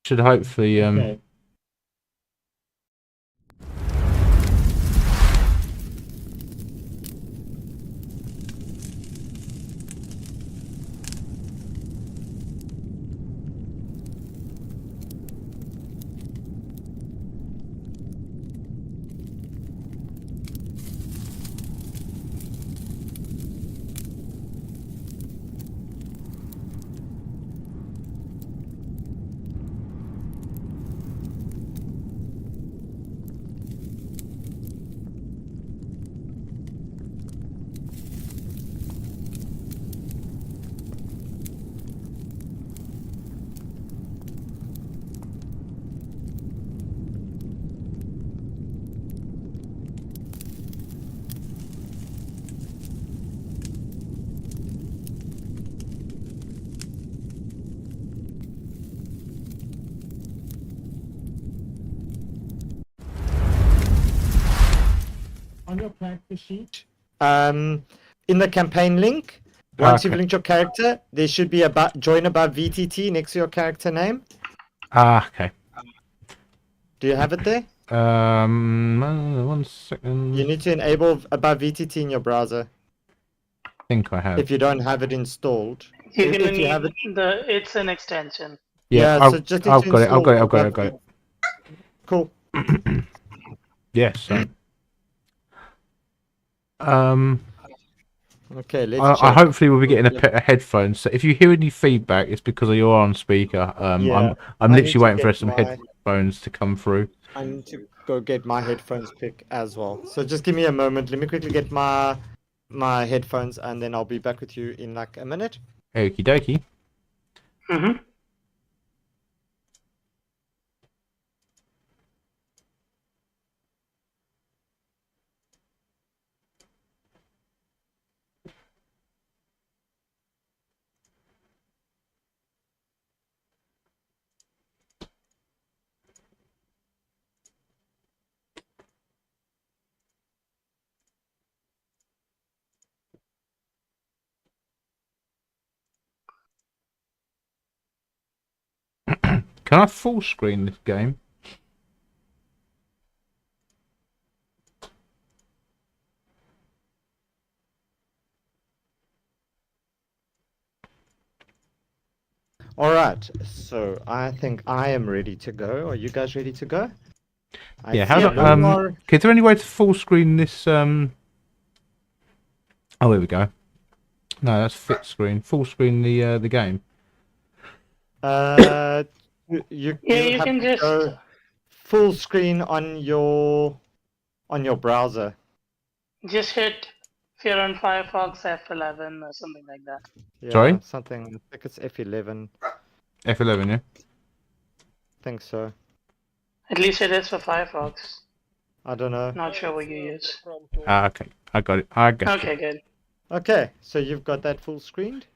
Should hopefully Okay. On your character sheet, in the campaign link, once you've linked your character, there should be a join above VTT next to your character name. okay. Do you have it there? 1 second. You need to enable above VTT in your browser. I think I have. If you don't have it installed, You're gonna if need you have it, it's an extension. Yeah, so just I've got it. I've got it. Cool. Yes. Okay, let's I check. hopefully will be getting a pair of headphones. So if you hear any feedback, it's because you're on speaker. Yeah, I'm I need literally to waiting for get some my- headphones to come through. I need to go get my headphones pick as well. So just give me a moment. Let me quickly get my headphones, and then I'll be back with you in like a minute. Okie dokie. Mm-hmm. Can I full screen this game? All right. So I think I am ready to go. Are you guys ready to go? Yeah. How do, okay, is there any way to full screen this? Oh, here we go. No, that's fit screen. Full screen the game. You you have can to just go full screen on your browser. just hit if you're on Firefox F11 or something like that. Yeah, Sorry? something. I think it's F11. F11, yeah. I think so. At least it is for Firefox. I don't know. Not sure what you use. Okay. I got it. I got Okay, it. good. Okay, so you've got that full screened.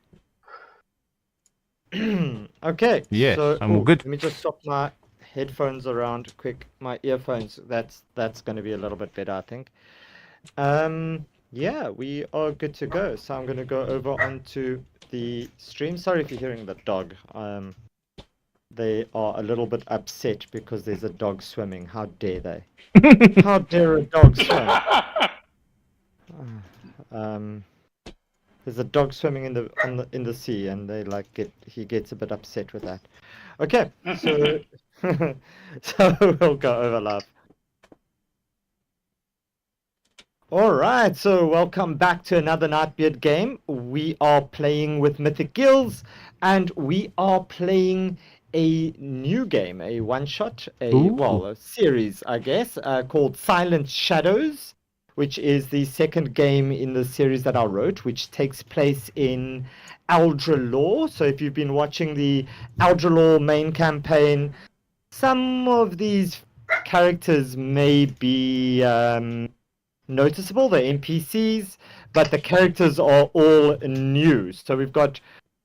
Okay. Yes, so, I'm all good. Let me just swap my headphones around quick. My earphones. That's going to be a little bit better, I think. Yeah, we are good to go. So I'm going to go over onto the stream. Sorry if you're hearing the dog. They are a little bit upset because there's a dog swimming. How dare they? How dare a dog swim? There's a dog swimming in the sea, and he gets a bit upset with that. Okay, so so we'll go over live. All right, so welcome back to another Nightbeard game. We are playing with Mythic guilds, and we are playing a new game, a one-shot, a series, I guess, called Silent Shadows, which is the second game in the series that I wrote, which takes place in Eldralore. So if you've been watching the Eldralore main campaign, some of these characters may be noticeable. They're NPCs, but the characters are all new. So we've got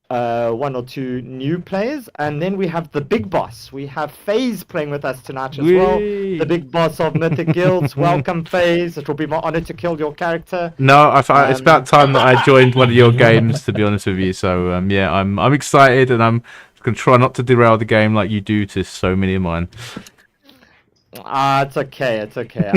1 or 2 new players, and then we have the big boss. We have FaZe playing with us tonight as well. The big boss of Mythic Guilds. Welcome, FaZe. It will be my honor to kill your character. No, it's about time that I joined one of your games, to be honest with you. So yeah, I'm excited, and I'm can try not to derail the game like you do to so many of mine. It's okay. It's okay.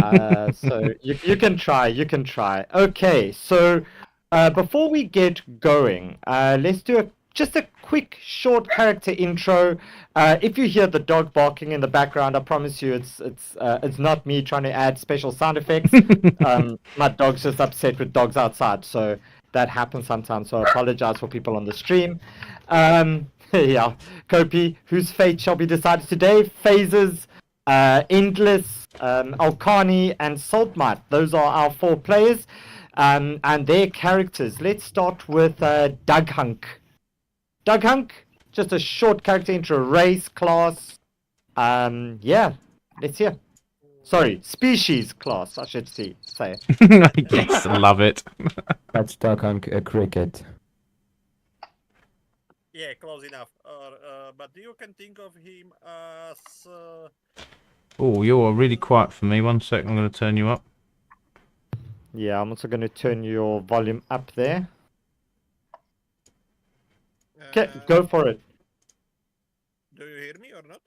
So you can try. You can try. Okay. So before we get going, let's do just a quick short character intro. If you hear the dog barking in the background, I promise you it's not me trying to add special sound effects. My dog's just upset with dogs outside, so that happens sometimes. So I apologize for people on the stream. Yeah, Kopi, whose fate shall be decided today? Phases. Endless, Alkani, and Saltmite. Those are our 4 players, and their characters. Let's start with Doug Hunk. Doug Hunk, just a short character intro, race, class. Yeah, let's hear. Sorry, species, class, I should say. Yes, I love it. That's Duck a cricket. Yeah, close enough. But you can think of him as. Oh, you're really quiet for me. 1 second, I'm going to turn you up. Yeah, I'm also going to turn your volume up there. Okay, go for it. Do you hear me or not?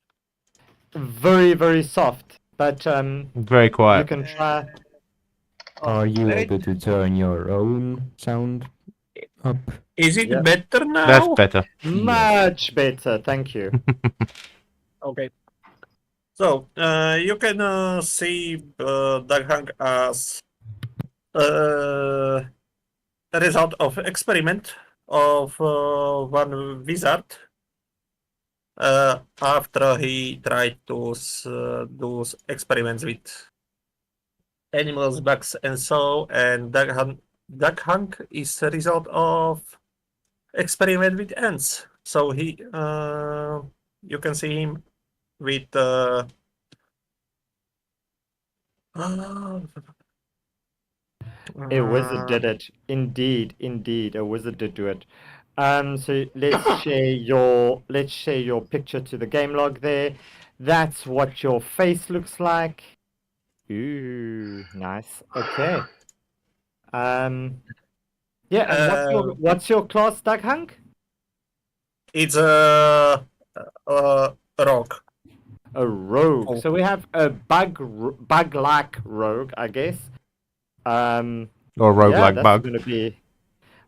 Very, very soft, but Very you quiet. can try. Are you Wait. able to turn your own sound up? Is it Yeah. better now? That's better. Much better, thank you. Okay. So you can see Doug Hunk as a result of experiment of one wizard after he tried to do experiments with animals, bugs, and so. And Doug Hunk is a result of experiment with ants. So he, you can see him with A wizard did it. Indeed, a wizard did do it. So let's share your picture to the game log there. That's what your face looks like. Ooh, nice. Okay. Yeah, and what's your class, Doug Hunk? It's a rock. A rogue. Oh. So we have a bug-like rogue, I guess. Or a Yeah, roguelike that's bug. going to be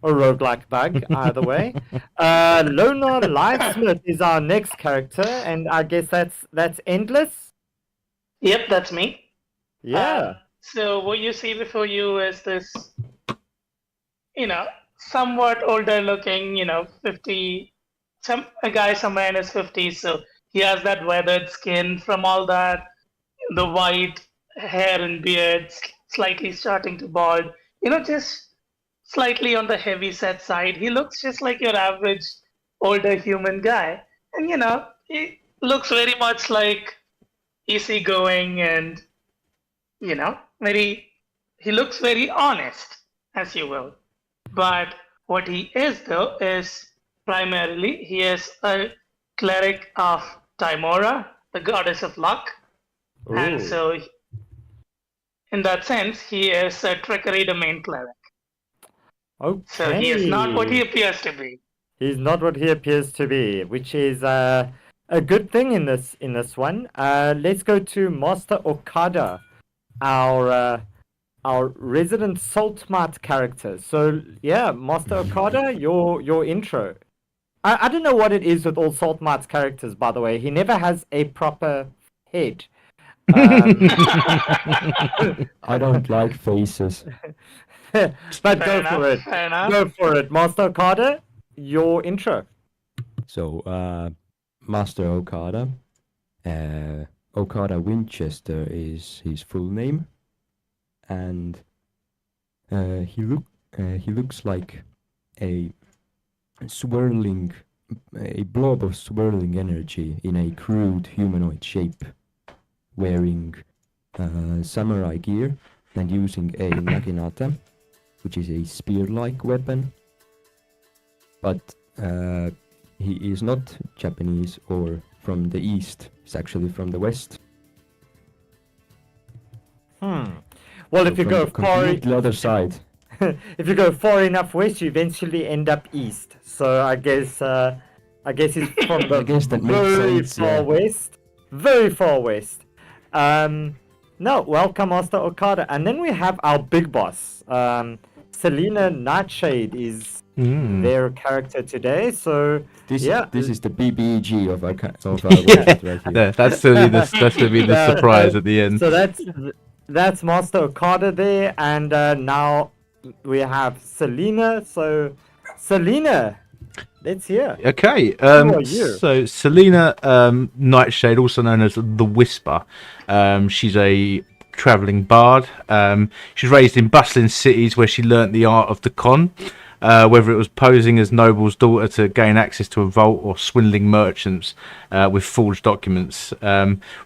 a roguelike bug, either way. Lona Livesmith is our next character, and I guess that's Endless? Yep, that's me. Yeah. So what you see before you is this, somewhat older looking, 50, a guy somewhere in his 50s. So he has that weathered skin from all that, the white hair and beard, slightly starting to bald, just slightly on the heavy set side. He looks just like your average older human guy. And, he looks very much like easygoing and, he looks very honest, as you will. But what he is, though, is primarily he is a cleric of Timora, the goddess of luck. And Ooh. so, in that sense, he is a trickery domain cleric. Okay. So he is not what he appears to be. He's not what he appears to be, which is a good thing in this one. Let's go to Master Okada, our resident Saltmart character. So yeah, Master Okada, your intro. I don't know what it is with all Saltmart's characters, by the way. He never has a proper head. I don't like faces. But Fair go enough, for it. fair enough. Go for it. Master Okada, your intro. So, Master Okada. Okada Winchester is his full name, and he looks like a blob of swirling energy in a crude humanoid shape, wearing samurai gear and using a naginata, which is a spear-like weapon. But he is not Japanese or from the east. He's actually from the west. Well, if you From go the far, completely other side. if you go far enough west, you eventually end up east. So I guess I guess he's from the I guess that makes very sense, far yeah. west. Very far west. No, welcome, Master Okada. And then we have our big boss. Selena Nightshade is their character today. So This yeah, this is the BBG of our Yeah, races right here. yeah, that's gonna be the Yeah, surprise so- at the end. So that's Master Okada there, and now we have Selena. So Selena, let's hear. Okay, are you? so Selena Nightshade, also known as the Whisper, she's a travelling bard. She's raised in bustling cities where she learnt the art of the con, whether it was posing as noble's daughter to gain access to a vault or swindling merchants with forged documents.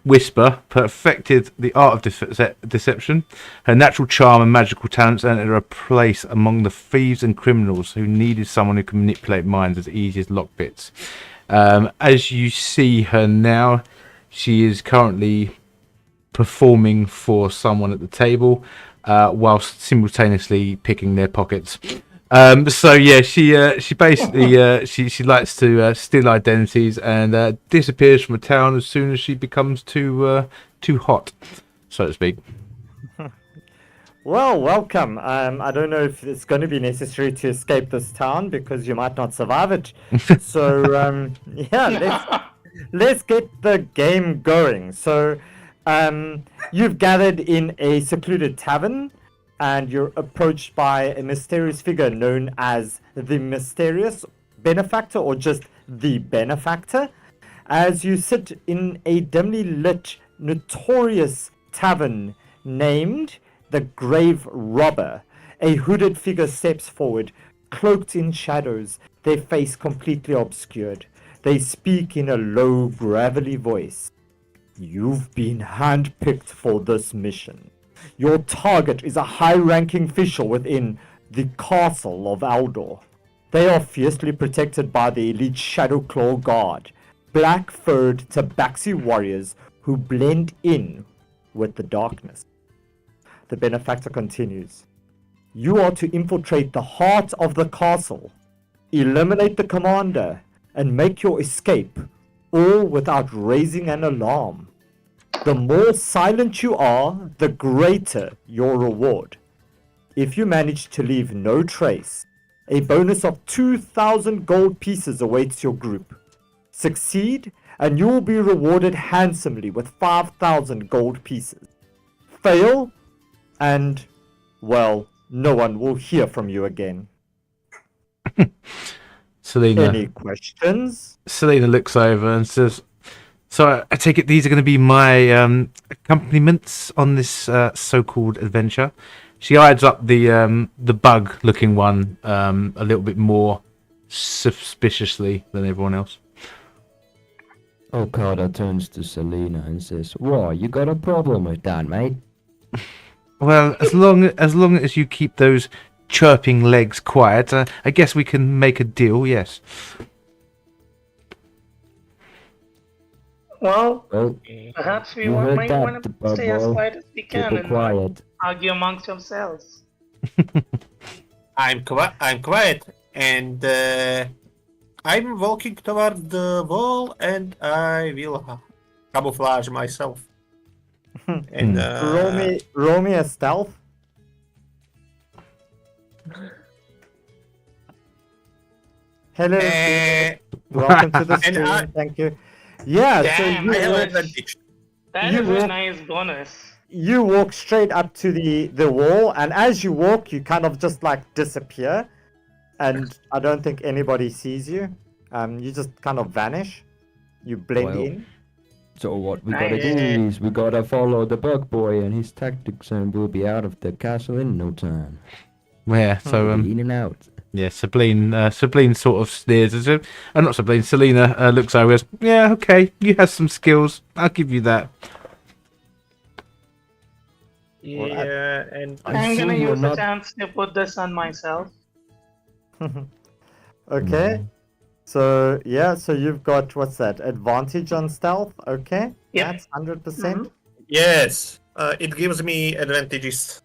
Whisper perfected the art of deception. Her natural charm and magical talents earned her a place among the thieves and criminals who needed someone who could manipulate minds as easy as lockpicks. As you see her now, she is currently performing for someone at the table, whilst simultaneously picking their pockets. So yeah, she basically she likes to steal identities and disappears from a town as soon as she becomes too hot, so to speak. Well, welcome. I don't know if it's going to be necessary to escape this town because you might not survive it. So yeah, let's get the game going. So you've gathered in a secluded tavern, and you're approached by a mysterious figure known as the Mysterious Benefactor, or just the Benefactor, as you sit in a dimly lit, notorious tavern named the Grave Robber. A hooded figure steps forward, cloaked in shadows, their face completely obscured. They speak in a low, gravelly voice. You've been handpicked for this mission. Your target is a high-ranking official within the Castle of Aldor. They are fiercely protected by the elite Shadowclaw Guard, black-furred tabaxi warriors who blend in with the darkness. The Benefactor continues. You are to infiltrate the heart of the castle, eliminate the commander, and make your escape, all without raising an alarm. The more silent you are, the greater your reward. If you manage to leave no trace, a bonus of 2,000 gold pieces awaits your group. Succeed, and you will be rewarded handsomely with 5,000 gold pieces. Fail, and, well, no one will hear from you again. Selena Any questions? Selena looks over and says, "So I take it these are going to be my accompaniments on this so-called adventure." She eyes up the bug-looking one a little bit more suspiciously than everyone else. Okada turns to Selena and says, "Why, you got a problem with that, mate?" Well, as long as you keep those chirping legs quiet, I guess we can make a deal. Yes. Well, Well, perhaps we you heard might that, want to Bubble. stay as quiet as we keep can it and quiet. argue amongst yourselves. I'm quiet, and I'm walking toward the wall, and I will camouflage myself. And Roll me a stealth. Hello. Welcome to the And stream. I- Thank you. Yeah, Damn, so I you have walk, advantage. That You is walk- a nice bonus. you walk straight up to the wall, and as you walk, you kind of just like disappear, and I don't think anybody sees you. You just kind of vanish. You blend Well, in. So what we gotta Nice. do is we gotta follow the bug boy and his tactics, and we'll be out of the castle in no time. Yeah. So We'll be in and out. yeah, Sabine sort of sneers as if, not Sabine. Selena looks over. As, yeah, okay, you have some skills. I'll give you that. Yeah, and I I'm see gonna you're use the not- chance to put this on myself. Okay. So yeah, so you've got what's that? Advantage on stealth. Okay. Yep. That's 100%. yes, it gives me advantages.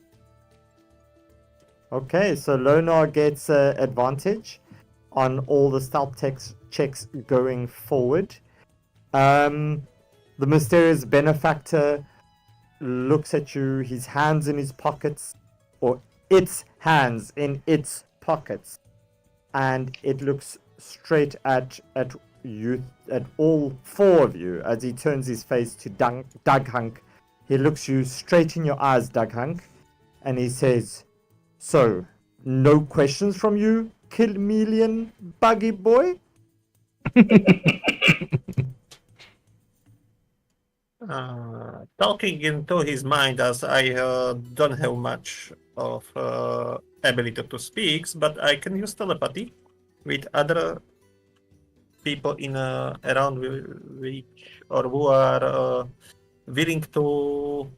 Okay, so Lonar gets advantage on all the stealth checks going forward. The mysterious benefactor looks at you, his hands in his pockets, or its hands in its pockets, and it looks straight at you, at all four of you, as he turns his face to Doug Hunk. He looks you straight in your eyes, Doug Hunk, and he says, "So, no questions from you, Kilmelian Buggy Boy?" Talking into his mind, as I don't have much of ability to speak, but I can use telepathy with other people in around which or who are willing to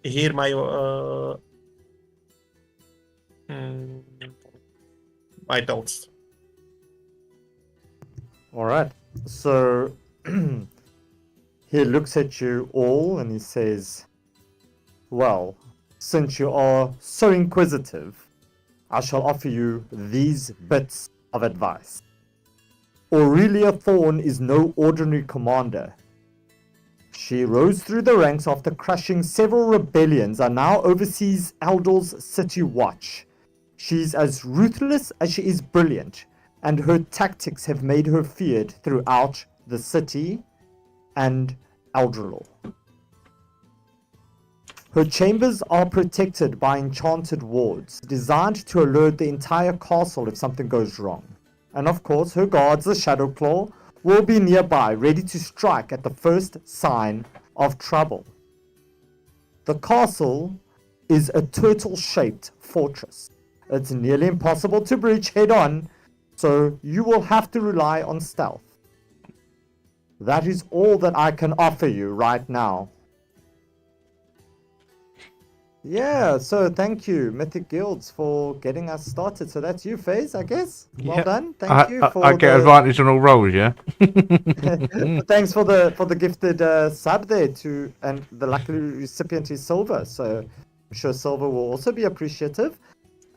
hear my my thoughts. All right. So he looks at you all and he says, "Well, since you are so inquisitive, I shall offer you these bits of advice. Aurelia Thorn is no ordinary commander. She rose through the ranks after crushing several rebellions and now oversees Eldor's city watch. She's as ruthless as she is brilliant, and her tactics have made her feared throughout the city and Eldrelor. Her chambers are protected by enchanted wards, designed to alert the entire castle if something goes wrong. And of course, her guards, the Shadowclaw, will be nearby, ready to strike at the first sign of trouble. The castle is a turtle-shaped fortress. It's nearly impossible to breach head-on, so you will have to rely on stealth. That is all that I can offer you right now." Yeah, so thank you, Mythic Guilds, for getting us started. So that's you, FaZe, I guess. Well done. Thank you for I get advantage on all rolls, yeah? Thanks for the gifted sub there to, and the lucky recipient is Silver. So I'm sure Silver will also be appreciative.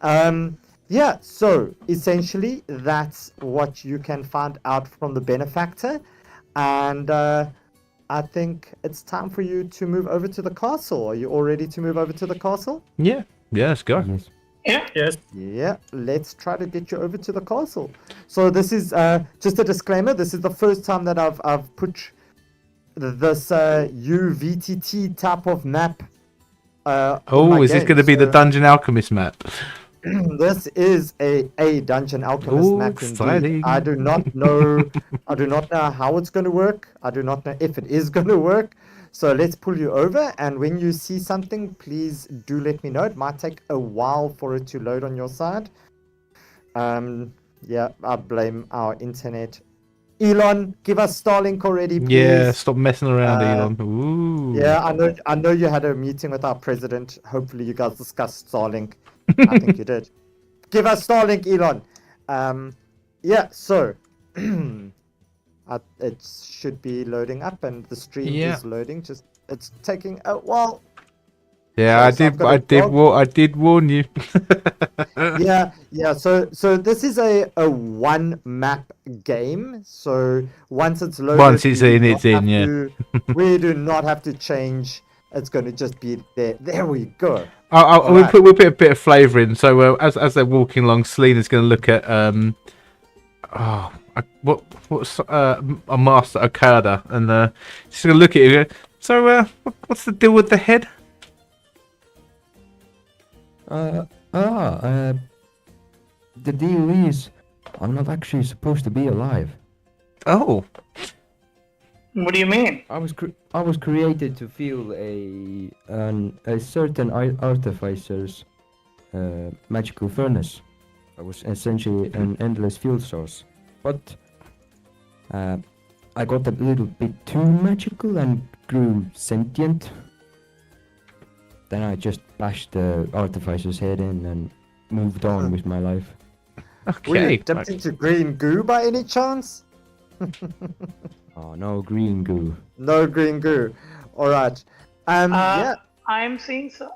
Yeah, so essentially that's what you can find out from the benefactor, and I think it's time for you to move over to the castle. Are you all ready to move over to the castle? Yeah, let's go. Yes. Yeah. Yes. Yeah, let's try to get you over to the castle. So this is just a disclaimer. This is the first time that I've put this UVTT type of map. Oh, is this going to be the Dungeon Alchemist map? This is a Dungeon Alchemist map indeed. Exciting. I do not know how it's going to work. I do not know if it is going to work. So let's pull you over, and when you see something, please do let me know. It might take a while for it to load on your side. Yeah, I blame our internet. Elon, give us Starlink already, please. Yeah, stop messing around, Elon. Ooh. Yeah, I know you had a meeting with our president. Hopefully you guys discussed Starlink. I think you did. Give us Starlink, Elon. Yeah, so it should be loading up, and the stream is loading. Just it's taking a while. Yeah, So I did warn you. Yeah. So this is a one map game. So once it's loaded, Once it's in, it's in. Yeah. We do not have to change. It's going to just be there. There we go. We'll put a bit of flavour in. So as they're walking along, Selena's going to look at what's a Master Okada, and she's going to look at you. So what's the deal with the head? The deal is, I'm not actually supposed to be alive. Oh. What do you mean? I was created to feel a certain artificer's magical furnace. I was essentially an endless fuel source, but I got a little bit too magical and grew sentient. Then I just bashed the artificer's head in and moved on with my life. Were you Okay. dipped into green goo by any chance? Oh, no green goo. No green goo. All right. Yeah. I'm seeing so.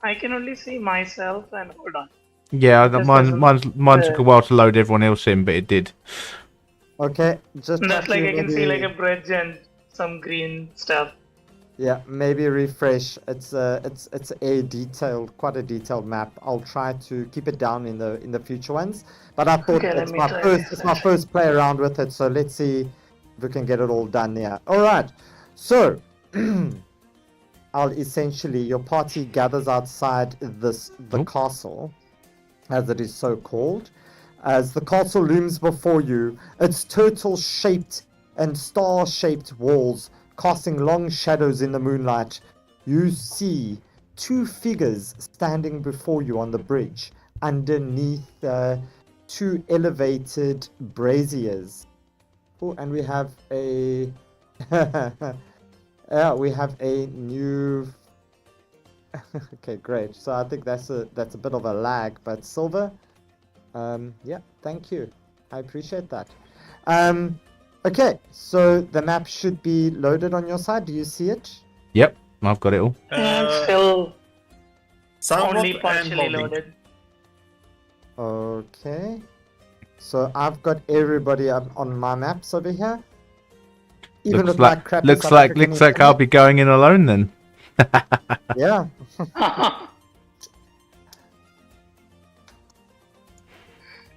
I can only see myself, and hold on. Yeah, This mine doesn't- mine took a while to load everyone else in, but it did. Okay, just That's try like to I can see maybe- like a bridge and some green stuff. Yeah, maybe refresh. It's a detailed, quite a detailed map. I'll try to keep it down in the future ones. But I thought Okay, let it's me my try first this. it's my first play around with it, so let's see if we can get it all done there. All right, so I'll essentially your party gathers outside the Oh. castle, as it is so called. As the castle looms before you, its turtle-shaped and star-shaped walls casting long shadows in the moonlight, you see two figures standing before you on the bridge underneath two elevated braziers. Oh, and we have a yeah, we have a new okay, great. So I think that's a bit of a lag, but Silver, yeah, thank you. I appreciate that. Okay, so the map should be loaded on your side. Do you see it? Yep, I've got it all. Yeah, it's still Somewhat only and partially loading. loaded. Okay. So I've got everybody up on my maps over here. Even Looks with my like crappy looks South like African looks like I'll internet. be going in alone then. Yeah.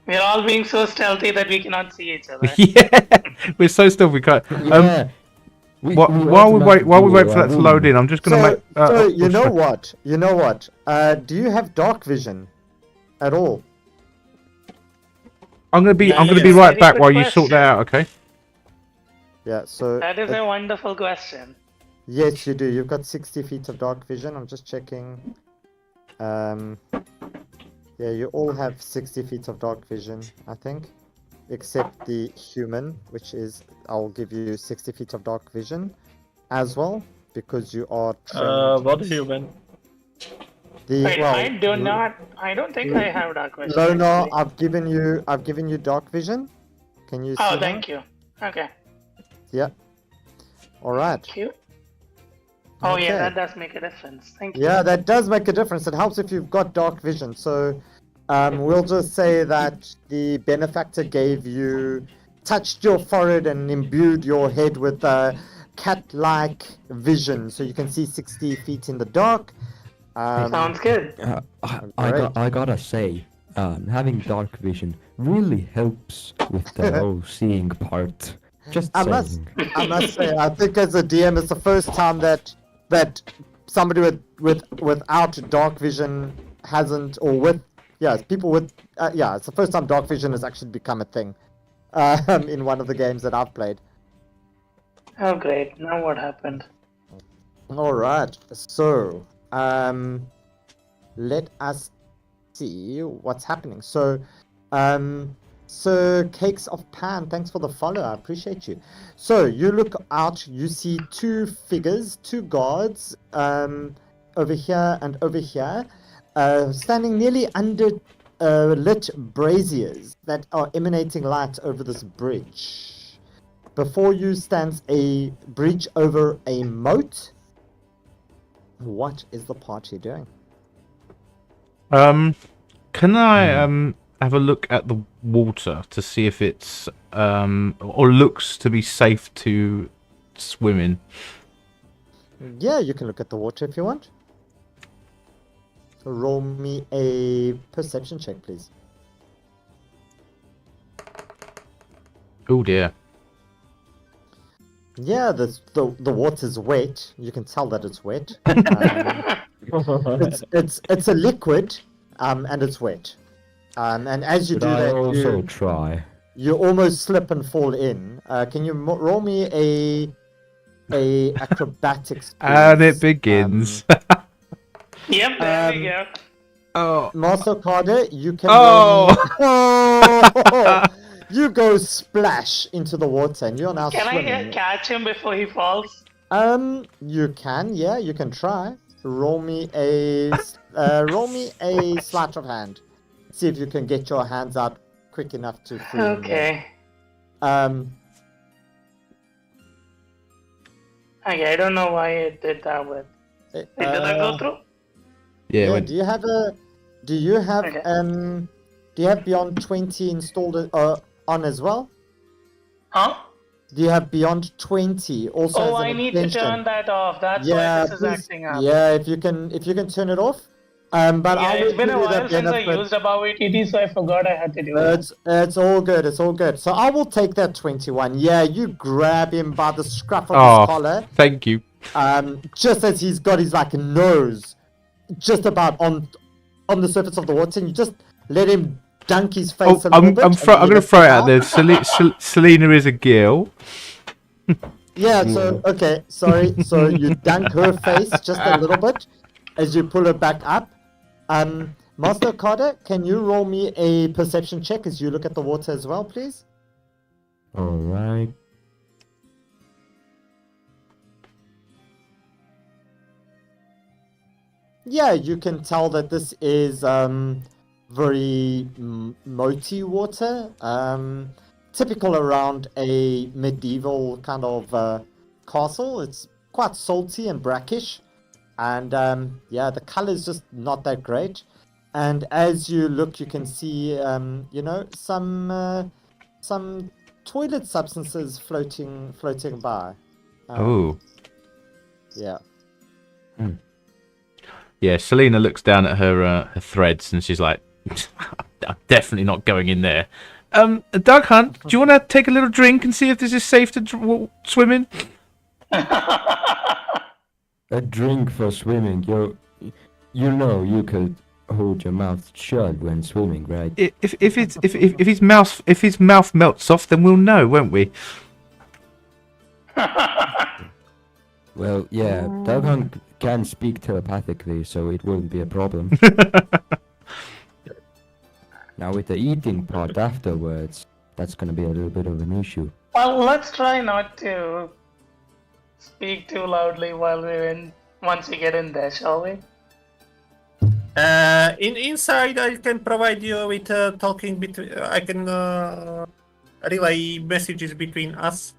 We're all being so stealthy that we cannot see each other. Yeah, we're so still we can't. Yeah. We While we wait automatically for that to load in, I'm just gonna So, make. so you know sorry. what? You know what? Do you have dark vision at all? I'm gonna be That I'm gonna is be a right very back good while you sort that out. Okay. Yeah. So That is a wonderful question. yes, you do. You've got 60 feet of dark vision. I'm just checking. Yeah, you all have 60 feet of dark vision, I think, except the human, which is I'll give you 60 feet of dark vision as well because you are trained. What human? The Wait, well, I don't think I have dark vision. Lona, actually. I've given you dark vision. Can you see? Oh, now? thank you. Okay. Yeah. All right. Thank you. Oh Okay. yeah, that does make a difference. Thank you. Yeah, that does make a difference. It helps if you've got dark vision. So, we'll just say that the benefactor gave you, touched your forehead and imbued your head with a cat-like vision, so you can see 60 feet in the dark. Sounds good. Great. I gotta say, having dark vision really helps with the whole seeing part. Just I saying. must say, I think as a DM, it's the first time that somebody without dark vision hasn't, or with people with it's the first time dark vision has actually become a thing in one of the games that I've played. Oh great. Now what happened? All right, so let us see what's happening. So, Sir Cakes of Pan, thanks for the follow. I appreciate you. So you look out, you see two figures, two guards, over here and over here, standing nearly under lit braziers that are emanating light over this bridge. Before you stands a bridge over a moat. What is the party doing? Can I have a look at the water to see if it's or looks to be safe to swim in? Yeah, you can look at the water if you want. Roll me a perception check, please. Oh dear. Yeah, the water's wet. You can tell that it's wet. It's a liquid, and it's wet. And as you Could do I that, also try? you almost slip and fall in. Can you roll me a acrobatics? And it please? begins. Yep, there we go. Oh. Master Carter, you can Oh. roll me. You go splash into the water, and you're now Can swimming. I catch him before he falls? You can, yeah, you can try. Roll me a sleight of hand. See if you can get your hands out quick enough to free him there. Okay. Okay, I don't know why it did that with. Did that go through? Yeah. Yeah, do you have Do you have Okay. do you have Beyond 20 installed on as well? Huh? Do you have Beyond 20 also Oh, as an I need to extension? turn that off. That's why Yeah, this is please. acting up. Yeah, if you can turn it off. But Yeah, I will it's been give a you the while since I benefit. used above ATT, so I forgot I had to do that. It's all good. It's all good. So I will take that 21. Yeah, you grab him by the scruff of Oh, his collar. thank you. Just as he's got his like nose just about on the surface of the water, and you just let him dunk his face Oh, a little bit. and I'm you gonna lift throw him it out there. Selena is a girl. Yeah, so okay, sorry. So you dunk her face just a little bit as you pull her back up. Master Carter, can you roll me a perception check as you look at the water as well, please? Alright. Yeah, you can tell that this is very moaty water. Typical around a medieval kind of castle. It's quite salty and brackish. And yeah, the color is just not that great. And as you look, you can see, you know, some toilet substances floating by. Oh, Yeah. yeah. Selena looks down at her threads and she's like, "I'm definitely not going in there." Doug Hunt, do you want to take a little drink and see if this is safe to swim in? A drink for swimming. You know you could hold your mouth shut when swimming, right? If his mouth melts off, then we'll know, won't we? Well, yeah, Doghunt can speak telepathically, so it wouldn't be a problem. Now with the eating part afterwards, that's gonna be a little bit of an issue. Well, let's try not to speak too loudly while we're in. Once we get in there, shall we? Inside, I can provide you with talking between. I can relay messages between us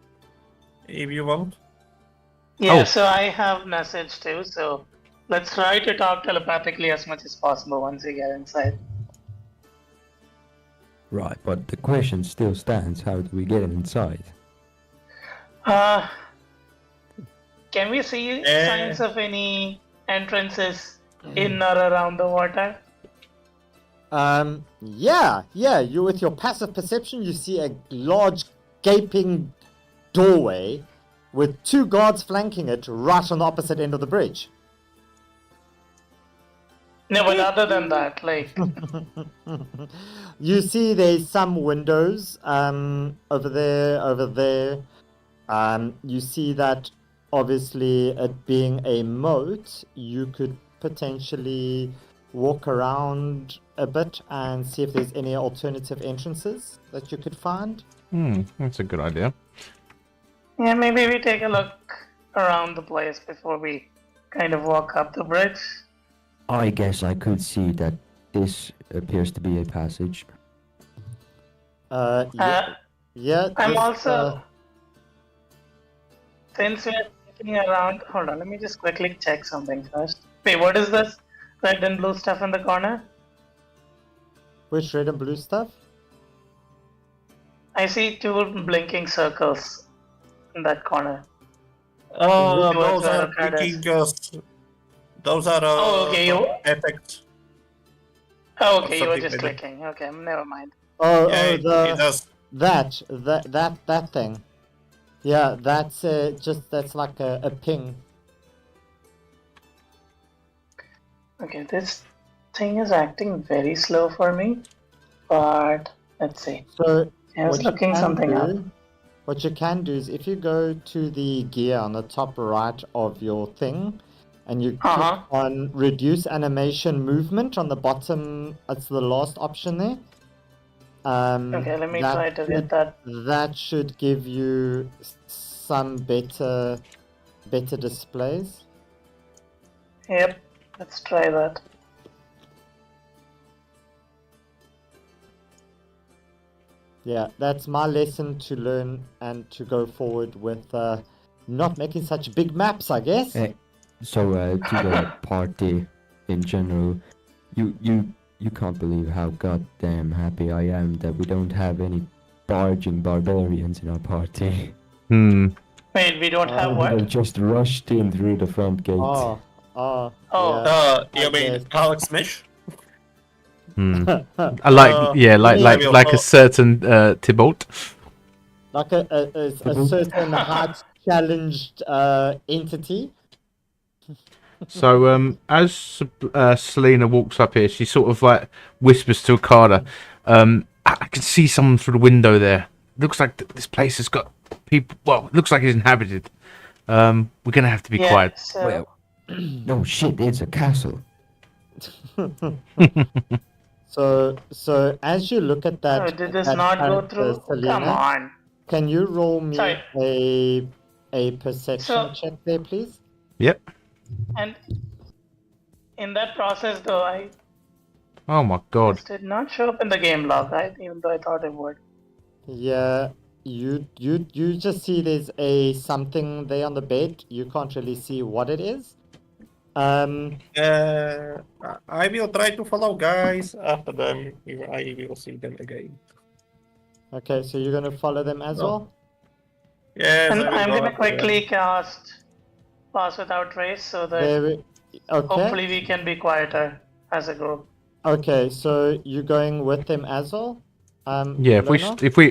if you want. Yeah, Oh. so I have message too, so let's try to talk telepathically as much as possible once we get inside. Right, but the question still stands, how do we get inside? Can we see Eh. signs of any entrances in or around the water? Yeah. You with your passive perception, you see a large gaping doorway with two guards flanking it right on the opposite end of the bridge. No, but other than that, like, You see there's some windows over there. You see that obviously it being a moat, you could potentially walk around a bit and see if there's any alternative entrances that you could find. That's a good idea. yeah, maybe we take a look around the place before we kind of walk up the bridge. I guess I could see that this appears to be a passage. Yeah. I'm this, also, since we're looking around, hold on, let me just quickly check something first. Wait, what is this red and blue stuff in the corner? which red and blue stuff? I see two blinking circles in that corner. Those Towards are where Arcade is. blinking. Those are Oh, okay, you- effects. Oh, okay, you were Something just like that. clicking. Okay, never mind. Yeah, it does. That thing. Yeah, that's like a ping. Okay, this thing is acting very slow for me, but let's see. So I was what you looking can something do- up. What you can do is if you go to the gear on the top right of your thing, and you click Uh-huh. on reduce animation movement on the bottom, that's the last option there. Okay, let me that try to should- get that. That should give you some better displays. Yep, let's try that. Yeah, that's my lesson to learn and to go forward with not making such big maps, I guess. So to the party in general, you You can't believe how goddamn happy I am that we don't have any barging barbarians in our party. Wait, we don't have They what? have just rushed in through the front gate. Oh, Oh. yeah. You I mean guess. Alex Mish? I like, yeah, like a certain Tybalt. Like a certain height challenged entity. So as Selena walks up here, she sort of like whispers to Okada, I can see someone through the window there. Looks like this place has got people. Well, it looks like it's inhabited. We're gonna have to be quiet. So, Well, no shit, it's a castle. So as you look at that, did this that not go character, through? Selena, Come on. can you roll me Sorry. a perception So- check there, please? Yep. And in that process, though, I Oh my god. did not show up in the game log, right? Even though I thought it would. Yeah, you just see there's a something there on the bed. You can't really see what it is. I will try to follow guys after them if I will see them again. Okay, so you're gonna follow them as No. well? Yes, And I will I'm go gonna after them. quickly cast Pass Without Trace so that Okay. hopefully we can be quieter as a group. Okay, so you're going with them as well? Yeah, Luna? if we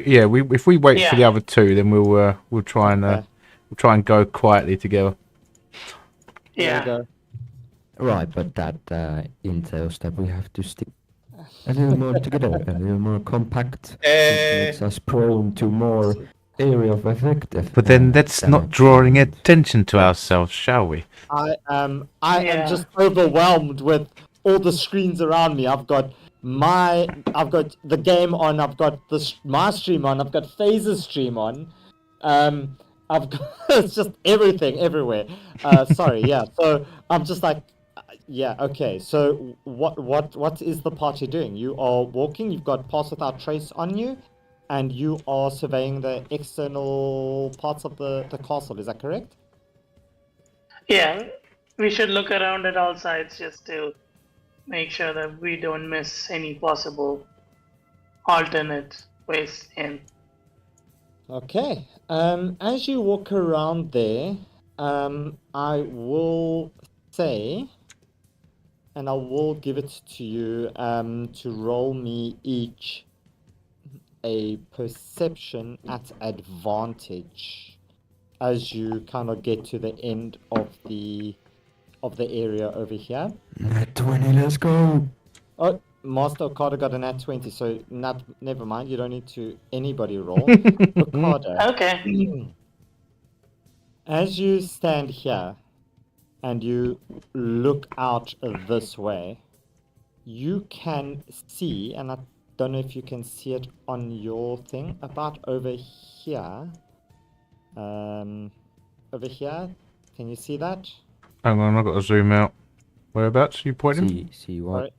wait for the Yeah. other two, then we'll try and Okay. we'll try and go quietly together. There Yeah. you go. Right, but that entails that we have to stick a little more together, a little more compact. It makes us prone to more area of effect. But then that's not damage. drawing attention to ourselves, shall we? I am Yeah. just overwhelmed with all the screens around me. I've got the game on. I've got my stream on. I've got Phase's stream on. I've got it's just everything everywhere. Sorry, yeah. So I'm just like, yeah, okay. So what is the party doing? You are walking. You've got Pass Without Trace on you, and you are surveying the external parts of the castle. Is that correct? Yeah. We should look around at all sides just to make sure that we don't miss any possible alternate ways in. Okay. As you walk around there, I will say, and I will give it to you, to roll me each a perception at advantage as you kind of get to the end of the area over here. Nat 20, let's go. Oh, Master Okada got an at 20, so never mind. You don't need to anybody roll. Okada. Okay. As you stand here and you look out this way, you can see, and I don't know if you can see it on your thing, about over here. Over here, can you see that? Hang on, I've got to zoom out. Whereabouts are you pointing? See what? Alright.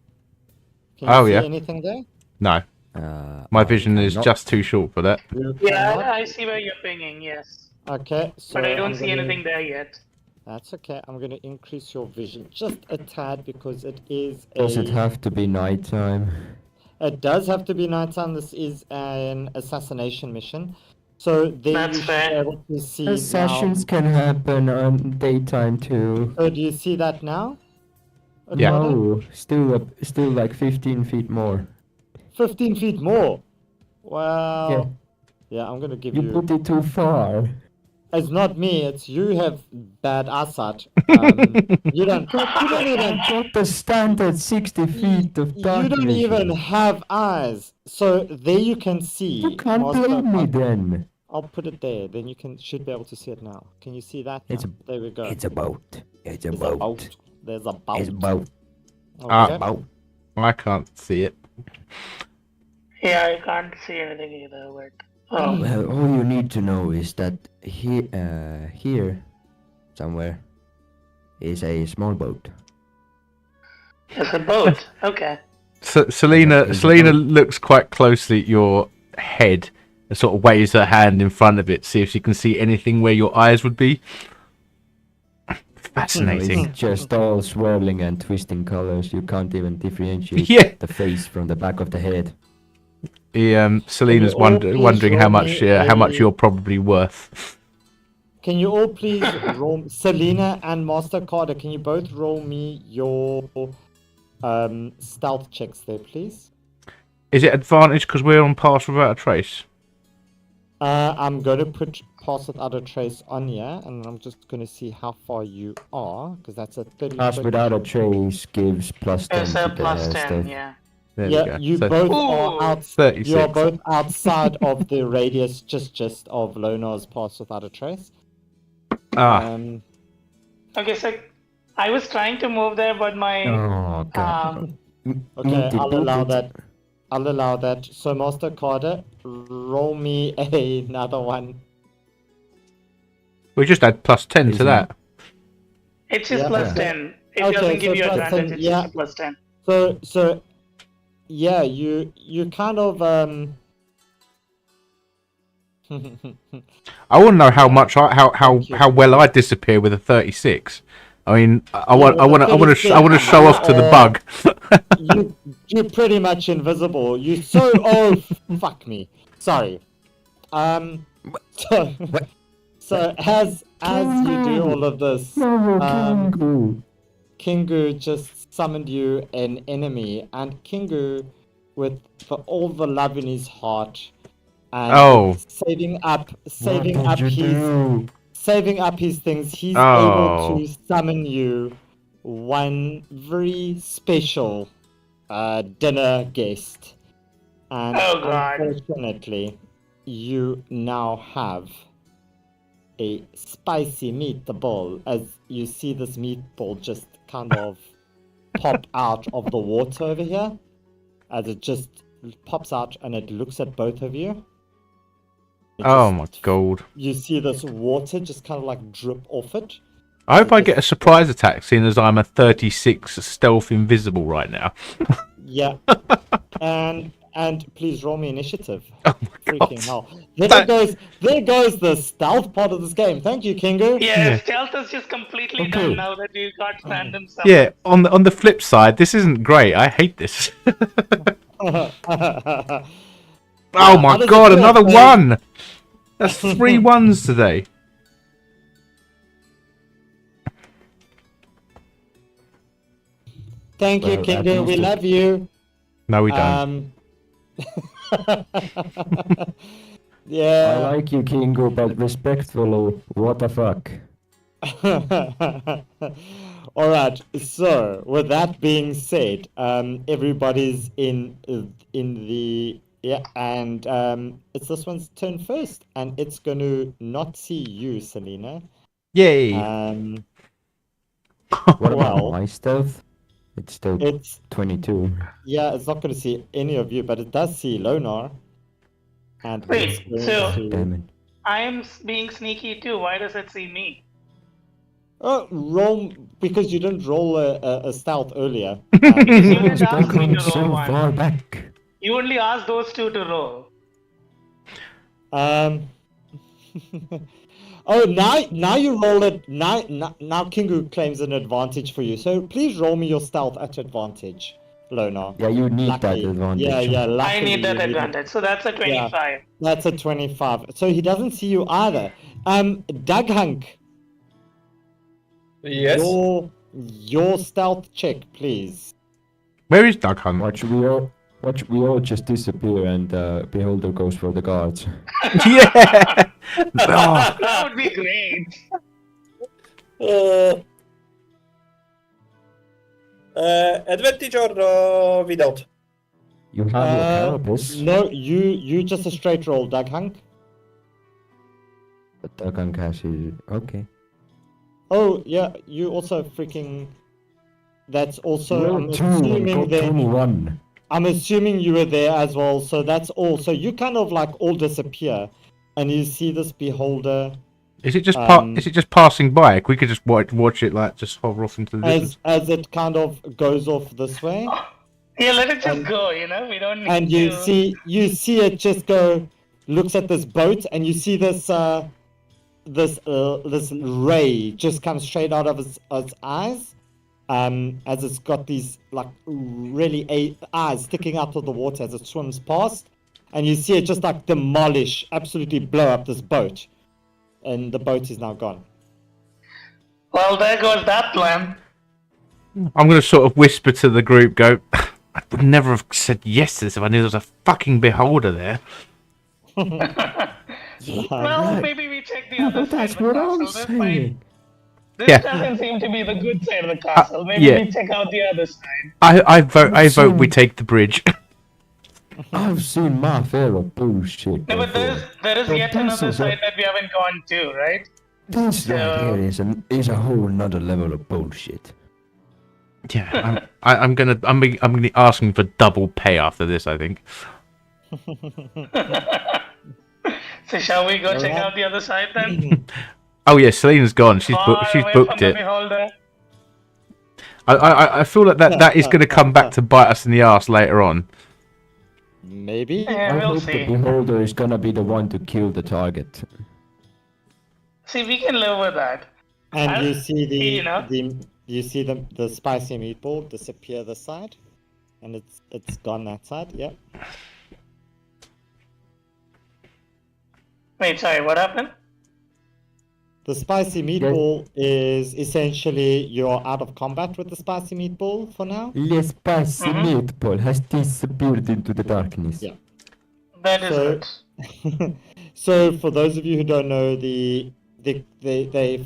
Can you Oh, see yeah. anything there? No, my I vision is cannot. just too short for that. You Yeah, cannot? I see where you're pinging, yes. Okay, so But I don't I'm see gonna- anything there yet. That's okay. I'm going to increase your vision just a tad because it is Does it have to be nighttime? It does have to be nighttime. This is an assassination mission. So then That's you should fair. be able to see Assassins can happen on daytime too. now. So do you see that now? Yeah. Okada? No, still like 15 feet more. 15 feet more. Well, yeah, I'm going to give You you... put it too far. It's not me. It's you have bad eyesight. You don't even... Got the standard 60 feet of dark You don't vision. even have eyes. So there you can see. You can't Master blame me Okada. then. I'll put it there. Then you should be able to see it now. Can you see that? It's now? There we go. It's a boat. It's a There's a boat. boat. There's a boat. It's a boat. Okay. Boat. I can't see it. Yeah, I can't see anything either, but... Oh, Well, all you need to know is that here, somewhere, is a small boat. it's a boat. Okay. So, Selena looks quite closely at your head and sort of waves her hand in front of it, see if she can see anything where your eyes would be. Fascinating. It's just all swirling and twisting colors. You can't even differentiate Yeah. the face from the back of the head. Selena's all please wondering how roll much me how much a- you're probably worth. Can you all please roll, Selena and Master Carter, can you both roll me your stealth checks there, please? Is it advantage because we're on pass without a trace? I'm going to put pass without a trace on here, and I'm just going to see how far you are, because that's a 30 Pass foot. without a trace gives plus 10 It's to a the plus 10, stealth. yeah. There we Yeah, go. you So both Ooh, are out. 36. You are both outside of the radius, just of Lonar's pass without a trace. Ah, Okay, so I was trying to move there, but my Oh, God. Okay, I'll allow that. I'll allow that. So, Master Carter, roll me another one. we just had plus 10 to Easy. that. it's just Yeah. plus Okay. 10. It Okay, doesn't give so you plus advantage. 10, It's yeah. just a plus 10. So, yeah, you kind of I want to know how much how Thank you. well I disappear with a 36. I mean, I Yeah, want with to a 36, show off to the you bug. you're pretty much invisible. You so fuck me. Sorry. So so as you do all of this, Kingu just summoned you an enemy, and Kingu, with for all the love in his heart, and Oh. saving up do? his things, he's Oh. able to summon you one very special dinner guest. And Oh, God. unfortunately, you now have a spicy meatball. As you see this meatball just kind of pop out of the water over here. As it just pops out and it looks at both of you. It Oh just- my god. You see this water just kind of like drip off it. I hope I get a surprise attack, seeing as I'm a 36 stealth invisible right now. Yeah. and please roll me initiative. Oh my Freaking god. hell. There goes the stealth part of this game. Thank you, Kingu. Yeah, stealth is just completely Okay. done now that you got random stuff. Yeah, on the flip side, this isn't great. I hate this. Oh how my does it god, feel, another Faye? one! That's 3 ones today. Thank you, Well, at Kingu. We least it- love you. No, we don't. I Yeah. like you, Kingo, but respectful. What the fuck? All right. So, with that being said, everybody's in the and it's this one's turn first, and it's going to not see you, Selena. Yay! What about well, my stealth? It's still it's 22. yeah, it's not going to see any of you, but it does see Lonar. And Wait, it's going so- to... Damn it. I am being sneaky too. Why does it see me? Oh, roll because you didn't roll a stealth earlier. You Um, didn't Stuck ask me on to roll so one. far back. You only asked those two to roll. oh, now you roll it. Now Kingu claims an advantage for you. So please roll me your stealth at advantage, Lonar. Yeah, you need that Luckily. advantage. Yeah. I Luckily, need that you it. advantage. So that's a 25. That's a 25. So he doesn't see you either. Doug Hunk, Yes. your stealth check, please. Where is Doug Hunt? Watch, we all just disappear and Beholder goes for the guards. Yeah! Oh, That would be great. Advantage or without? You have your carapace, No, you just a straight roll, Doug Hunk. but Dagan Cash is... Okay. Oh yeah, you also freaking. That's also. I'm Roll 2 and assuming got that 21. I'm assuming you were there as well. So that's all. So you kind of like all disappear, and you see this beholder is it just Um, passing by? We could just watch it like just hover off into the distance. as it kind of goes off this way, Yeah, let it just go, you know? We don't need and to... you see it just go. Looks at this boat, and you see this this ray just comes straight out of its eyes, as it's got these like really eyes sticking out of the water as it swims past, and you see it just like demolish, absolutely blow up this boat, and the boat is now gone. Well, there goes that plan. I'm going to sort of whisper to the group, go, I would never have said yes to this if I knew there was a fucking beholder there. Well, maybe we check the other side That's of the what castle. I'm This saying. Yeah. doesn't seem to be the good side of the castle. Maybe yeah. we check out the other side. I vote we take the bridge. I've seen my fair of bullshit. No, but there is But yet this another is a- side that we haven't gone to, right? This right here is a whole nother level of bullshit. Yeah, I'm gonna be asking for double pay after this, I think. So shall we go check Alright. out the other side then? Oh yeah, Selena's gone. She's Far she's away booked from the it. beholder. I feel like that is going to come back to bite us in the ass later on. Maybe. Yeah, I we'll hope the see. beholder is gonna be the one to kill the target. See, we can live with that. And you see you know. the spicy meatball disappear this side, and it's gone that side. Yeah. Wait, sorry, what happened? The spicy meatball is essentially you're out of combat with the spicy meatball for now. The spicy meatball has disappeared into the darkness. Yeah. That is So- good. So for those of you who don't know, they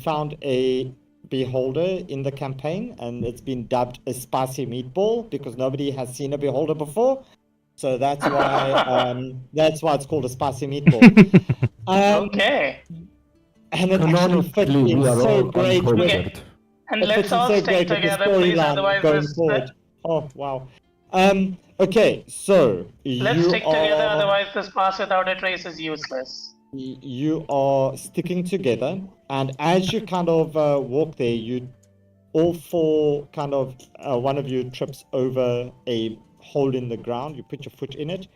found a beholder in the campaign, and it's been dubbed a spicy meatball because nobody has seen a beholder before. So that's why it's called a spicy meatball. Okay. And it actually fits Canonically, in we are so all great with uncultured. And it let's fits in all so stick great with the together, please. storyline Otherwise, going this, forward. Oh wow. Okay, so let's you stick together. are Otherwise, this pass without a trace is useless. you are sticking together, and as you kind of walk there, you all four kind of one of you trips over a hole in the ground. You put your foot in it,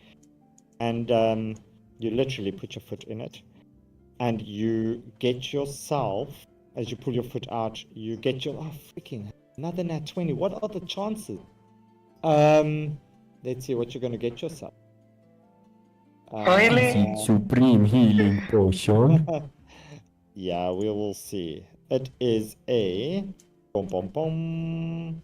and you literally put your foot in it, and you get yourself, as you pull your foot out, you get your freaking another nat 20. What are the chances? Let's see what you're gonna get yourself. Really? Is it supreme healing potion? Yeah, we will see. It is a boom boom boom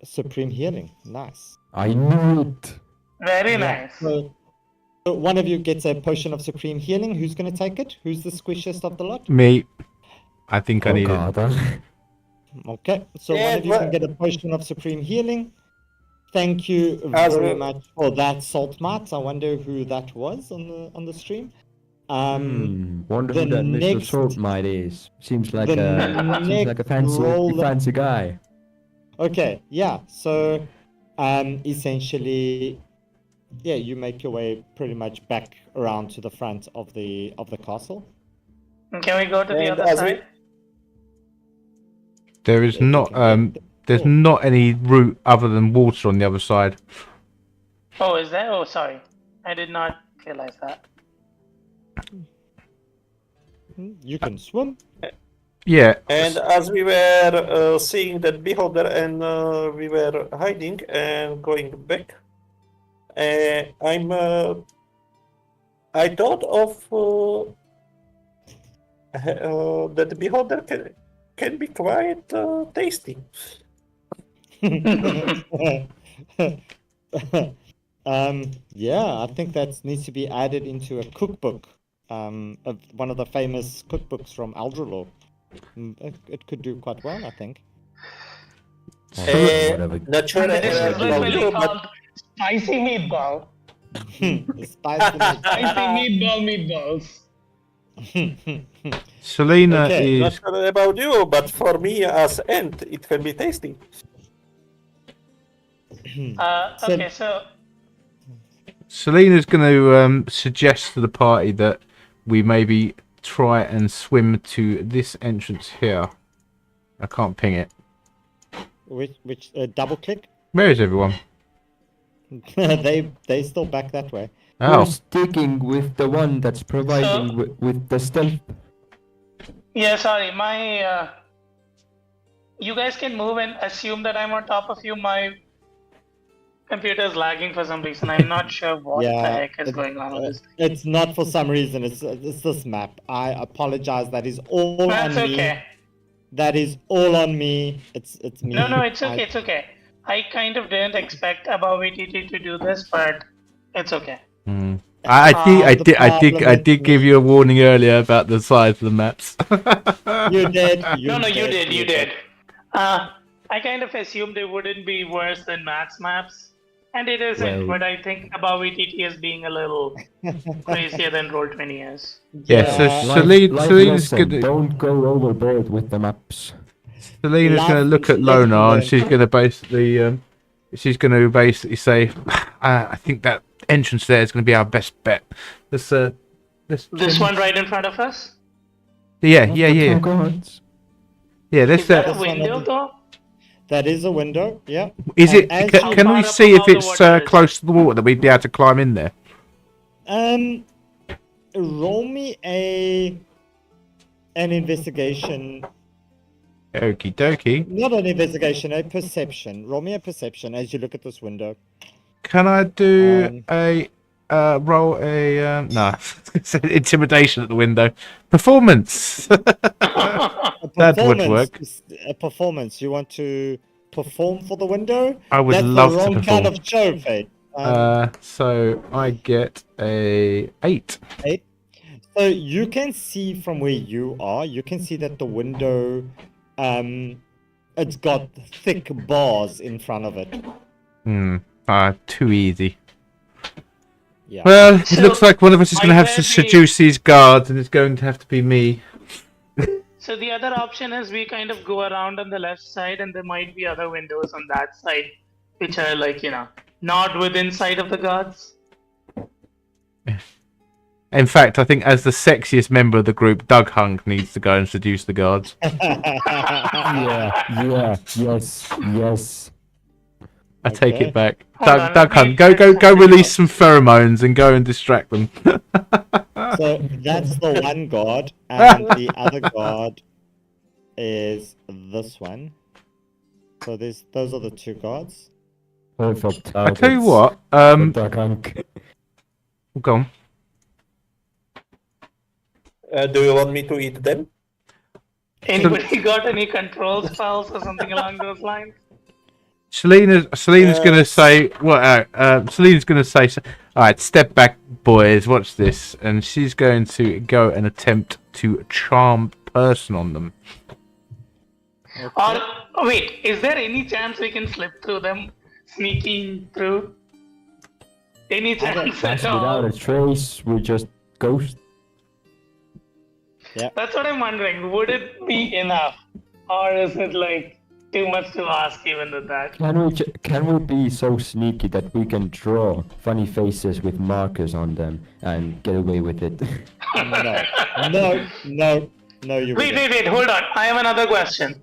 supreme healing. Nice. I knew it. Very Yeah, nice. so one of you gets a potion of supreme healing. Who's gonna take it? Who's the squishiest of the lot? Me, I think I Oh need it. god. Okay, so Yeah, one of you can get a potion of supreme healing. Thank you very much for that, Salt Mart. I wonder who that was on the stream. Wonder who the that Mr. next- Saltmite is. Seems like the a next roll- fancy guy. Okay, yeah. So, essentially, yeah, you make your way pretty much back around to the front of the castle. Can we go to the And other as we- side? There is Yeah, you not can get there's oh. not any route other than water on the other side. Oh, is there? Oh, sorry. I did not realize that. You can swim. Yeah, And as we were seeing that beholder and we were hiding and going back, I thought of that the beholder can be quite tasty. Yeah, I think that needs to be added into a cookbook. Of one of the famous cookbooks from Aldralore. It could do quite well, I think. Whatever. Not sure And the dish is about literally you, called but spicy meatball. The spicy Spicy meatballs. Selena Okay, not is sure about you, but for me as ant, it can be tasty. Okay, so Selena's going to suggest to the party that we maybe try and swim to this entrance here. I can't ping it. which double click? Where is everyone? they still back that way. We're Oh, sticking with the one that's providing with the stealth. Yeah, sorry. You guys can move and assume that I'm on top of you. My computer's lagging for some reason. I'm not sure what the Yeah, heck is going on with this thing. it's not for some reason. It's this map. I apologize. That is all That's on okay. me. That is all on me. It's me. No, it's okay. It's okay. I kind of didn't expect Above ETT to do this, but it's okay. I did give me. you a warning earlier about the size of the maps. You did. No, you did. I kind of assumed it wouldn't be worse than Matt's maps, and it isn't. Well- But I think Above ETT is being a little crazier than Roll20 is. Yeah, so Yeah. Selena's lesson, gonna don't go overboard with the maps. Selena's gonna look at Lonar and she's gonna basically say, I think that entrance there is gonna be our best bet. This one right in front of us? Yeah. Oh, gods. Yeah, Is that a This one window of though? That is a window. Yeah. is And it? as Can you- we How far see up if above it's the water is close to the water that we'd be able to climb in there? Roll me an investigation. Okie dokie. Not an investigation, a perception. Roll me a perception as you look at this window. Can I do Um, roll a no intimidation at the window? Performance. That would work. A performance. You want to perform for the window? I would That's love the to wrong perform. kind of trophy. So I get a 8. 8. So you can see from where you are. You can see that the window, it's got thick bars in front of it. Too easy. Yeah. Well, it So, looks like one of us is going to have might to there be- seduce these guards, and it's going to have to be me. So the other option is we kind of go around on the left side, and there might be other windows on that side, which are like, not within sight of the guards. In fact, I think as the sexiest member of the group, Doug Hunk needs to go and seduce the guards. Yes. I take Okay. it back. Hold on, Doug let me Hunk, go check something release some pheromones and go and distract them. So that's the one guard, and the other guard is this one. So those are the two guards. Perfect. I tell you what, go on. Do you want me to eat them? Anybody got any control spells or something along those lines? Selena's gonna say Selena's gonna say, all right, step back, boys, watch this, and she's going to go and attempt to charm person on them. Or wait, is there any chance we can slip through them, sneaking through? Any chance Pass at without all? a trace, we just ghost. That's what I'm wondering. Would it be enough, or is it like too much to ask even with that? Can we be so sneaky that we can draw funny faces with markers on them and get away with it? No, you Wait, hold on. I have another question.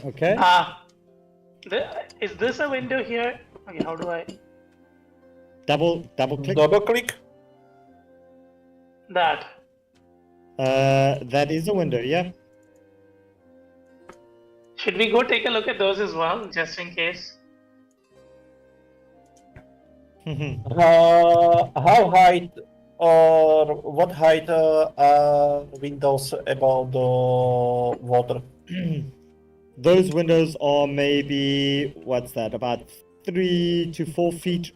Okay. Is this a window here? Okay, how do I... Double click. Double click. That. That is a window, yeah. Should we go take a look at those as well, just in case? How high or what height are windows above the water? Those windows are maybe, what's that, about 3 to 4 feet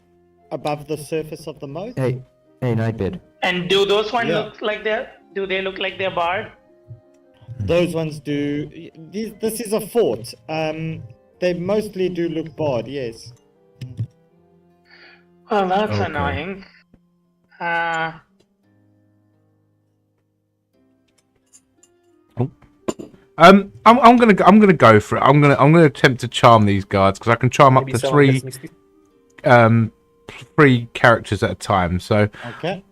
above the surface of the moat. Hey, Nightbeard. And do those ones Yeah. look like they're... Do they look like they're barred? Those ones do. This is a fort. They mostly do look barred, yes. Well, that's Okay. annoying. I'm gonna go for it. I'm gonna attempt to charm these guards because I can charm up Maybe to someone gets mixed with- three characters at a time. So Okay.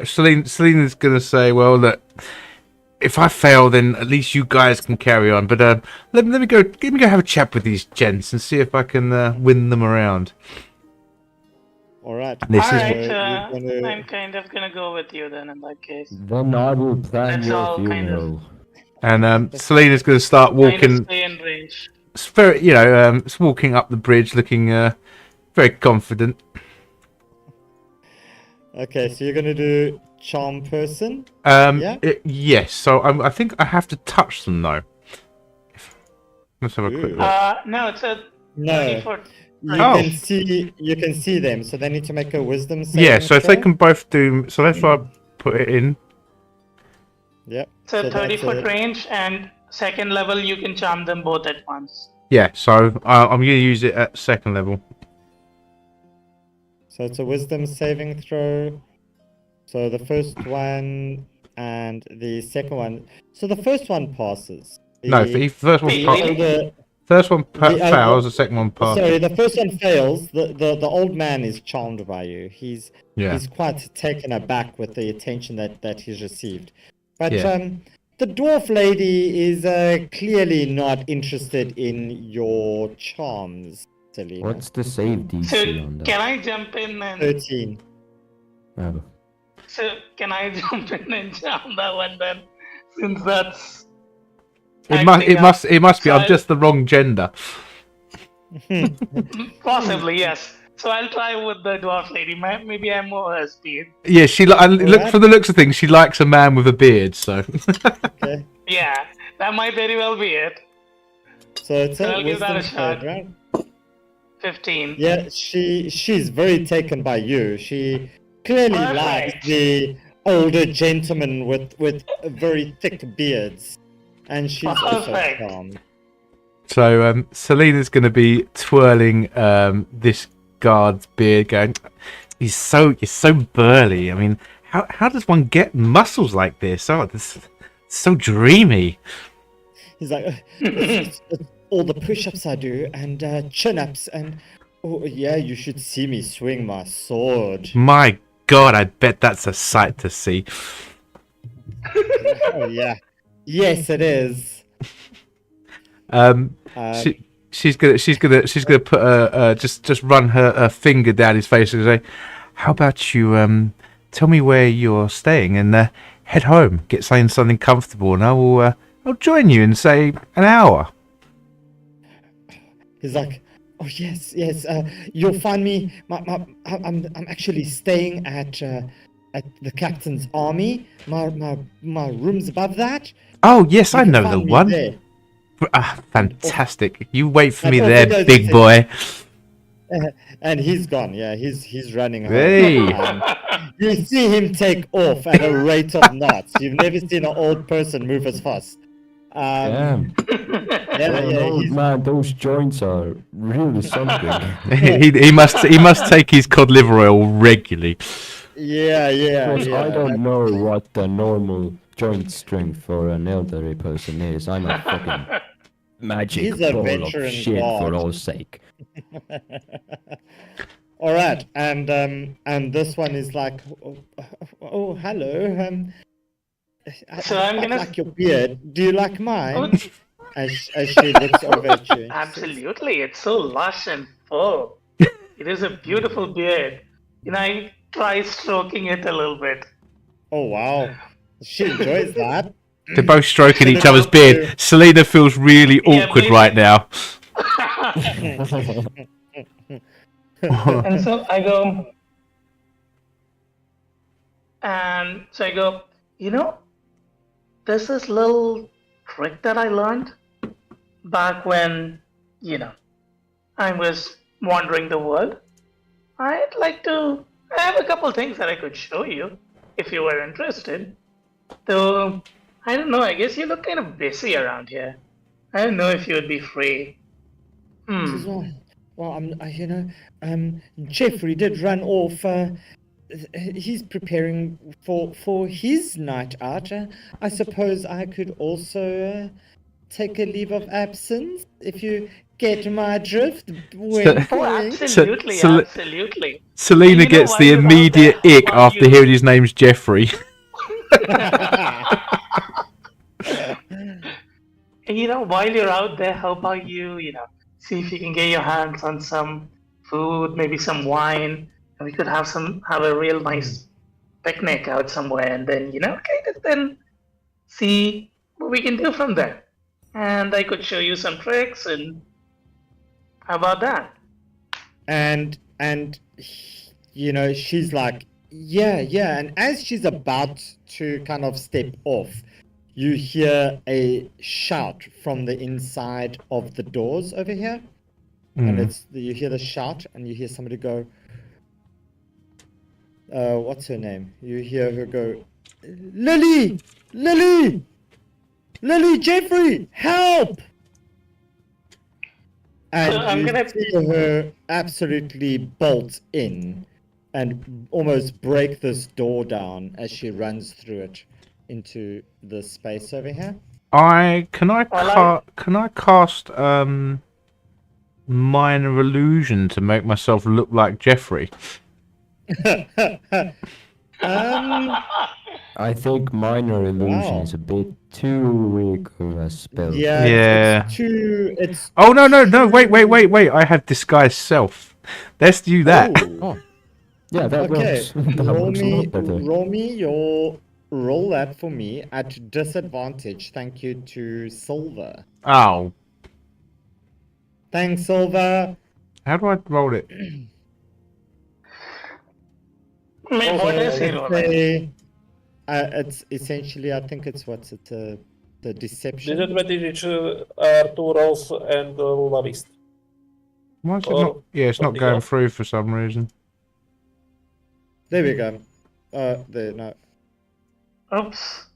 Selena's gonna say, well, look, if I fail, then at least you guys can carry on. But let me go have a chat with these gents and see if I can win them around. All right. This is Alright, you're gonna- I'm kind of gonna go with you then in that case. Then I will plan Let's your all kind of- funeral. and Selena's going to start Kind of walking. stay in range. It's very, it's walking up the bridge, looking very confident. Okay, so you're gonna do charm person. Yeah? Yes. So I think I have to touch them though. Let's have a quick Ooh. look. No, it's a No, 30-foot. you can see them, so they need to make a wisdom saving Yeah. So if they throw. can both do, so let's try put it in. Yep. It's a so that's 30-foot range, and second level you can charm them both at once. Yeah. So I'm going to use it at second level. So it's a wisdom saving throw. So the first one and the second one. So the first one passes. No, the first one. the Pa- older- first one the- fails. The second one passes. Sorry, the first one fails. The old man is charmed by you. He's Yeah. he's quite taken aback with the attention that he's received. But Yeah. the dwarf lady is clearly not interested in your charms, Selena. What's the save So DC on that? can I jump in and 13. Oh. so can I jump in and charm that one then? Since that's It must. acting It up. must. It must be. So I'm just the wrong gender. Possibly, yes. So I'll try with the dwarf lady. Maybe I'm more her speed. Yeah. I look Alright. from the looks of things. She likes a man with a beard. So. Okay. Yeah, that might very well be it. So it's So a I'll give that wisdom a shot. save, right? 15. Yeah, she's very taken by you. She clearly likes Perfect. the older gentleman with very thick beards, and she's also Perfect. charmed. So Selena's going to be twirling this guard's beard, going, "He's so burly. I mean, how does one get muscles like this? Oh, this is so dreamy." He's like, it's all the push-ups I do and chin-ups and oh yeah, you should see me swing my sword. My God, I bet that's a sight to see. Oh yeah, yes it is. She's gonna put just run her finger down his face and say, "How about you tell me where you're staying and head home, get something comfortable, and I'll join you in say an hour." He's like, oh yes, you'll find me. I'm actually staying at the captain's army. My room's above that. Oh yes, You I can know the find me one. there." Fantastic! You wait for And me all there, he does big is- boy. And he's gone. Yeah, he's running home. Hey. You see him take off at a rate of knots. You've never seen an old person move as fast. Damn. Yeah, Oh, he's, man, those joints are really something. he must take his cod liver oil regularly. yeah. Because I don't know what the normal joint strength for an elderly person is. I'm a fucking magic He's a ball of veteran shit for god. all sake. All right, and this one is like, oh hello. So I I'm quite gonna- like your beard. Do you like Oh, mine? As she looks over at you. absolutely, it's so lush and full. It is a beautiful beard. I try stroking it a little bit. Oh wow, she enjoys that. They're both stroking So each they other's both beard. do- Selena feels really Yeah, awkward maybe- right now. And so I go, there's this little trick that I learned back when, I was wandering the world. I have a couple things that I could show you if you were interested. Though, I don't know, I guess you look kind of busy around here. I don't know if you would be free. Well, Jeffrey did run off. He's preparing for his night out. I suppose I could also take a leave of absence if you get my drift. Wink, Oh, wink. absolutely, So- absolutely. Selena You know, gets while the you're out immediate there, ick how about after you- hearing his name's Jeffrey. While you're out there, how about you, see if you can get your hands on some food, maybe some wine, We could have a real nice picnic out somewhere, and then then see what we can do from there. And I could show you some tricks, and how about that? And she's like, yeah. And as she's about to kind of step off, you hear a shout from the inside of the doors over here. And you hear the shout, and you hear somebody go, what's her name? You hear her go, Lily, Jeffrey, help! And I'm gonna see her absolutely bolt in and almost break this door down as she runs through it into the space over here. Can I cast minor illusion to make myself look like Jeffrey? I think minor illusion is a bit too weak of a spell. Yeah. Yeah. It's Oh no! Wait! I have disguise self. Let's do that. Oh. Yeah, that Okay, works. That works a lot better. roll that for me at disadvantage. Thank you to Silver. Oh, Thanks, Silver. how do I roll it? What is he rolling? It's essentially, I think it's the deception. Disadvantage are 2 rolls and lobbyist. Why is it Or not? Yeah, it's not something going else. through for some reason. There we go. There, no. Oops.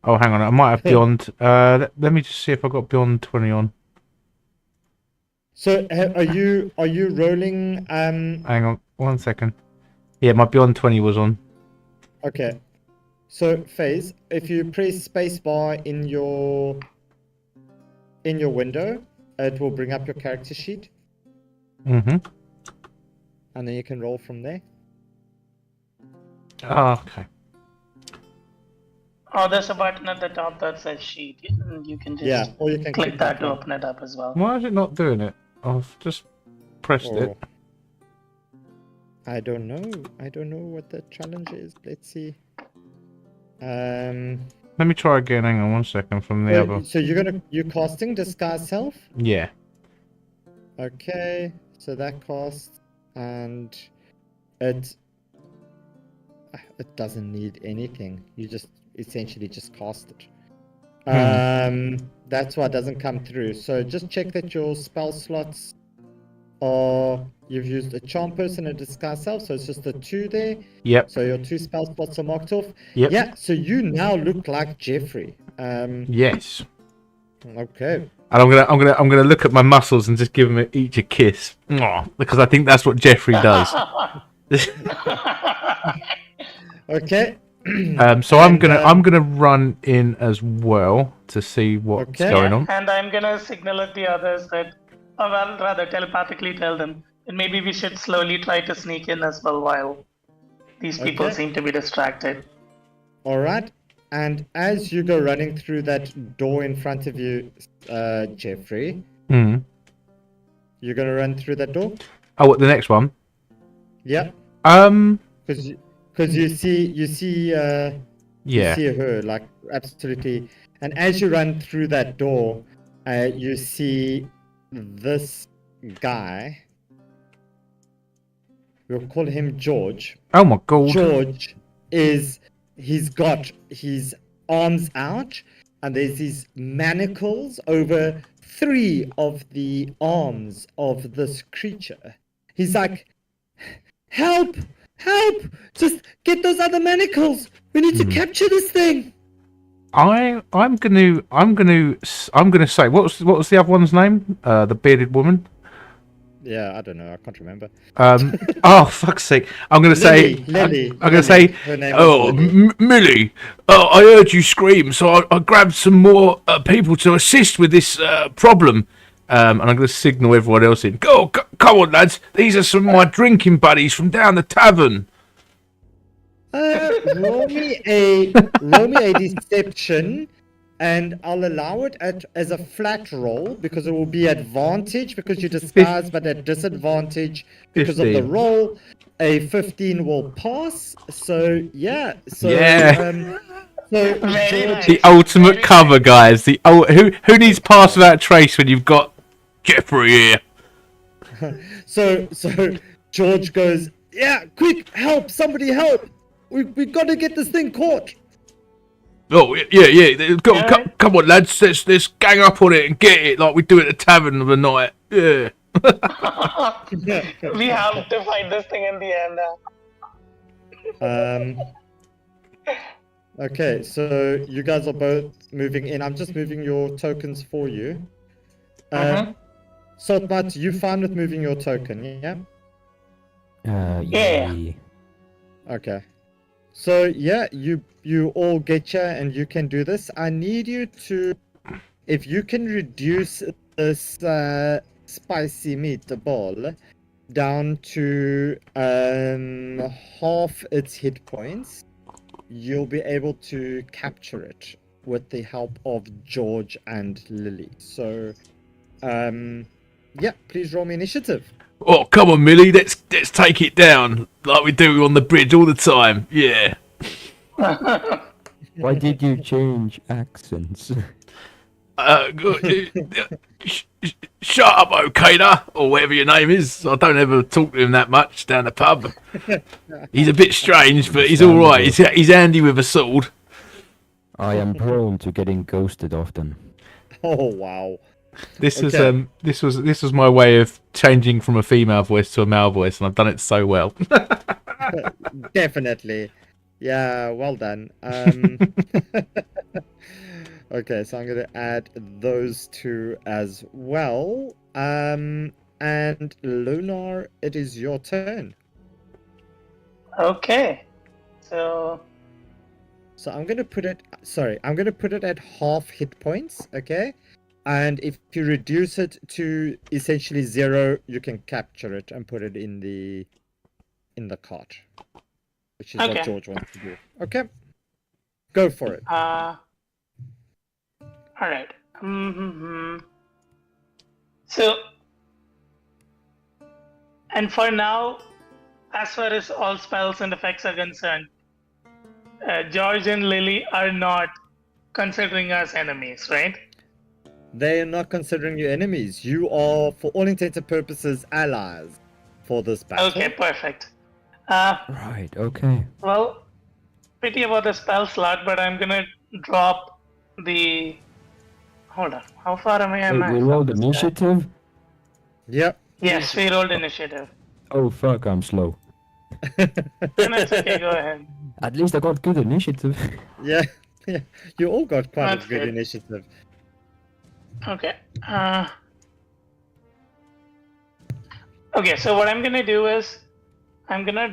Oh, hang on, I might have beyond. Let me just see if I got beyond 20 on. So, are you rolling? Hang on, 1 second. Yeah, my beyond 20 was on. Okay. So, FaZe, if you press spacebar in your window, it will bring up your character sheet, And and then you can roll from there. Oh, okay. Oh, there's a button at the top that says sheet. You can just Yeah, or you can click that to one. open it up as well. Why is it not doing it? I've just pressed it. Oh. I don't know what the challenge is. Let's see. Let me try again. Hang on 1 second from the other. So you're casting disguise self. Yeah. Okay, so that costs, and it doesn't need anything. You just essentially just cast it. That's why it doesn't come through. So just check that your spell slots are. You've used a charm person and disguise self, so it's just the 2 there. Yep. So your 2 spell slots are marked off. Yep. Yeah. So you now look like Jeffrey. Yes. Okay. And I'm gonna look at my muscles and just give them each a kiss. Mwah, because I think that's what Jeffrey does. Okay. So I'm gonna run in as well to see what's Okay. going on. And I'm gonna signal at the others that, or well, rather telepathically tell them that maybe we should slowly try to sneak in as well while these people Okay. seem to be distracted. All right. And as you go running through that door in front of you, Jeffrey, Mm. you're gonna run through that door. Oh, what the next one? Yeah. Because you see you Yeah. see her like absolutely. And as you run through that door, you see this guy. We'll call him George. Oh my god. George he's got his arms out, and there's these manacles over 3 of the arms of this creature. He's like, help, just get those other manacles. We need to capture this thing. I'm gonna say what was the other one's name? The bearded woman. Yeah, I don't know. I can't remember. Oh fuck's sake! I'm gonna say. Lily. I'm gonna say. Her name Oh, was Lily. Millie. I heard you scream, so I grabbed some more people to assist with this problem. And I'm gonna signal everyone else in. Come on, lads. These are some of my drinking buddies from down the tavern. Roll me a deception and I'll allow it as a flat roll because it will be advantage because you disguise, but at disadvantage because of the 15. roll. A 15 will pass. So yeah. So Yeah. so Very George, nice. The ultimate Very cover, nice. guys. Who needs pass without trace when you've got Jeffrey here? so George goes, yeah, quick, help, somebody help. We got to get this thing caught. Oh yeah. Alright. Come on, lads. Let's gang up on it and get it like we do at the tavern of the night. Yeah. We have to fight this thing in the end. Okay, so you guys are both moving in. I'm just moving your tokens for you. Saltmat, you fine with moving your token, yeah? Yeah. Okay. So yeah, you all get ya and you can do this. I need you to, if you can reduce this spicy meatball down to half its hit points, you'll be able to capture it with the help of George and Lily. So yeah, please roll me initiative. Oh, come on, Millie. Let's take it down like we do on the bridge all the time. Yeah. Why did you change accents? Shut up, Okada, or whatever your name is. I don't ever talk to him that much down the pub. He's a bit strange, but he's all right. He's handy with a sword. I am prone to getting ghosted often. Oh wow. This Okay. is this was my way of changing from a female voice to a male voice, and I've done it so well. Definitely. Yeah, well done. Okay, so I'm going to add those two as well. And Lunar, it is your turn. Okay. So So I'm going to put it, sorry, I'm going to put it at half hit points, okay? And if you reduce it to essentially 0, you can capture it and put it in the cart, which is what Okay. George wants to do. Okay, go for it. all right. So, and for now, as far as all spells and effects are concerned, George and Lily are not considering us enemies, right? They are not considering you enemies. You are, for all intents and purposes, allies for this battle. Okay, perfect. Right, okay. Well, pity about the spell slot, but I'm gonna drop the. Hold on. How far am I? Wait, we rolled initiative? Yep. Yes, we rolled initiative. Oh fuck, I'm slow. No, it's okay. Go ahead. At least I got good initiative. Yeah. Yeah. You all got quite That's a good good. initiative. Okay. Okay. So what I'm gonna do is, I'm gonna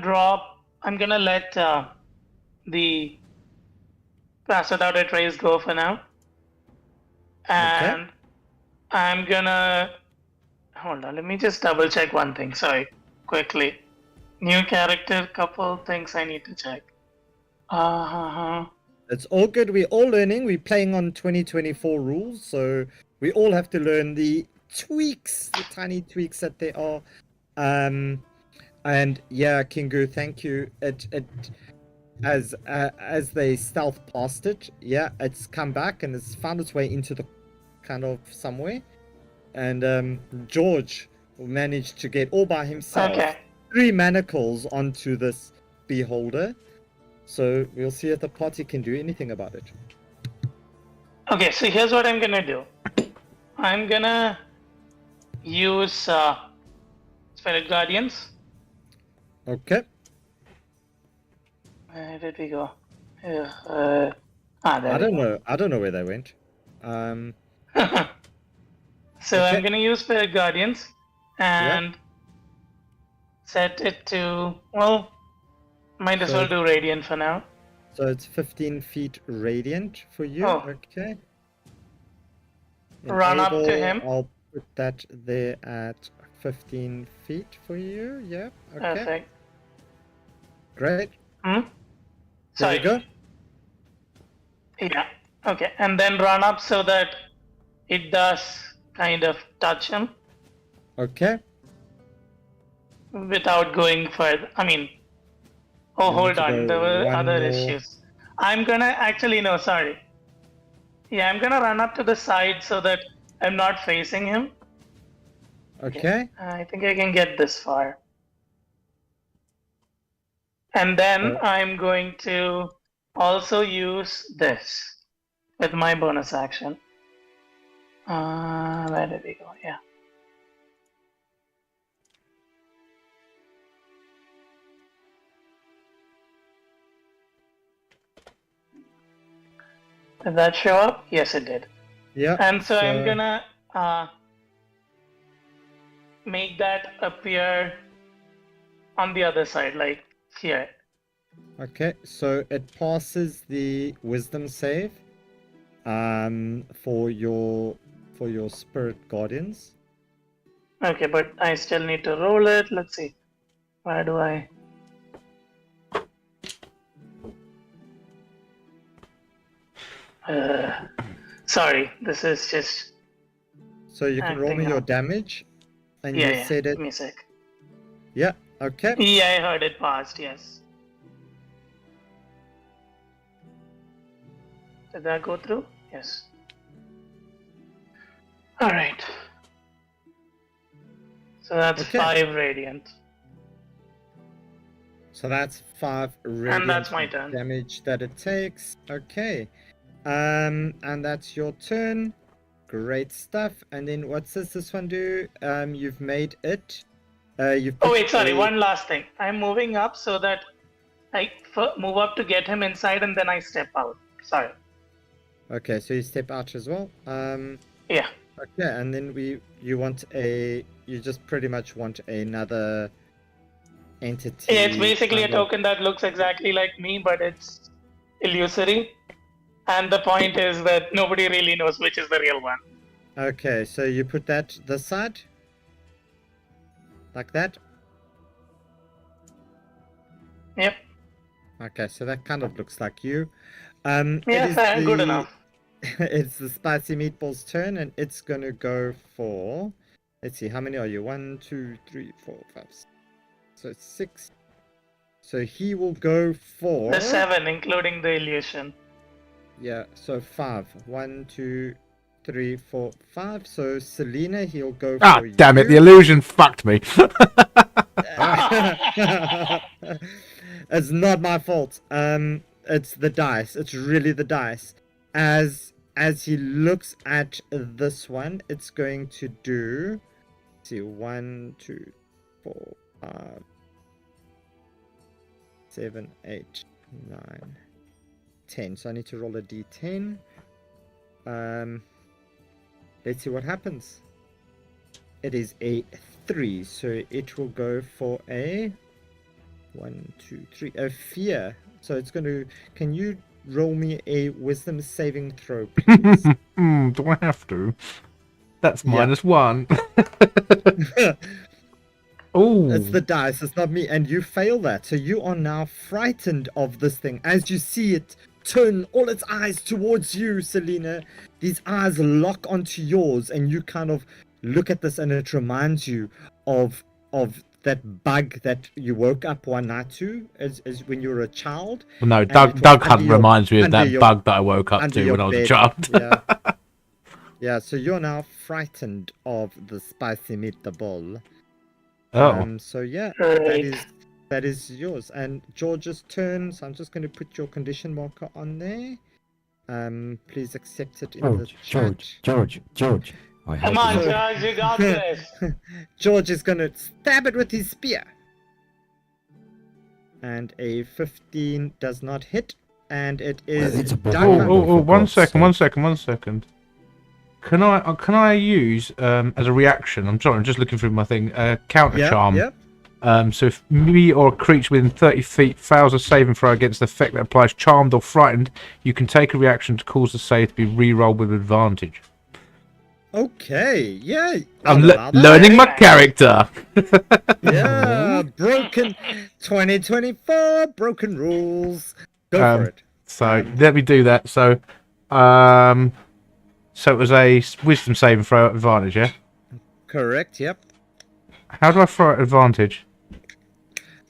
let the pass without a trace go for now, and I'm gonna hold on. Let me just double check one thing. Sorry, quickly. New character, couple things I need to check. It's all good. We're all learning. We're playing on 2024 rules, so we all have to learn the tweaks, the tiny tweaks that there are. And yeah, Kingu, thank you. It as they stealth past it, yeah, it's come back and it's found its way into the kind of somewhere. And George managed to get all by himself Okay. 3 manacles onto this beholder. So we'll see if the party can do anything about it. Okay, so here's what I'm gonna do. I'm gonna use Spirit Guardians. Okay. Where did we go? There I we don't go. know. I don't know where they went. So Okay. I'm gonna use Spirit Guardians and set it to, well, might as So- well do Radiant for now. So it's 15 feet radiant for you. Oh. Okay. Run up to Enable, him. I'll put that there at 15 feet for you. Yeah. Okay. Perfect. Great. Hmm? There Sorry. you go. Yeah. Okay, and then run up so that it does kind of touch him Okay. without going further. I mean, oh, You need hold to on, go there were one other more. issues. I'm gonna actually no, sorry. Yeah, I'm gonna run up to the side so that I'm not facing him. Okay. I think I can get this far. And then I'm going to also use this with my bonus action. Where did we go? Yeah. Did that show up? Yes, it did. Yeah. And so I'm gonna make that appear on the other side, like here. Okay, so it passes the wisdom save for your spirit guardians. Okay, but I still need to roll it. Let's see. Where do I? Sorry, this is just. So you can roll me Acting your up. damage, and Yeah, you yeah. said it. Give me a sec. Yeah. Okay. Yeah, I heard it passed. Yes. Did that go through? Yes. All right. So that's Okay. 5 radiant. So that's 5 radiant And that's my turn. damage that it takes. Okay. And that's your turn. Great stuff. And then what does this one do? You've made it. You've Oh put wait, sorry. a- One last thing. I'm moving up so that I move up to get him inside, and then I step out. Sorry. Okay, so you step out as well. Yeah. Okay, and then you just pretty much want another entity. Yeah, it's basically a kind of- token that looks exactly like me, but it's illusory. And the point is that nobody really knows which is the real one. Okay, so you put that this side, like that. Yep. Okay, so that kind of looks like you. It Yes, is good enough. It's the spicy meatball's turn, and it's gonna go for. Let's see, how many are you? 1, 2, 3, 4, 5. So 6. So he will go for. The 7, including the illusion. Yeah, so 5. 1, 2, 3, 4, 5. So Selena, he'll go Ah, for damn it! The you. illusion fucked me. It's not my fault. It's the dice. It's really the dice. As he looks at this one, it's going to do. Let's see, 1, 2, 4, 5, 7, 8, 9, 10. So I need to roll a d10. Let's see what happens. It is a 3, so it will go for a 1, 2, 3, a fear. So it's going to. Can you roll me a wisdom saving throw, please? Do I have to? That's Yeah. -1. Oh, It's the dice, it's not me. And you fail that. So you are now frightened of this thing. As you see it turn all its eyes towards you, Selena, these eyes lock onto yours, and you kind of look at this, and it reminds you of that bug that you woke up one night to as when you were a child. no, it Doug was Hunt under your- reminds me of under that your- bug that I woke up under to your when I was a bed. child. Yeah. Yeah, so you're now frightened of the spicy meatball. Oh, So yeah, Right. that is yours. And George's turn, so I'm just going to put your condition marker on there. Please accept it in the George. I have Come on, to- George, you got this. George is going to stab it with his spear. And a 15 does not hit, and it is Well, it's a Doug bad Hunt. number. oh, for one God's second. sake. Can I use as a reaction? I'm sorry, I'm just looking through my thing. Counter Yeah, charm. yeah. So if me or a creature within 30 feet fails a saving throw against the effect that applies charmed or frightened, you can take a reaction to cause the save to be re-rolled with advantage. Okay, yeah. I'm I'll allow that. learning my Nice. character. Yeah, broken 2024, broken rules. Go for Um, it. So let me do that. So So it was a wisdom saving throw at advantage, yeah? Correct, yep. How do I throw at advantage?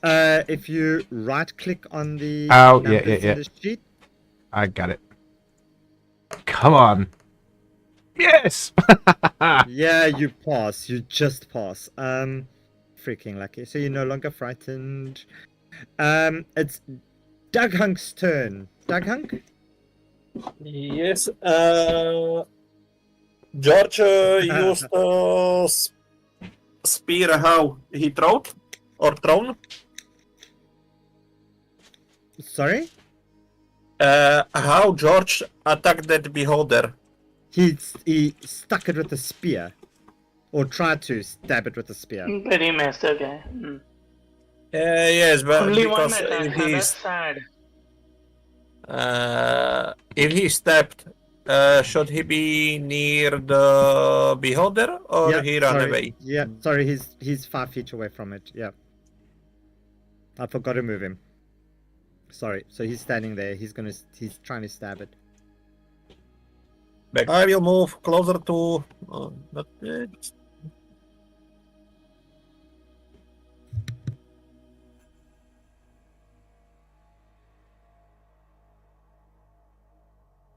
If you right-click on the Oh, yeah, numbers yeah. in the sheet. I got it. Come on. Yes! Yeah, you pass. You just pass. Freaking lucky. So you're no longer frightened. It's Doug Hunk's turn. Doug Hunk? Yes. George used spear. How he thrown? Sorry? How George attacked that beholder? He stuck it with a spear. Or tried to stab it with a spear. Very messed up guy. Yes, but Only one because attack, if huh? That's he's sad. if he stepped, should he be near the beholder or Yeah, he ran sorry. away? Yeah, sorry, he's 5 feet away from it. Yeah. I forgot to move him. Sorry. So he's standing there. He's trying to stab it. I will move closer to. Not yet.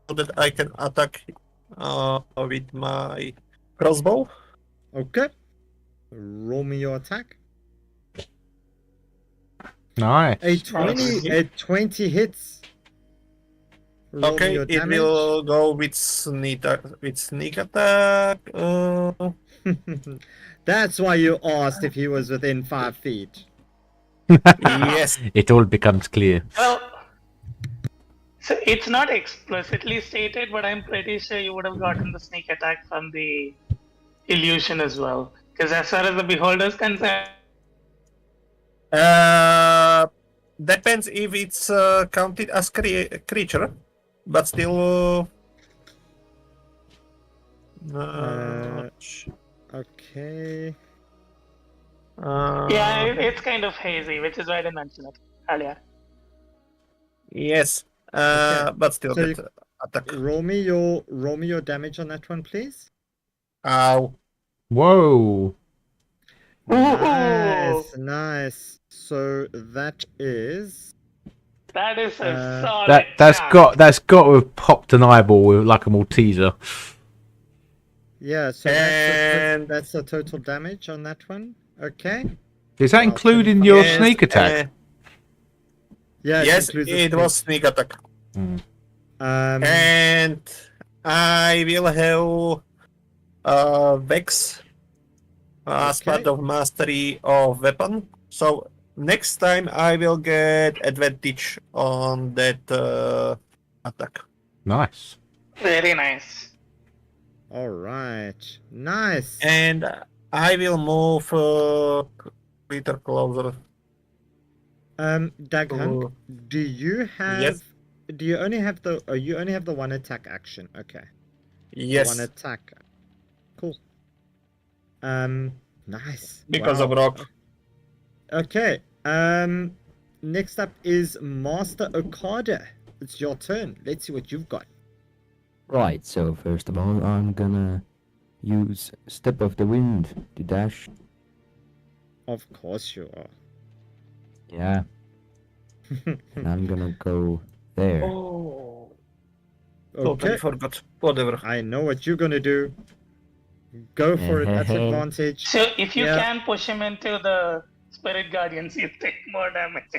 So that I can attack with my crossbow. Okay. Roll me your attack. Nice. A 20 hits. Roll me Okay, your it damage. will go with sneak attack. That's why you asked if he was within 5 feet. Yes. It all becomes clear. Well, so it's not explicitly stated, but I'm pretty sure you would have gotten the sneak attack from the illusion as well. Because as far as the beholder is concerned, Depends if it's counted as creature, but still. Okay. yeah, it's kind of hazy, which is why I didn't mention it earlier. Yes, Okay. but still So that attack. Roll me your damage on that one, please. Ow. Whoa. Nice. So that is That is a solid That's chunk. got to have popped an eyeball with like a Malteser. yeah. So And- that's the total damage on that one. Okay. Is that Wow, including 25. your Yes, sneak attack? Yeah. yes, includes the it sneak. was sneak attack. And And I will have Vex as Okay. part of mastery of weapon. So next time I will get advantage on that attack. Nice. Very nice. all right. Nice. And I will move little closer. Doug Hunk, to- do you have? Yes. Do you only have the? Oh, you only have the one attack action. Okay. Yes, One attack. Cool. Nice. because Wow. of rock. Okay. Next up is Master Okada. It's your turn. Let's see what you've got. Right, so first of all, I'm gonna use Step of the Wind to dash. Of course you are. Yeah, and I'm gonna go there. Oh, Okay. totally forgot. Whatever. I know what you're gonna do. Go for it at advantage. So if you Yeah. can push him into the spirit guardians, you take more damage.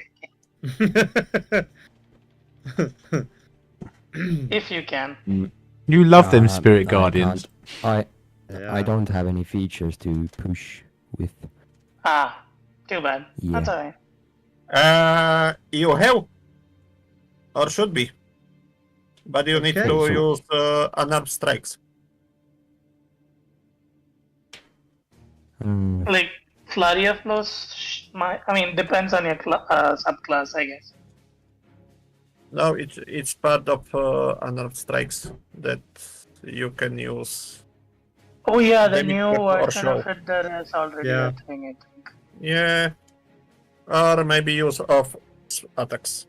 If you can. You love them Um, spirit I guardians. can't- Yeah. I don't have any features to push with. Ah, too bad. Yeah. That's alright. You have, or should be, but you need Okay. to So- use unarmed strikes. Like, flurry of blows, depends on your subclass, I guess. No, it's part of unarmed strikes that you can use. Oh yeah, the Damage new weapon or version of show. it there is already Yeah. a thing, I think. Yeah, or maybe use of attacks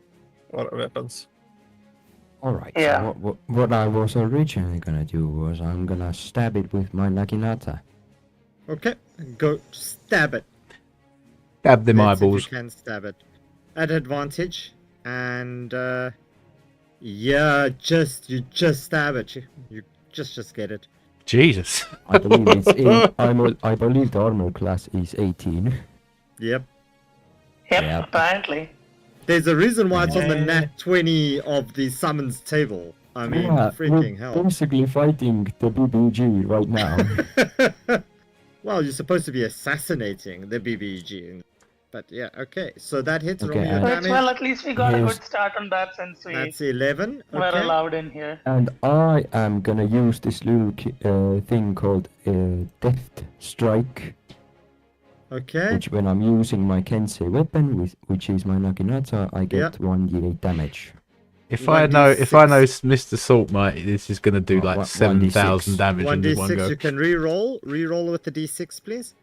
or weapons. Alright, Yeah. so what I was originally gonna do was I'm gonna stab it with my Naginata. Okay, go stab it. Stab them Let's see if eyeballs. you can stab it at advantage, and yeah, you just stab it. You just get it. Jesus. I believe it's I believe the armor class is 18. Yep. Yep, Yep. apparently. There's a reason why it's on the Yeah. nat 20 of the summons table. I mean, Yeah, freaking we're hell. basically fighting the BBG right now. Well, you're supposed to be assassinating the BBG. But yeah, okay. So that hits. Okay, Roll me your and- Which, damage. well, at least we got a Here's- good start on that since we That's 11. were Okay. allowed in here. And I am gonna use this little thing called Death Strike, Okay. which when I'm using my Kensei weapon, which is my Naginata, I get 1d8 damage. If I know 1d6. Mr. Saltmite, this is gonna do Oh, like 1d6. 7,000 damage in just one 1d6 go. you can re-roll. Re-roll with the d6, please.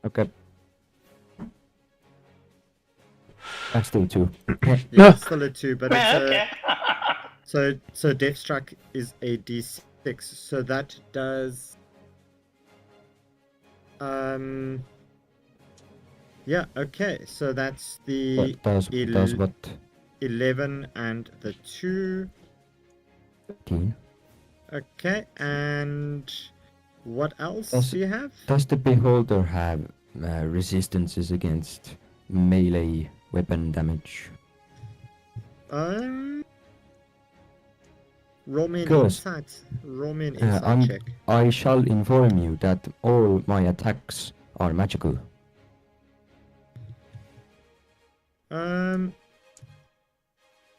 Okay. That's still 2. Yeah, it's still a 2, but it's Yeah, okay. so Death Strike is a d6. So that does yeah, okay. So that's the Does what? 11 and the 2. 13. Okay, and what else Does- do you have? Does the Beholder have resistances against melee weapon damage? Roll me an Goes. insight. Roll me an Uh, insight I'm- check. I shall inform you that all my attacks are magical.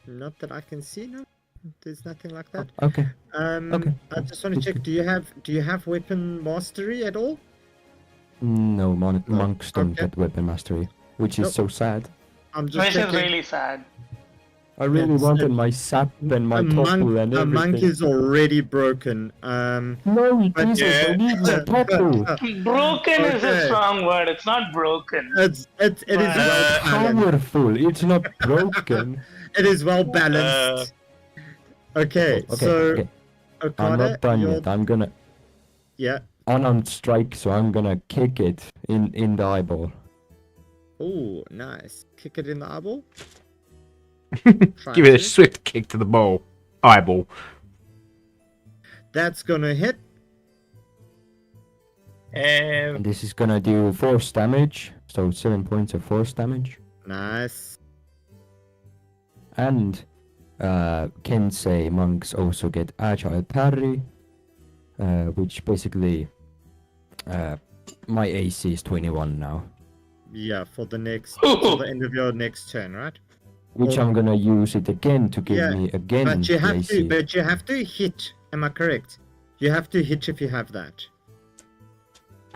Not that I can see. No, there's nothing like that. Okay. Okay. I just want to check. Do you have weapon mastery at all? No, monks don't okay. get weapon mastery, which is Nope. so sad. I'm just Which is checking. really sad. I really It's- wanted my sap and my topple and a everything. monk is already broken. No, it But- isn't. I need my topple. Broken is a Okay. strong word. It's not broken. it is well balanced. Powerful. It's not broken. It is well balanced. Okay, Okay, so okay. I'm Okada, not done you're- yet. I'm gonna yeah. unarmed strike, so I'm gonna kick it in the eyeball. Oh, nice. Kick it in the eyeball. Try Give it a to. swift kick to the ball. Eyeball. That's gonna hit. And this is gonna do force damage, so 7 points of force damage. Nice. And Kensei monks also get agile parry, which basically my AC is 21 now, Yeah, for the next till the end of your next turn, right? which Oh. I'm gonna use it again to give Yeah, me again But you the have AC. to. But you have to hit. Am I correct? You have to hit if you have that.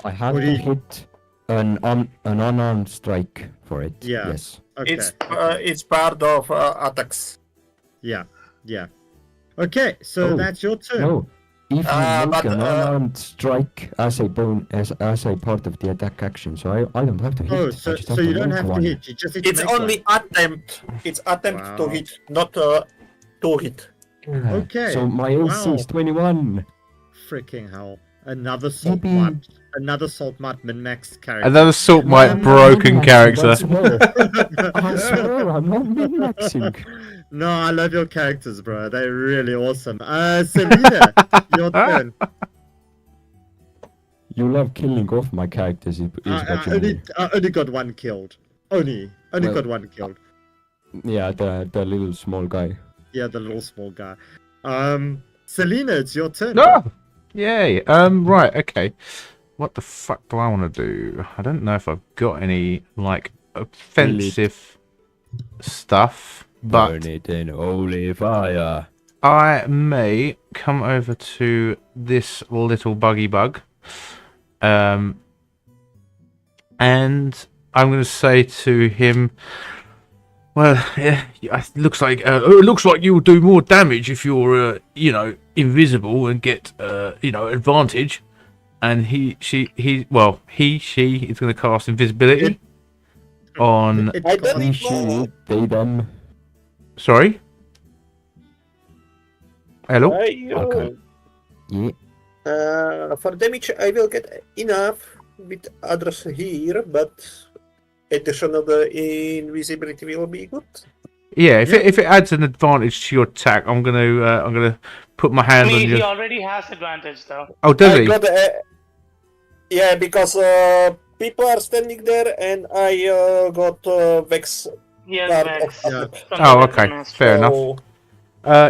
I have What do to you- hit an unarmed strike for it. Yeah. Yes. Okay. It's part of attacks. Yeah. Yeah. Okay, so Oh, that's your turn. No. If you make but, an unarmed strike as a part of the attack action, so I don't have to hit. Oh, I so just have so to you don't make have one. to hit. You just need It's to make only attempt. It's attempt to Wow. hit, not to hit. Yeah. Okay, So my AC wow. is 21. one. Freaking hell! Another salt Maybe- mud. Another salt mud min-max character. Another Saltmite broken character. I swear. I swear, I'm not min-maxing. No, I love your characters, bro. They're really awesome. Selena, your turn. You love killing off my characters, is what you mean. I only got one killed. Only Well, got one killed. Yeah, the little small guy. Yeah, the little small guy. Selena, it's your turn. No! Yay. Right, okay. What the fuck do I want to do? I don't know if I've got any, like, offensive stuff, but it in holy fire. I may come over to this little buggy bug. And I'm going to say to him, well, yeah, it looks like you'll do more damage if you're, invisible and get, advantage. And she is going to cast invisibility on. It I can't- don't She, they, them. Sorry. Hello. Okay. Yeah. For damage, I will get enough with others here, but additional invisibility will be good. Yeah, if Yep. it adds an advantage to your attack, I'm gonna put my hand on He you. already has advantage though. Oh, does I he? got yeah, because people are standing there, and I got Vex. He has Guard Vex. of Yeah. Attack. From Oh, the okay, Weapon Master. fair enough. So,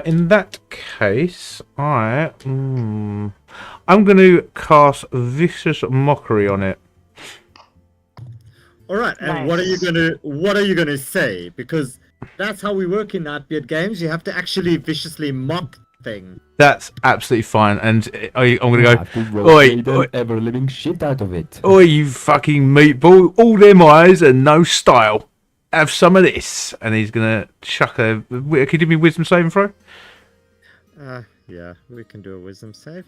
In that case, I'm going to cast Vicious Mockery on it. All right, and Nice. what are you gonna say? Because that's how we work in Nightbeard games. You have to actually viciously mock thing. That's absolutely fine. And I'm going You to have to go, oi, roleplay oi, the ever-living shit out of it. oi, you fucking meatball. All them eyes and no style. Have some of this. And he's going to chuck a... Could you give me wisdom saving throw? Yeah, we can do a wisdom save.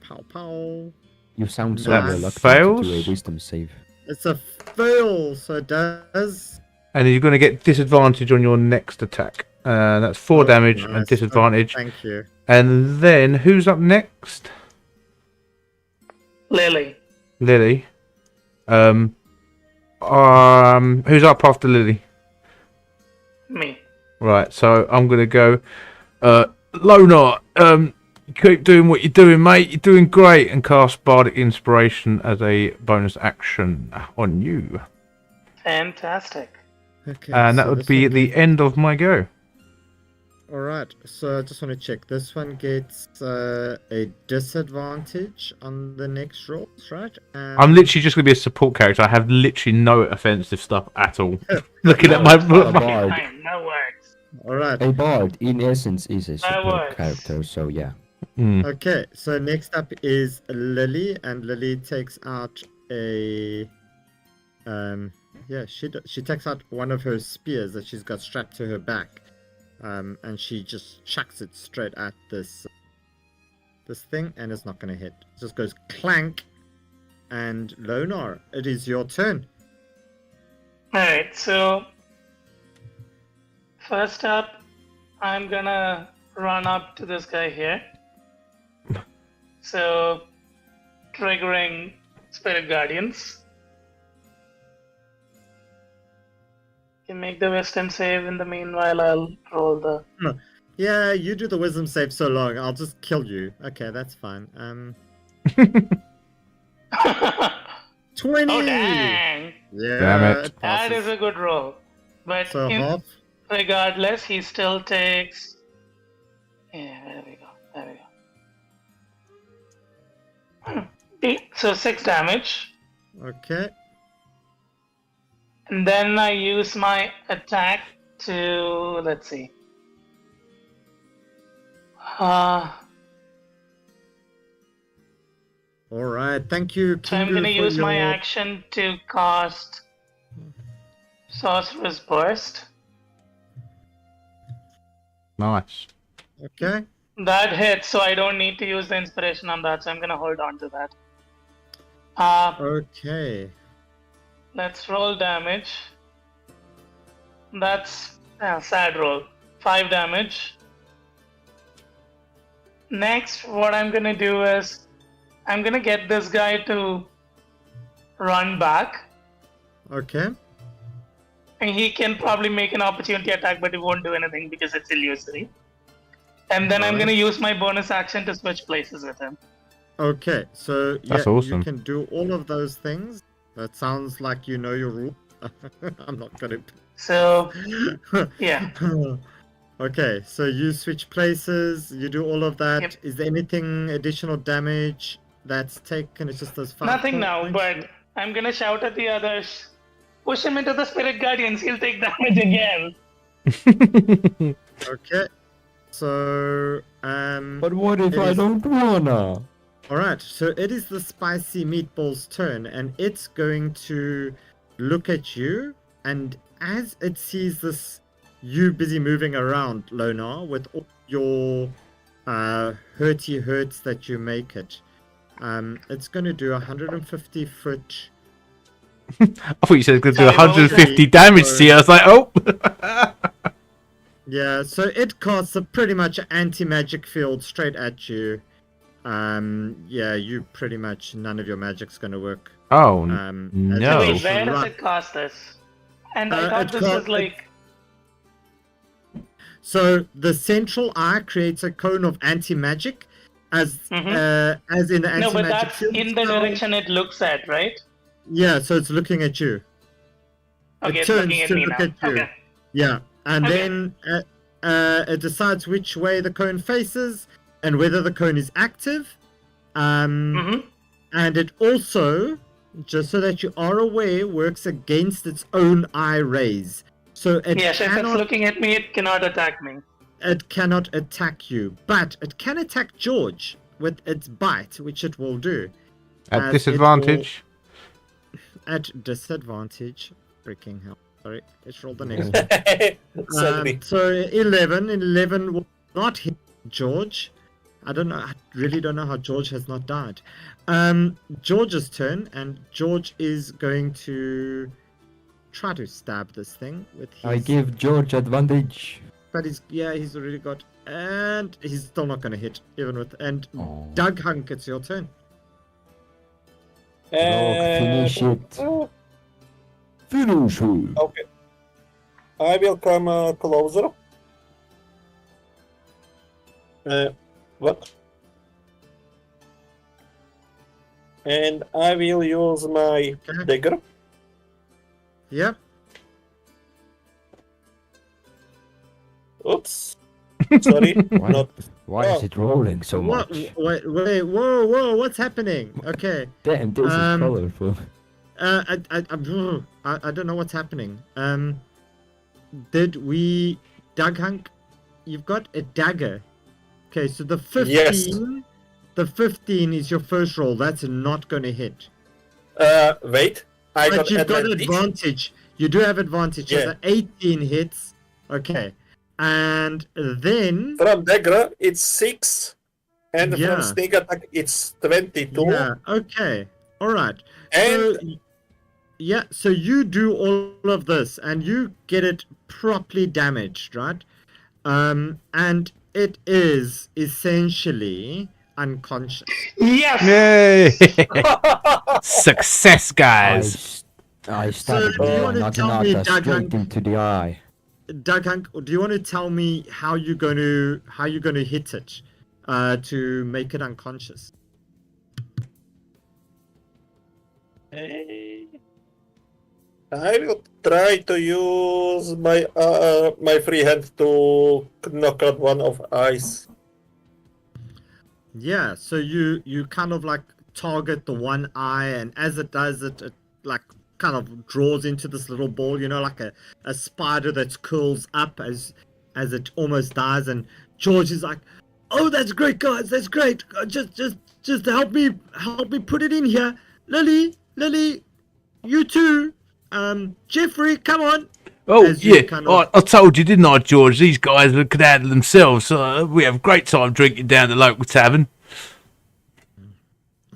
Pow pow. You sound so That reluctant to fails. do a wisdom save. It's a fail, so it does. And you're going to get disadvantage on your next attack. That's 4 damage and Nice. disadvantage. Thank you. And then, who's up next? Lily. Lily. Who's up after Lily? Me. Right, so I'm gonna go. Lonar, keep doing what you're doing, mate. You're doing great, and cast Bardic Inspiration as a bonus action on you. Fantastic. Okay. And that so would this be one the end of my go. All right. So I just want to check. This one gets a disadvantage on the next rolls, right? I'm literally just gonna be a support character. I have literally no offensive stuff at all. Looking at my. A bard. Fine, no words. All right. A bard, in essence, is a support works. character, so yeah. Hmm. Okay. So next up is Lily, and Lily takes out a yeah, she takes out one of her spears that she's got strapped to her back. And she just chucks it straight at this thing, and it's not going to hit. It just goes clank. And Lonar, it is your turn. Alright, so first up, I'm gonna run up to this guy here. So, triggering Spirit Guardians. You make the wisdom save. In the meanwhile, I'll roll the. Yeah, you do the wisdom save so long, I'll just kill you. Okay, that's fine. 20. Oh dang! Yeah. Damn it. It That passes. is a good roll. But So half. regardless, he still takes. Yeah, there we go. There we go. So 6 damage. Okay. And then I use my attack to, let's see. All right. Thank you. So I'm Kingu, going to for use my your- action to cast Sorcerer's Burst. Nice. Okay. That hits, so I don't need to use the inspiration on that, so I'm going to hold on to that. Okay. Let's roll damage. That's a sad roll. 5 damage. Next, what I'm gonna do is I'm gonna get this guy to run back. Okay. And he can probably make an opportunity attack, but he won't do anything because it's illusory. And then I'm Alright. gonna use my bonus action to switch places with him. Okay. So That's yeah, awesome. you can do all of those things. That sounds like you know your rule. I'm not gonna. So, yeah. Okay, so you switch places, you do all of that. Yep. Is there anything additional damage that's taken? It's just those 5 Nothing now, points? but I'm gonna shout at the others. Push him into the Spirit Guardians, he'll take damage again. Okay. So But what if It I is- don't wanna? alright, so it is the spicy meatball's turn, and it's going to look at you, and as it sees this you busy moving around, Lonar, with all your hurty hurts that you make it. It's going to do 150 foot. I thought you said it was going to do Sorry, what was 150 that? damage to you. I was like, oh. Yeah, so it casts a pretty much anti-magic field straight at you. Yeah, you pretty much none of your magic's gonna work. Oh, as So no. wait, it's where does right- it cast this? And I it thought this ca- was like. So the central eye creates a cone of anti-magic, as in the anti-magic No, but that's field in the spell. direction it looks at, right? Yeah, so it's looking at you. Okay, It it's turns looking at to me look now. at you. Okay. Yeah, and Okay. then it decides which way the cone faces and whether the cone is active. Mm-hmm. And it also, just so that you are aware, works against its own eye rays. So it Yes, if it's cannot looking at me, it cannot attack me. attack you, but it can attack George with its bite, which it will do. At as it disadvantage. At disadvantage. Freaking hell. Sorry, let's roll the next Yeah. one. Sadly. So 11 will not hit George. I really don't know how George has not died. George's turn, and George is going to try to stab this thing with his... I give George advantage. But he's already got... And he's still not going to hit, even with... And Oh. Doug Hunk, it's your turn. Finish it. Finish it. Okay. I will come closer. What? And I will use my Okay. dagger. Yep. Oops. Sorry. Why, Not. why is it rolling so What? much? Wait, whoa, what's happening? Okay. Damn, this is colorful. I don't know what's happening. Did we... Doug Hunk, you've got a dagger. Okay, so the 15... Yes. The 15 is your first roll. That's not going to hit. Wait. I But got you've got advantage. advantage. You do have advantage. Yeah. So 18 hits. Okay. And then... From dagger, it's 6. And Yeah. from sneak attack, it's 22. Yeah, okay. All right. And So, yeah, so you do all of this and you get it properly damaged, right? And it is essentially unconscious. Yes! Yay! Success, guys. I stabbed do you wanna tell me, Naginata Doug straight Hunk- into the eye. Doug Hunk, do you want to tell me how you're going to hit it to make it unconscious? I will try to use my free hand to knock out one of eyes. Yeah, so you kind of like target the one eye, and as it does it like kind of draws into this little ball, you know, like a spider that curls up as it almost dies. And George is like, "Oh, that's great, guys, that's great. Just help me put it in here. Lily, you too. Jeffrey, come on." Oh, As you yeah. kind of- I told you, didn't I, George? These guys could handle themselves. We have a great time drinking down the local tavern.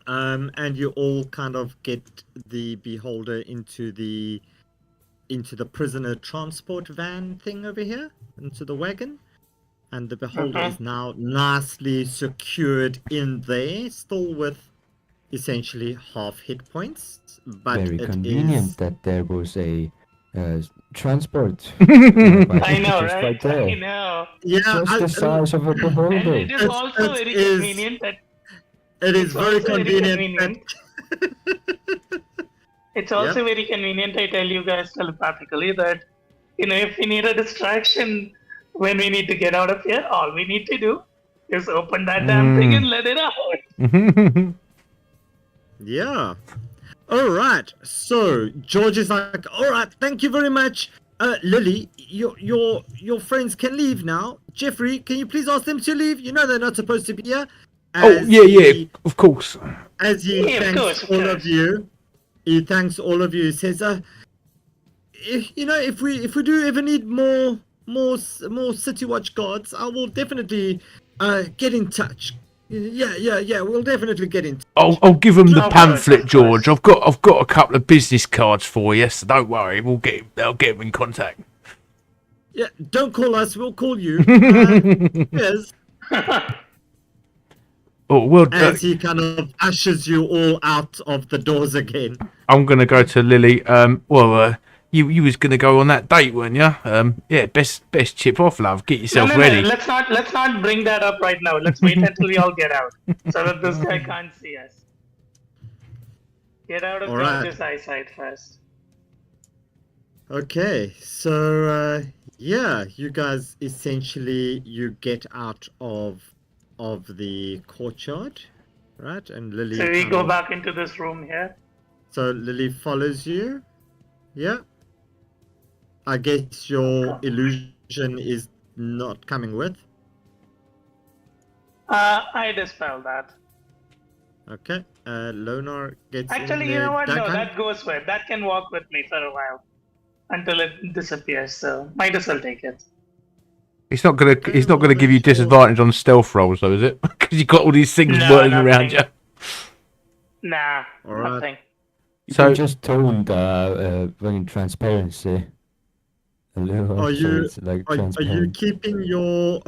And you all kind of get the beholder into the prisoner transport van thing over here, into the wagon, and the beholder is now nicely secured in there, still with essentially half hit points. But Very it convenient is that there was a transport. I know, right? there. I know. yeah, Just the size of a And beholder. it is also it very is- convenient that it is it's very also very convenient. convenient. It's also very convenient, I tell you guys telepathically, that, if we need a distraction when we need to get out of here, all we need to do is open that damn thing and let it out. Yeah. All right. So George is like, "All right, thank you very much, Lily. Your friends can leave now. Jeffrey, can you please ask them to leave? You know they're not supposed to be here." Oh, As yeah, he- of course. As he Yeah, of thanks course, of all course. of you, he says, if we do ever need more City Watch guards, I will definitely get in touch. Yeah, we'll definitely get in touch. I'll give them the Of course, pamphlet, of George. course. I've got a couple of business cards for you, so don't worry. I'll get them in contact. Yeah, don't call us. We'll call you. Yes. Oh, well, As he kind of ushers you all out of the doors again. I'm gonna go to Lily. You was gonna go on that date, weren't you? Yeah, best chip off, love. Get yourself No. ready. Let's not bring that up right now. Let's wait until we all get out, so that this guy can't see us. Get out of All right. George's eyesight first. Okay, so yeah, you guys essentially you get out of the courtyard, right? And Lily. So we kind go of- back into this room here. So Lily follows you. Yeah. I guess your illusion is not coming with. I dispel that. Okay. Lonar gets. Actually, in you there. know what? No, Duncan? that goes with. That can walk with me for a while until it disappears. So might as well take it. He's not gonna give you disadvantage on stealth rolls, though, is it? Because you got all these things No, whirling around nothing. you. Nah, All right. nothing. You So- can just tone running transparency a little. Are so you- it's like Are you transparent. keeping your?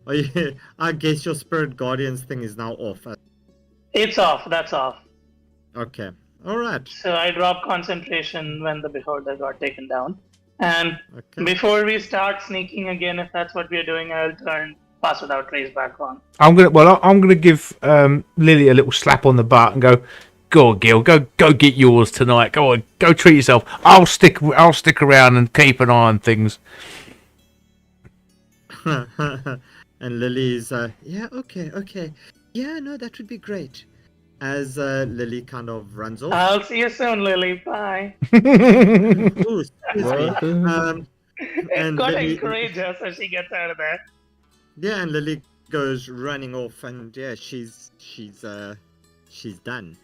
Are you? I guess your spirit guardians thing is now off. It's off. That's off. Okay. All right. So I drop concentration when the beholder got taken down. And Okay. before we start sneaking again, if that's what we're doing, I'll turn pass without trace back on. I'm gonna give Lily a little slap on the butt and go on, Gil, go get yours tonight. Go on, go treat yourself. I'll stick around and keep an eye on things. And Lily's yeah, okay. Yeah, no, that would be great. As Lily kind of runs off. I'll see you soon, Lily. Bye. Ooh, excuse me. What? And Gotta Lily- encourage her so she gets out of there. Yeah, and Lily goes running off, and yeah, she's done.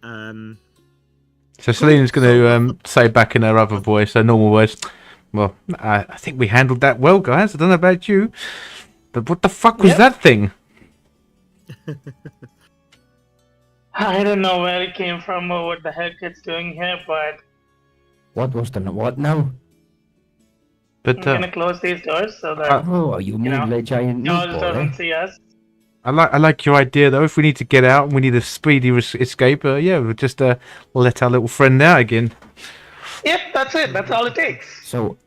So Selena's going to say back in her other voice, her normal voice. Well, I think we handled that well, guys. I don't know about you, but what the fuck was Yep. that thing? I don't know where it came from or what the heck it's doing here, but What was the what now? But I'm gonna close these doors so that Oh, you mean know, the giant George meatball, doesn't eh? see us. I like your idea though. If we need to get out and we need a speedy escape, yeah, we'll just let our little friend out again. Yep, that's it. That's all it takes. So,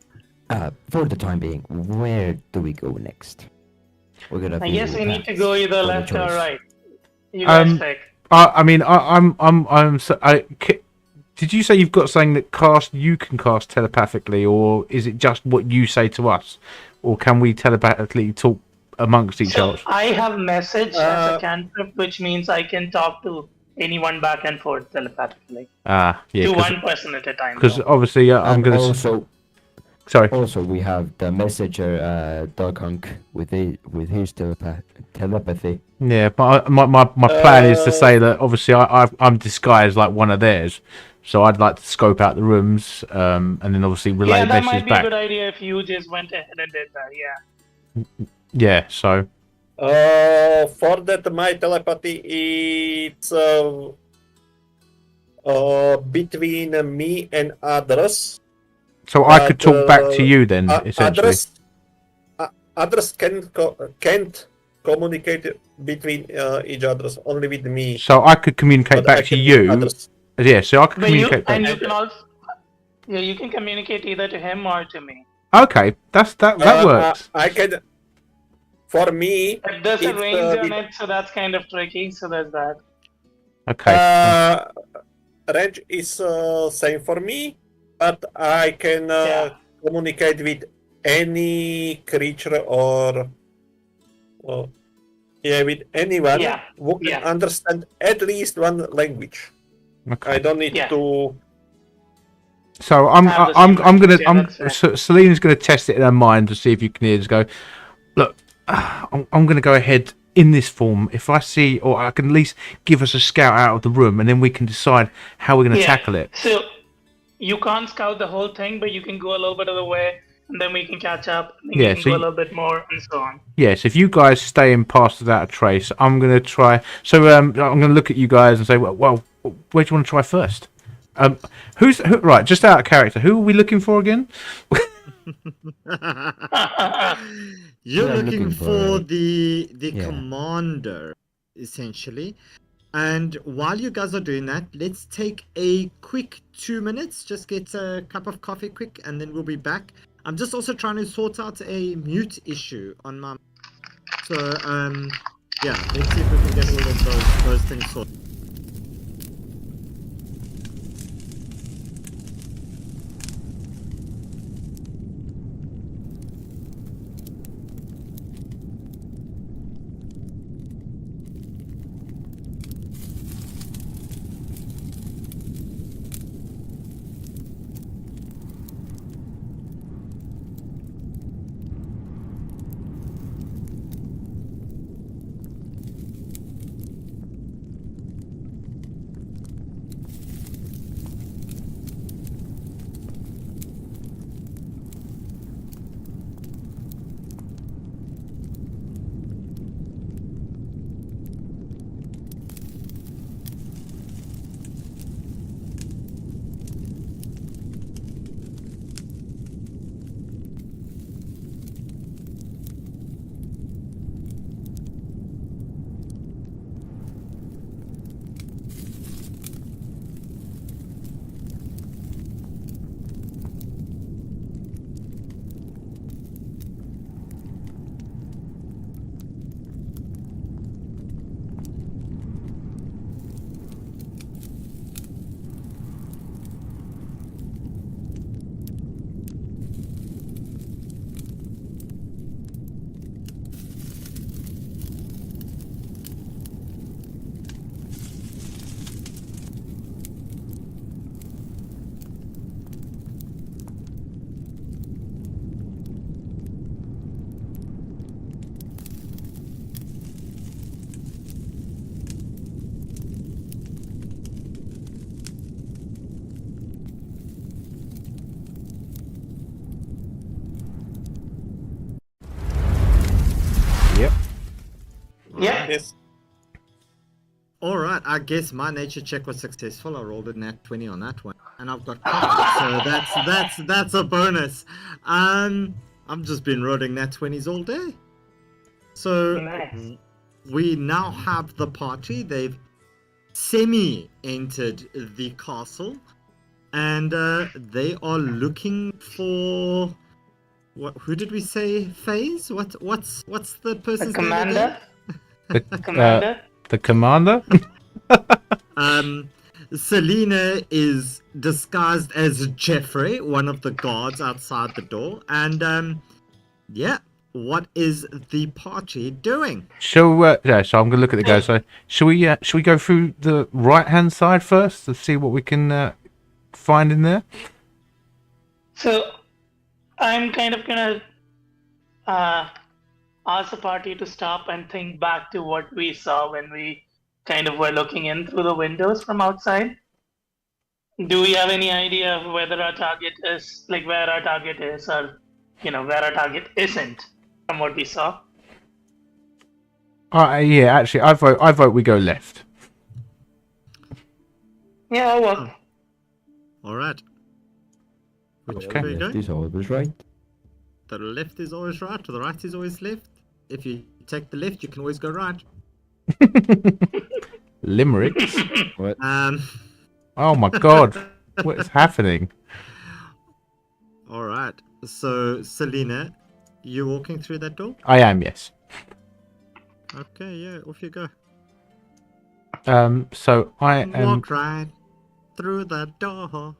for the time being, where do we go next? We're gonna. I guess we need to paths go either for the left or choice. right. You guys pick. Did you say you've got something that you can cast telepathically, or is it just what you say to us, or can we telepathically talk amongst each So other? I have message as a cantrip, which means I can talk to anyone back and forth telepathically. Yeah, To one person at a time. because though. obviously I'm And gonna. also, Sorry. also we have the messenger, Dog Hunk, with his telepathy. Yeah, but my plan is to say that obviously I'm disguised like one of theirs, so I'd like to scope out the rooms, and then obviously relay Yeah, that might messages be a back. good idea if you just went ahead and did that. Yeah. Yeah, so For that, my telepathy it's between me and others. I could talk back to But, you then, essentially. Others can't communicate between each others, only with me. So I could communicate But I back to can with you. others. Yeah, so I could But you communicate back. and you can also you can communicate either to him or to me. Okay, that works. I can. For me, But there's a It's, range on it- it, so that's kind of tricky. So there's that. Okay. range is same for me, but I can Yeah. communicate with any creature or with anyone Yeah, who can yeah. understand at least one language. Okay. I don't need Yeah. to. So Have the same language, yeah, that's right. so Selena's gonna test it in her mind to see if you can hear. Just go, look, I'm gonna go ahead in this form. If I see, or I can at least give us a scout out of the room, and then we can decide how we're gonna tackle it. So you can't scout the whole thing, but you can go a little bit of the way, and then we can catch up. And Yeah, you can so go a you- little bit more, and so on. Yes, if you guys stay in past without a trace, I'm gonna try. So I'm gonna look at you guys and say, well, where do you want to try first? Right? Just out of character, who are we looking for again? You're We are looking looking for for the Yeah. commander, essentially. And while you guys are doing that, let's take a quick 2 minutes. Just get a cup of coffee quick, and then we'll be back. I'm just also trying to sort out a mute issue on my. So yeah, let's see if we can get all of those things sorted. Yep. Yeah. Yes. All right, I guess my nature check was successful. I rolled a nat 20 on that one, and I've got coffee, so that's a bonus. I've just been rolling nat 20s all day. So Nice. we now have the party. They've semi-entered the castle, and they are looking for what? Who did we say? Phase? What's the The person's name commander. The, Commander. the commander. Selena is disguised as Jeffrey, one of the guards outside the door, and yeah, what is the party doing? Yeah, so I'm gonna look at the guys. So should we go through the right hand side first to see what we can find in there? So I'm kind of gonna ask the party to stop and think back to what we saw when we kind of were looking in through the windows from outside. Do we have any idea of whether our target is like where our target is, or where our target isn't from what we saw? Yeah, actually, I vote we go left. Yeah, I'll work. All right. Which Okay. way are you Left going? is always right. The left is always right, or the right is always left. If you take the left, you can always go right. Limericks. What? Oh my god, what is happening? All right. So, Selena, you walking through that door? I am, yes. Okay, yeah, off you go. So I am. Walk right through the door.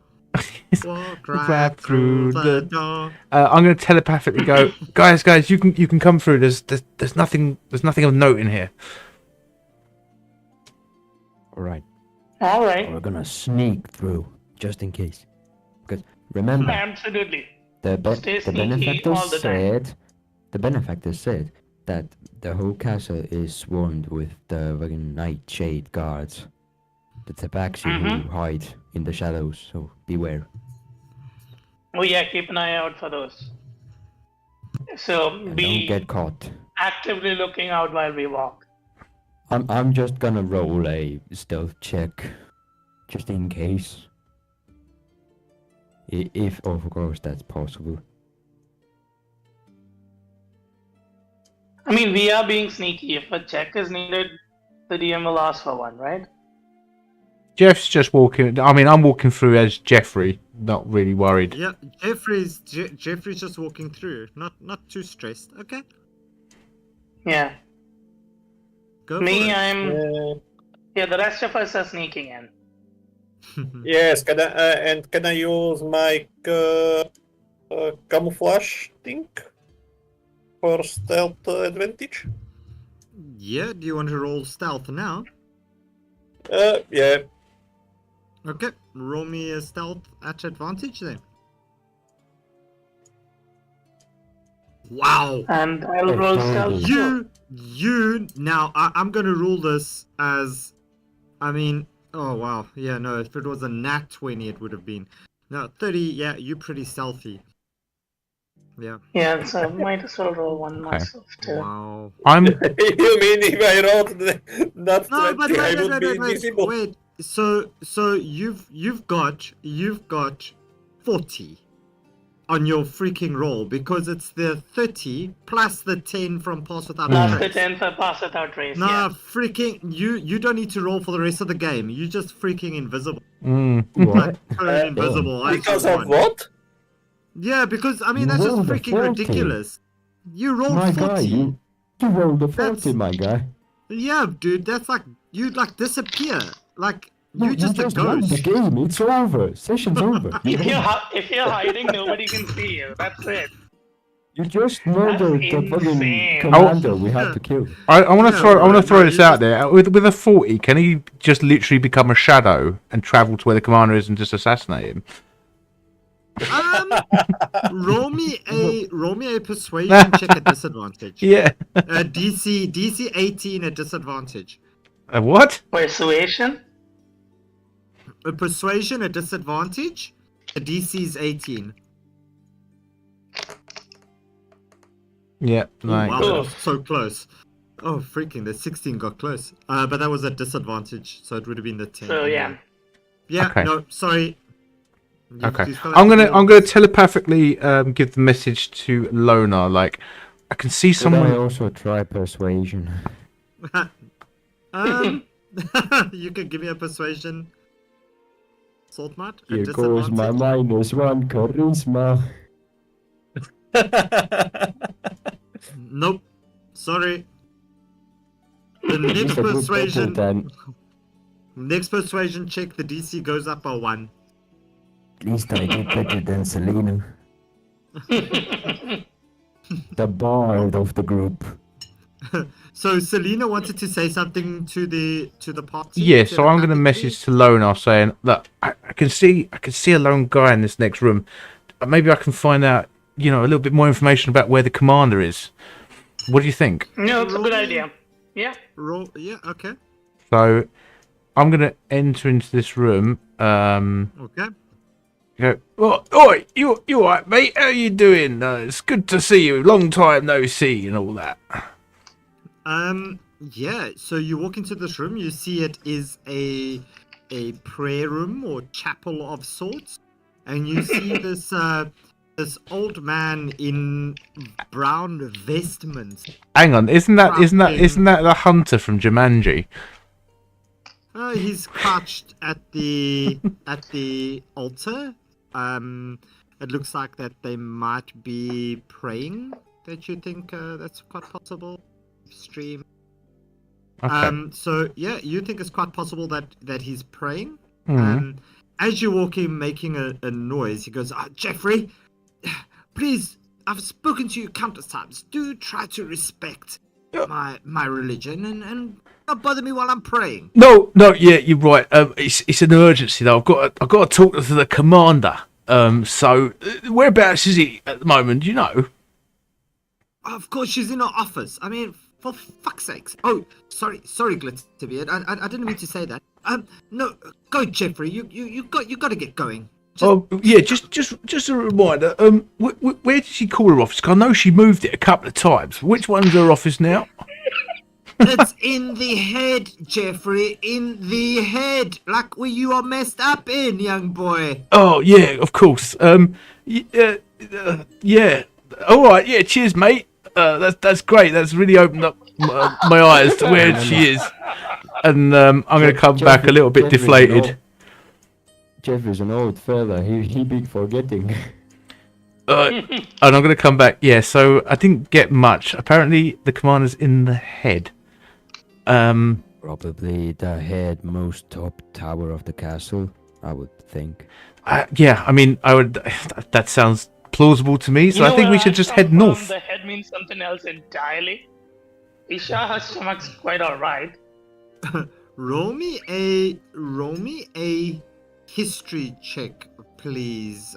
Walk right Right through through the the- door. I'm gonna telepathically go, guys, you can come through. There's nothing of note in here. Alright, All right. we're gonna sneak through, just in case. Because remember, Absolutely. the Stay sneaky all the time. the benefactor said that the whole castle is swarmed with the fucking nightshade guards. The tabaxi who hide in the shadows, so beware. Oh yeah, keep an eye out for those. So And don't be get caught. actively looking out while we walk. I'm just gonna roll a stealth check, just in case. If of course that's possible. I mean, we are being sneaky. If a check is needed, the DM will ask for one, right? Jeff's just walking. I mean, I'm walking through as Jeffrey, not really worried. Yeah, Jeffrey's just walking through, not too stressed. Okay, Yeah. go Me, for I'm. Yeah, the rest of us are sneaking in. it. Yes, can I use my camouflage thing for stealth advantage? Yeah, do you want to roll stealth now? Yeah. Okay, roll me a stealth at advantage then. Wow. And I'll roll stealth. You now I'm gonna rule this as, I mean, oh wow, yeah, no, if it was a nat 20 it would have been. No, 30, yeah, you're pretty stealthy. Yeah. Yeah, so I might as well roll one myself too. Wow. I'm. You mean if I rolled not No, 20, but I wait, would be invisible? wait. So you've got 40 on your freaking roll because it's the 30 plus the 10 from pass without Plus the trace. 10 for pass without trace. Nah, Yeah. freaking you don't need to roll for the rest of the game. You just freaking invisible. What? Turn invisible. I Because just of won. what? Yeah, because I mean You that's just rolled a freaking 40. ridiculous. You rolled My 40. guy, you rolled a 40, That's- my guy. Yeah, dude, that's like you'd like disappear. Like No, you just a won the ghost. game. It's over. Session's over. If you're hiding, nobody can see you. That's it. You just murdered the fucking insane. commander we had to kill. I want to Yeah, throw. I want right, to throw no, this you out just- there. With a 40, can he just literally become a shadow and travel to where the commander is and just assassinate him? Roll me a persuasion check at disadvantage. Yeah. DC 18 at disadvantage. A what? Persuasion? A persuasion at disadvantage. A DC is 18. Yeah. Oh, No. wow, that was so close. Oh, freaking, the 16 got close. But that was at disadvantage, so it would have been the 10. So yeah. Yeah, Okay. no, sorry. You- Okay. you still have I'm to gonna roll. telepathically give the message to Lona. Like, I can see Could I someone. also try persuasion? You could give me a persuasion. Salt mud? Here goes my -1 charisma. Nope. Sorry. The next Just a good persuasion. double then. Next persuasion check, the DC goes up by 1. At least I did better than Selena. The bard of the group. So Selena wanted to say something to the party. Yeah. So I'm gonna telepathically. message to Lona saying, look, I can see a lone guy in this next room. Maybe I can find out, a little bit more information about where the commander is. What do you think? No, it's a good idea. Yeah. Roll. Yeah. Okay. So I'm gonna enter into this room. Okay. Go. Oh, oi, you alright, mate? How you doing? It's good to see you. Long time no see, and all that. Yeah. So you walk into this room. You see it is a prayer room or chapel of sorts, and you see this this old man in brown vestments. Hang on, isn't that the hunter from Jumanji? He's crouched at the altar. It looks like that they might be praying. Don't you think that's quite possible? Stream. Okay. So yeah, you think it's quite possible that he's praying. Mhm. As you walk in, making a noise, he goes, "Jeffrey, please, I've spoken to you countless times. Do try to respect my religion and not bother me while I'm praying." No, yeah, you're right. It's an emergency though. I've got to talk to the commander. So whereabouts is he at the moment? Do you know? Of course, she's in her office. I mean, for fuck's sakes. Oh, sorry, Glitterbeard. I didn't mean to say that. No, go, Jeffrey. You got to get going. Oh yeah, just a reminder. Where did she call her office? 'Cause I know she moved it a couple of times. Which one's her office now? It's in the head, Jeffrey. In the head, like where you are messed up in, young boy. Oh yeah, of course. Yeah. All right. Yeah. Cheers, mate. That's great. That's really opened up my eyes to where she is. And I'm going to come back a little bit deflated. Jeff is an old fella. He be forgetting. And I'm going to come back. Yeah, so I didn't get much. Apparently, the commander's in the head. Probably the head most top tower of the castle, I would think. Yeah, I mean, I would. That sounds plausible to me. So I think we should just head north. The head means something else entirely. Isha, her stomach's quite alright. Roll me a history check, please,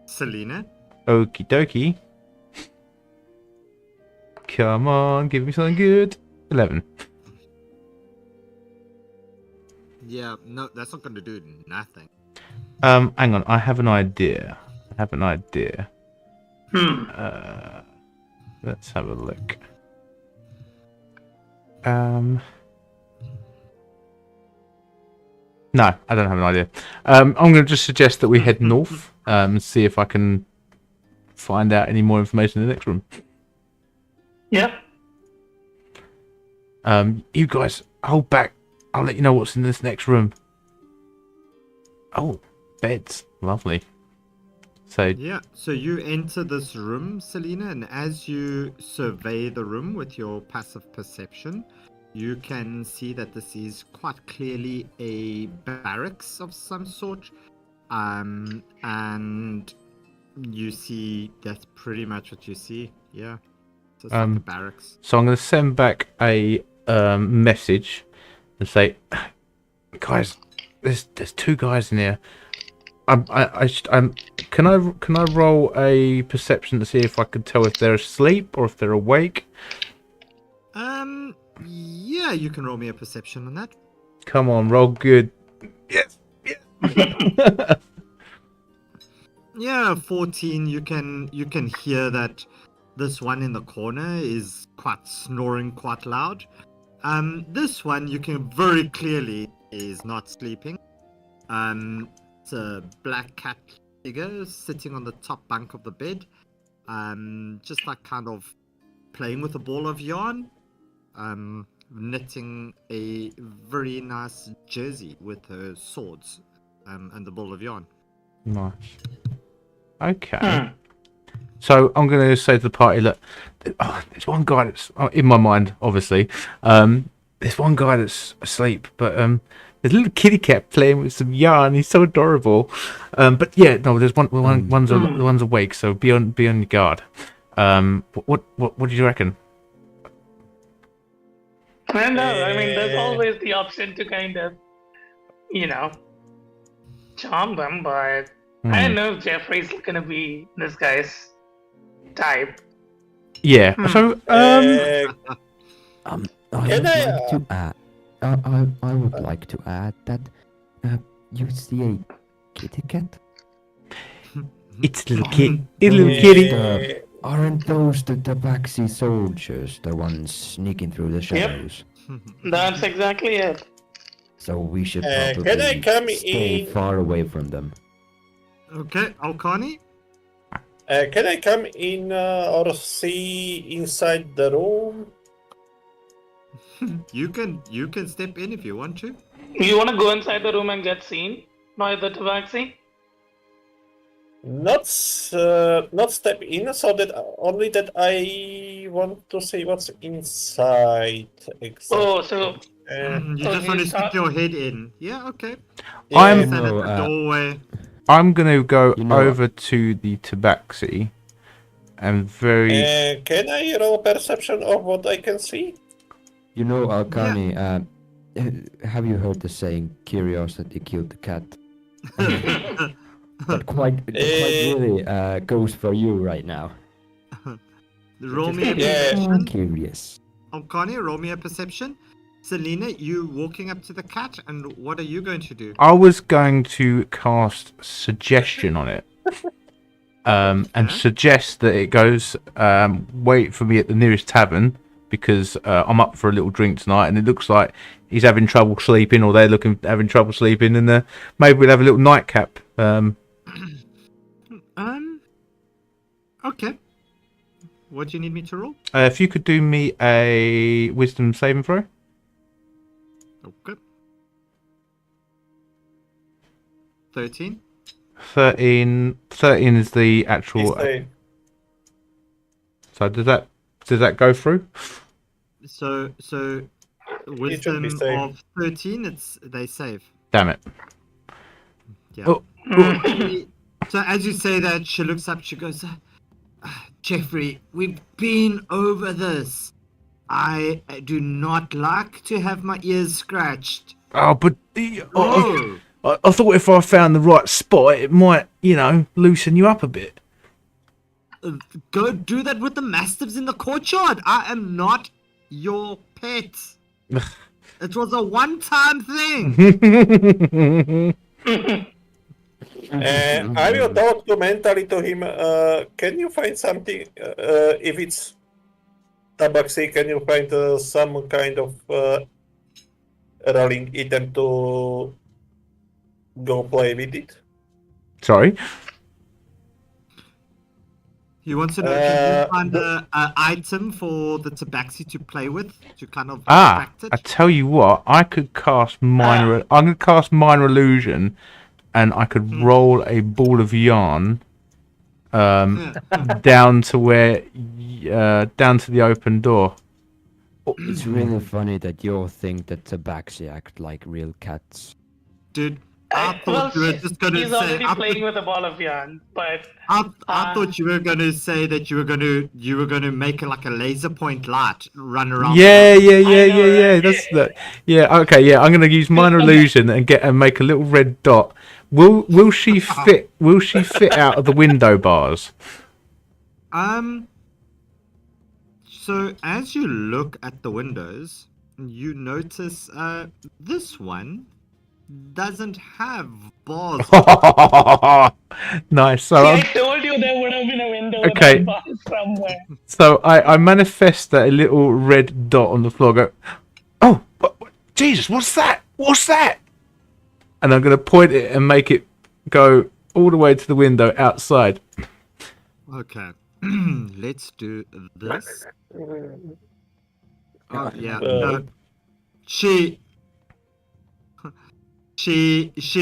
Selena. Okie dokie. Come on, give me something good. 11. Yeah, no, that's not going to do nothing. Hang on, I have an idea. Let's have a look. No, I don't have an idea. I'm going to just suggest that we head north and see if I can find out any more information in the next room. Yeah. You guys, hold back. I'll let you know what's in this next room. Oh, beds. Lovely. So Yeah, so you enter this room, Selena, and as you survey the room with your passive perception, you can see that this is quite clearly a barracks of some sort. And you see that's pretty much what you see. Yeah. So it's like a barracks. So I'm going to send back a message and say, guys, there's two guys in here. Can I roll a perception to see if I can tell if they're asleep or if they're awake? Yeah, you can roll me a perception on that. Come on, roll good. Yes. Yeah, 14. You can hear that this one in the corner is snoring quite loud. This one you can very clearly is not sleeping. It's a black cat figure sitting on the top bunk of the bed. Just like kind of playing with a ball of yarn. Knitting a very nice jersey with her swords and the ball of yarn. Nice. Okay. So I'm going to say to the party, look, there's one guy that's in my mind, obviously. There's one guy that's asleep, but there's a little kitty cat playing with some yarn. He's so adorable. But yeah, no, there's one's awake, so be on your guard. What do you reckon? I know. I mean, there's always the option to kind of, charm them, but I don't know if Jeffrey's gonna be this guy's type. Yeah. So I would like to add that you see a kitty cat. It's a little kitty. Aren't those the Tabaxi soldiers, the ones sneaking through the shadows? Yep. That's exactly it. So we should can I probably come stay in? far away from them. Okay, Alkani? Can I come in or see inside the room? You can step in if you want to. You want to go inside the room and get seen by the Tabaxi? Not step in, so that only that I want to see what's inside. Exactly. Oh, so You So just you want to start- stick your head in. Yeah, okay. I'm- Stand No, at the doorway. I'm going to go You know over to the Tabaxi and Can I roll perception of what I can see? You know, Alkani, have you heard the saying, curiosity killed the cat? That quite really goes for you right now. Roll me a Yeah. perception. Curious. Alkani, roll me a perception. Selena, you walking up to the cat, and what are you going to do? I was going to cast suggestion on it. And suggest that it goes wait for me at the nearest tavern because I'm up for a little drink tonight and it looks like he's having trouble sleeping or they're having trouble sleeping and maybe we'll have a little nightcap. Okay. What do you need me to roll? If you could do me a wisdom saving throw. Okay. 13. 13 is the actual. It's a- So does that go through? So wisdom be safe. of 13. They save. Damn it. Yeah. Oh. So as you say that, she looks up. She goes, Jeffrey, we've been over this. I do not like to have my ears scratched. Oh, but Oh, I thought if I found the right spot, it might, loosen you up a bit. go do that with the mastiffs in the courtyard. I am not your pet. It was a one-time thing. I will talk to mentally to him. Can you find something? If it's tabaxi, can you find some kind of rolling item to go play with it? Sorry. He wants to know, can you find an item for the tabaxi to play with to kind of distract it? I tell you what, I could cast minor. I'm gonna cast minor illusion, and I could roll a ball of yarn down to down to the open door. It's really funny that you all think that tabaxi act like real cats. Dude, I thought you were just going to he's say. already playing with a ball of yarn, but I thought you were going to say that you were going to make like a laser point light run around. Yeah. right? That's the. Yeah. Okay. Yeah. I'm gonna use minor illusion and make a little red dot. Will she fit? Will she fit out of the window bars? So as you look at the windows, you notice this one doesn't have bars. Nice. So see, I told you there would have been a window Okay. with a bar somewhere. So I manifest a little red dot on the floor. Go, oh, Jesus, what's that? What's that? And I'm going to point it and make it go all the way to the window outside. Okay, let's do this. Oh yeah, no. She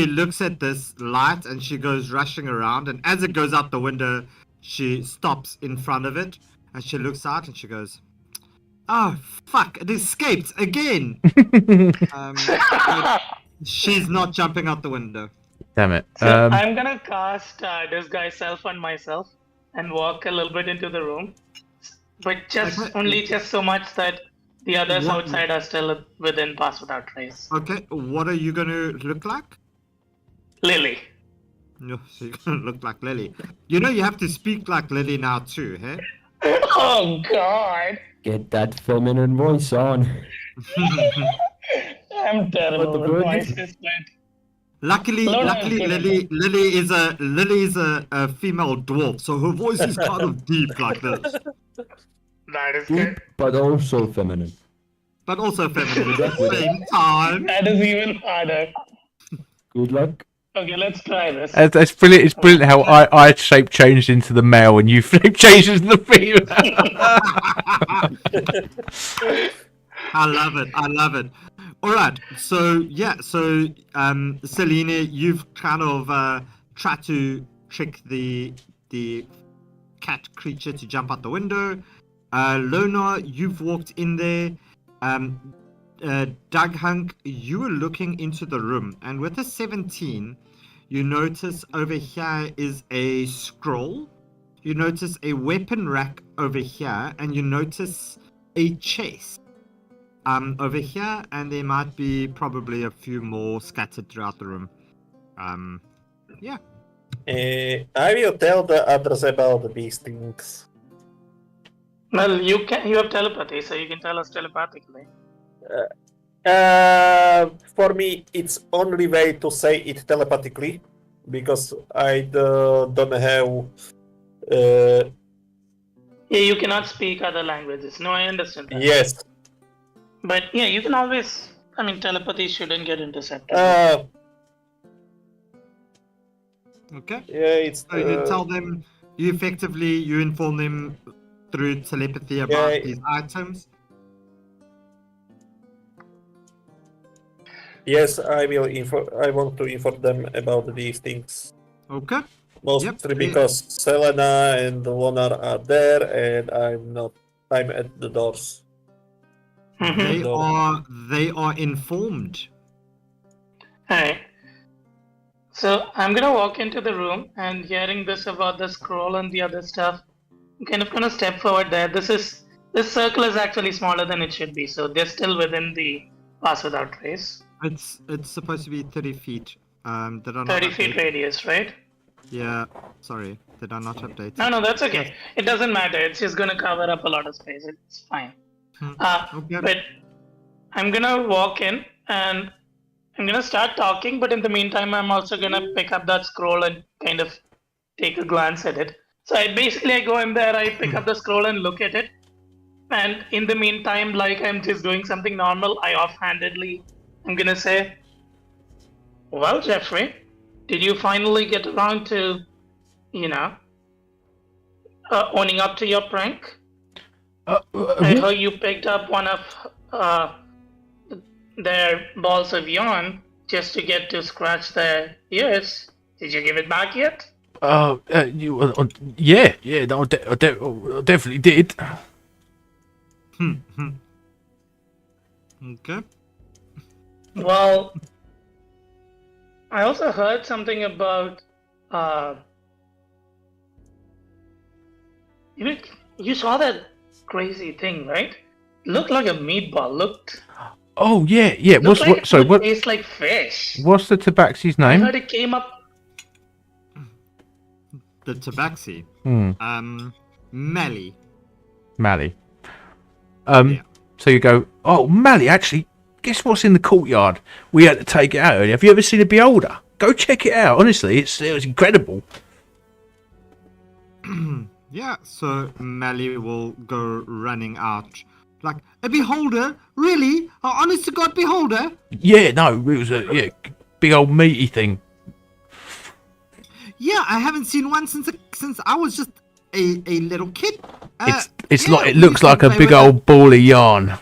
looks at this light and she goes rushing around, and as it goes out the window, she stops in front of it and she looks out and she goes, "Oh fuck! It escaped again." She's not jumping out the window. Damn it. So I'm gonna cast disguise self on myself and walk a little bit into the room, but only so much that the others What- outside are still within pass without trace. Okay, what are you gonna look like? Lily. No, so you're gonna look like Lily. You know you have to speak like Lily now too, hey? Oh God! Get that feminine voice on. I'm terrible What the with fuck? voices, but Luckily, No, no, luckily, okay. Lily is a female dwarf, so her voice is kind of deep like this, that is Deep, good. but also feminine. but also feminine at the same time. That is even harder. Good luck. Okay, let's try this. It's brilliant. It's brilliant how I shape changed into the male and you shape changed into the female. I love it. I love it. All right. So yeah. So Selena, you've kind of tried to trick the cat creature to jump out the window. Lona, you've walked in there. Doug Hunk, you were looking into the room, and with a 17, you notice over here is a scroll. You notice a weapon rack over here, and you notice a chest over here, and there might be probably a few more scattered throughout the room. Yeah. I will tell the others about these things. Well, you have telepathy, so you can tell us telepathically. For me, it's only way to say it telepathically, because I don't have. Yeah, you cannot speak other languages. No, I understand that. Yes. But yeah, you can always. I mean, telepathy shouldn't get intercepted. Okay. Yeah, it's. So you tell them. You inform them through telepathy about Yeah. these items? Yes, I will I want to inform them about these things. Okay. Mostly because Selena and Lonar are there, and I'm not. I'm at the doors. Mhm. They are informed. Alright. So I'm gonna walk into the room and hearing this about the scroll and the other stuff, I'm kind of gonna step forward there. This circle is actually smaller than it should be, so they're still within the pass without trace. It's supposed to be 30 feet. Did I not 30 feet update? radius, right? Yeah. Sorry, did I not update? No, that's okay. Yes. It doesn't matter. It's just gonna cover up a lot of space. It's fine. Okay. But I'm gonna walk in and I'm gonna start talking, but in the meantime, I'm also gonna pick up that scroll and kind of take a glance at it. So I go in there, I pick up the scroll and look at it. And in the meantime, like I'm just doing something normal, I offhandedly, I'm gonna say, well, Jeffrey, did you finally get around to, owning up to your prank? I heard you picked up one of their balls of yarn just to get to scratch their ears. Did you give it back yet? Yeah, no, I definitely did. Okay. Well, I also heard something about you saw that crazy thing, right? Looked like a meatball. Oh yeah. Looked like it Sorry, would taste like fish. what's the tabaxi's I name? heard it came up. The tabaxi. Melly. Mally. Yeah. So you go, oh, Mally, actually, guess what's in the courtyard? We had to take it out earlier. Have you ever seen a beholder? Go check it out. Honestly, it was incredible. Yeah, so Melly will go running out. Like, a beholder? Really? Oh, honest to God, beholder? Yeah, no, it was a big old meaty thing. Yeah, I haven't seen one since I was just a little kid. It's yeah, like it we looks used to like a play big with old ball of yarn.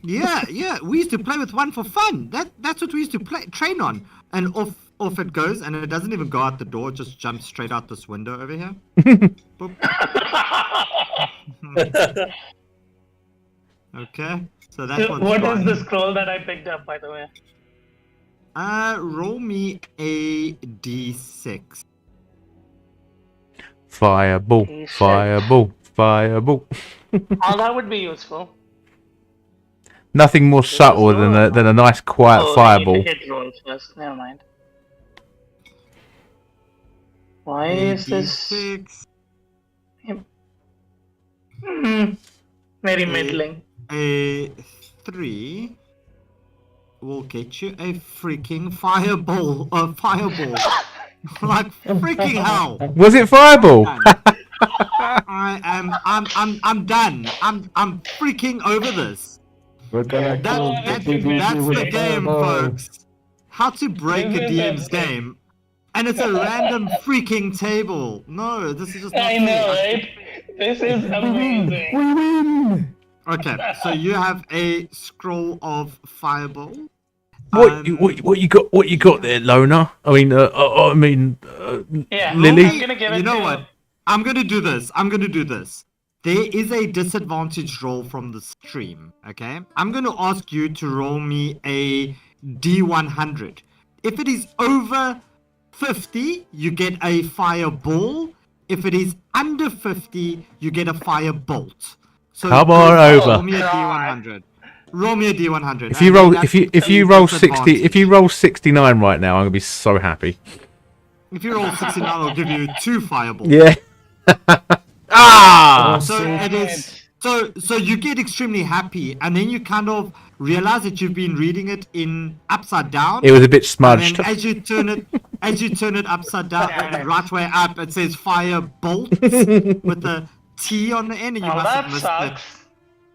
Yeah, we used to play with one for fun. That's what we used to train on. And off it goes, and it doesn't even go out the door, it just jumps straight out this window over here. Boop. Okay, so that's So what's what fine. is the scroll that I picked up, by the way? Roll me a d6. Fireball, Okay, shit. fireball, fireball. Oh, that would be useful. Nothing more subtle than a nice quiet Oh, I fireball. need to hit roll first. Never mind. Why is this D6. very middling? A 3 will get you a freaking fireball. A fireball. Like freaking hell. Was it fireball? I'm done. I'm freaking over this. We're gonna kill That's the DDP with the a game, fireball. folks. How to break a DM's game. And it's a random freaking table. No, this is just not I know, fair. right? This is amazing. We win! Okay, so you have a scroll of fireball. What you got? What you got there, Lona? I mean, Yeah, Lily. I'm gonna give it You know to what? I'm gonna do this. There is a disadvantage roll from the stream, okay? I'm gonna ask you to roll me a D100. If it is over 50, you get a fireball. If it is under 50, you get a firebolt. So Come on over. Roll me a D100. Roll me a D100. If you roll, if you roll 60, if you roll 69 right now, I'm gonna be so happy. If you roll 69, I'll give you 2 fireballs. Yeah. Ah! So it is. So you get extremely happy, and then you kind of realize that you've been reading it in upside down. It was a bit And smudged. then as you turn it upside down, the right way up, it says fire bolts with a T on the end, and you Oh, must have that missed sucks.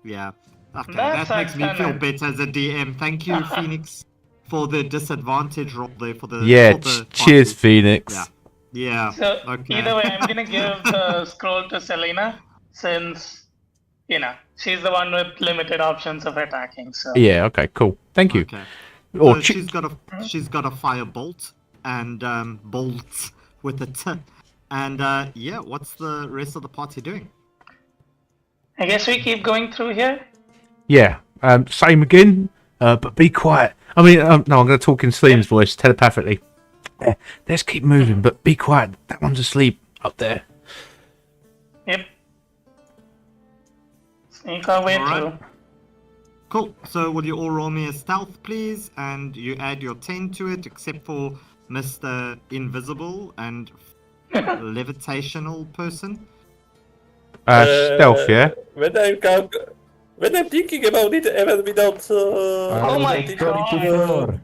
it. Yeah. Okay, That that makes sucks, me feel Hannah. better as a DM. Thank you, Phoenix, for the disadvantage roll there for the. Yeah. for the Cheers, party. Phoenix. Yeah. Yeah. So Okay. either way, I'm gonna give the scroll to Selena. since she's the one with limited options of attacking. So Yeah. Okay. Cool. Thank you. Okay. Or So chi- she's got a fire bolt and bolts with a T. And yeah, what's the rest of the party doing? I guess we keep going through here. yeah. Same again. But be quiet. I mean, no, I'm going to talk in Slim's voice telepathically. Let's keep moving, but be quiet. That one's asleep up there. Yep. Sneak our way Alright. through. Cool. So will you all roll me a stealth, please? And you add your 10 to it, except for Mr. Invisible and levitational person. Stealth, yeah. When I'm thinking about it, even without. Oh my God. 34.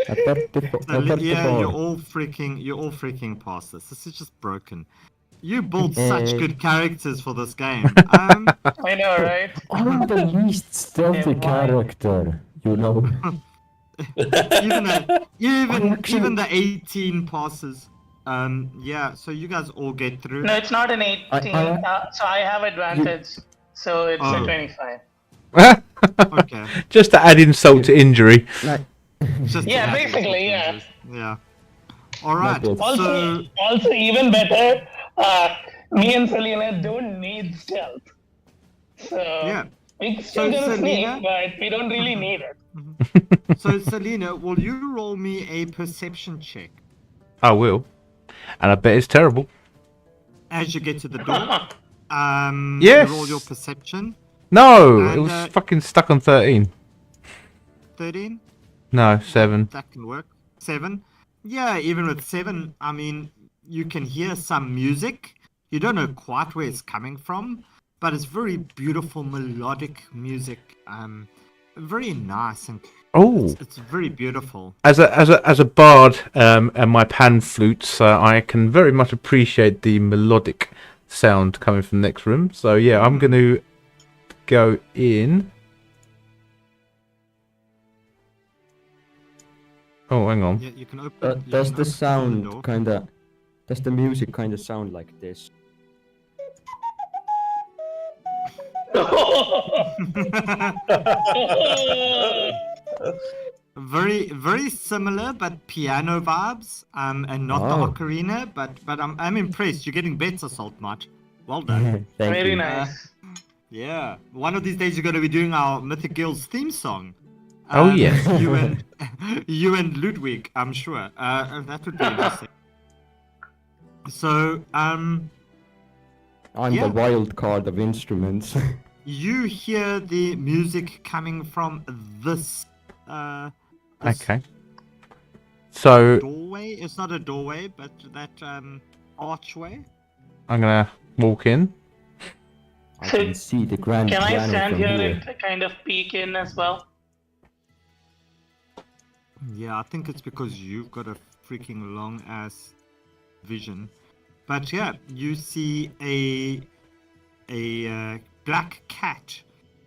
A 34. So, a yeah, 34. you're all freaking past this. This is just broken. You built such good characters for this game. I know, right? I'm the least stealthy why? character, you know. even the 18 passes. Yeah, so you guys all get through. No, it's not an 18. So I have advantage. So it's a Oh. 25. Okay. Just to add insult to injury. Like, Just to Yeah, add basically, yeah. advantages. Yeah. All right. Not yet. So Also, even better, me and Selena don't need stealth. So yeah. we still So, gonna Selena? sneak, but we don't really need it. So Selena, will you roll me a perception check I will. And I bet it's terrible. as you get to the door? Yes. You roll your perception. No, And, it was fucking stuck on 13. 13. No, 7. That can work. 7. Yeah, even with 7, I mean, you can hear some music. You don't know quite where it's coming from, but it's very beautiful melodic music. Very nice and Oh, it's very beautiful. as a bard and my pan flutes, I can very much appreciate the melodic sound coming from the next room. So yeah, I'm going to go in. Oh, hang on. Yeah, you can open. you does can the open sound door. kinda... Does the music kinda sound like this? Very similar, but piano vibes. And not the Oh. ocarina, but I'm impressed. You're getting better, Salt Mart. Well done. Thank Very you. nice. Yeah, one of these days you're going to be doing our Mythic Guilds theme song. Oh, yes. you and Ludwig, I'm sure. That would be interesting. So, I'm yeah. the wild card of instruments. you hear the music coming from this, this Okay. So doorway. It's not a doorway, but that archway. I'm going to walk in. I can see the grand Can I piano stand from here here. and kind of peek in as well? Yeah, I think it's because you've got a freaking long ass vision. But yeah, you see a black cat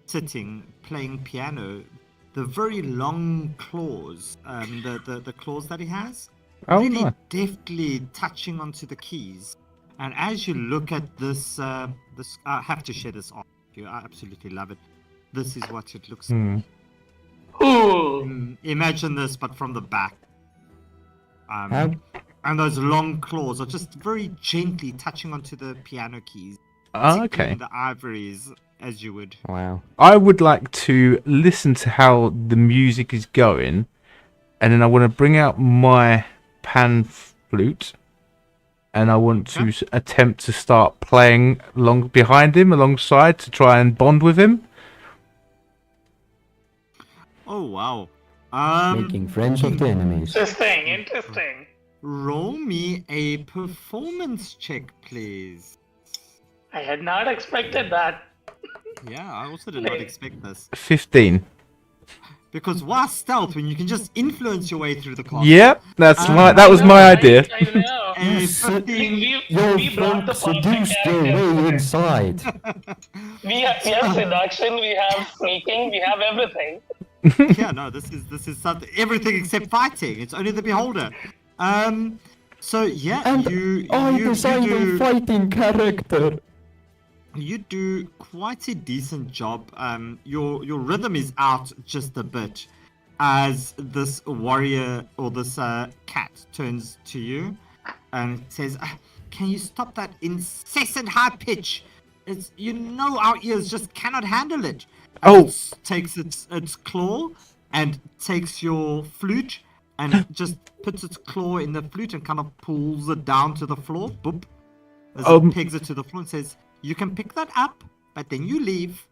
sitting playing piano. The very long claws, the claws that he has, Oh, really nice. deftly touching onto the keys. And as you look at this, I have to share this off with you. I absolutely love it. This is what it looks like. Ooh. Imagine this, but from the back. How- And those long claws are just very gently touching onto the piano keys. Oh, tickling okay. the ivories, as you would. Wow. I would like to listen to how the music is going, and then I want to bring out my pan flute, and I want to attempt to start playing along behind him, alongside, to try and bond with him. Oh, wow. Making friends of the enemies. Interesting. Roll me a performance check, please. I had not expected that. Yeah, I also did not expect this. 15. Because why stealth when you can just influence your way through the castle? Yep, that was my idea. I know. A So- 15. Your We brought the friend perfect seduced their characters. way inside. We have seduction, we have sneaking, we have everything. Yeah, no, this is something, everything except fighting. It's only the beholder. So yeah, And you I you designed do. a fighting character. You do quite a decent job. Your rhythm is out just a bit as this warrior or this cat turns to you and says, "Can you stop that incessant high pitch? It's our ears just cannot handle it." And Oh. it takes its claw and takes your flute and just puts its claw in the flute and kind of pulls it down to the floor. Boop. As it pegs it to the floor and says, "You can pick that up, but then you leave."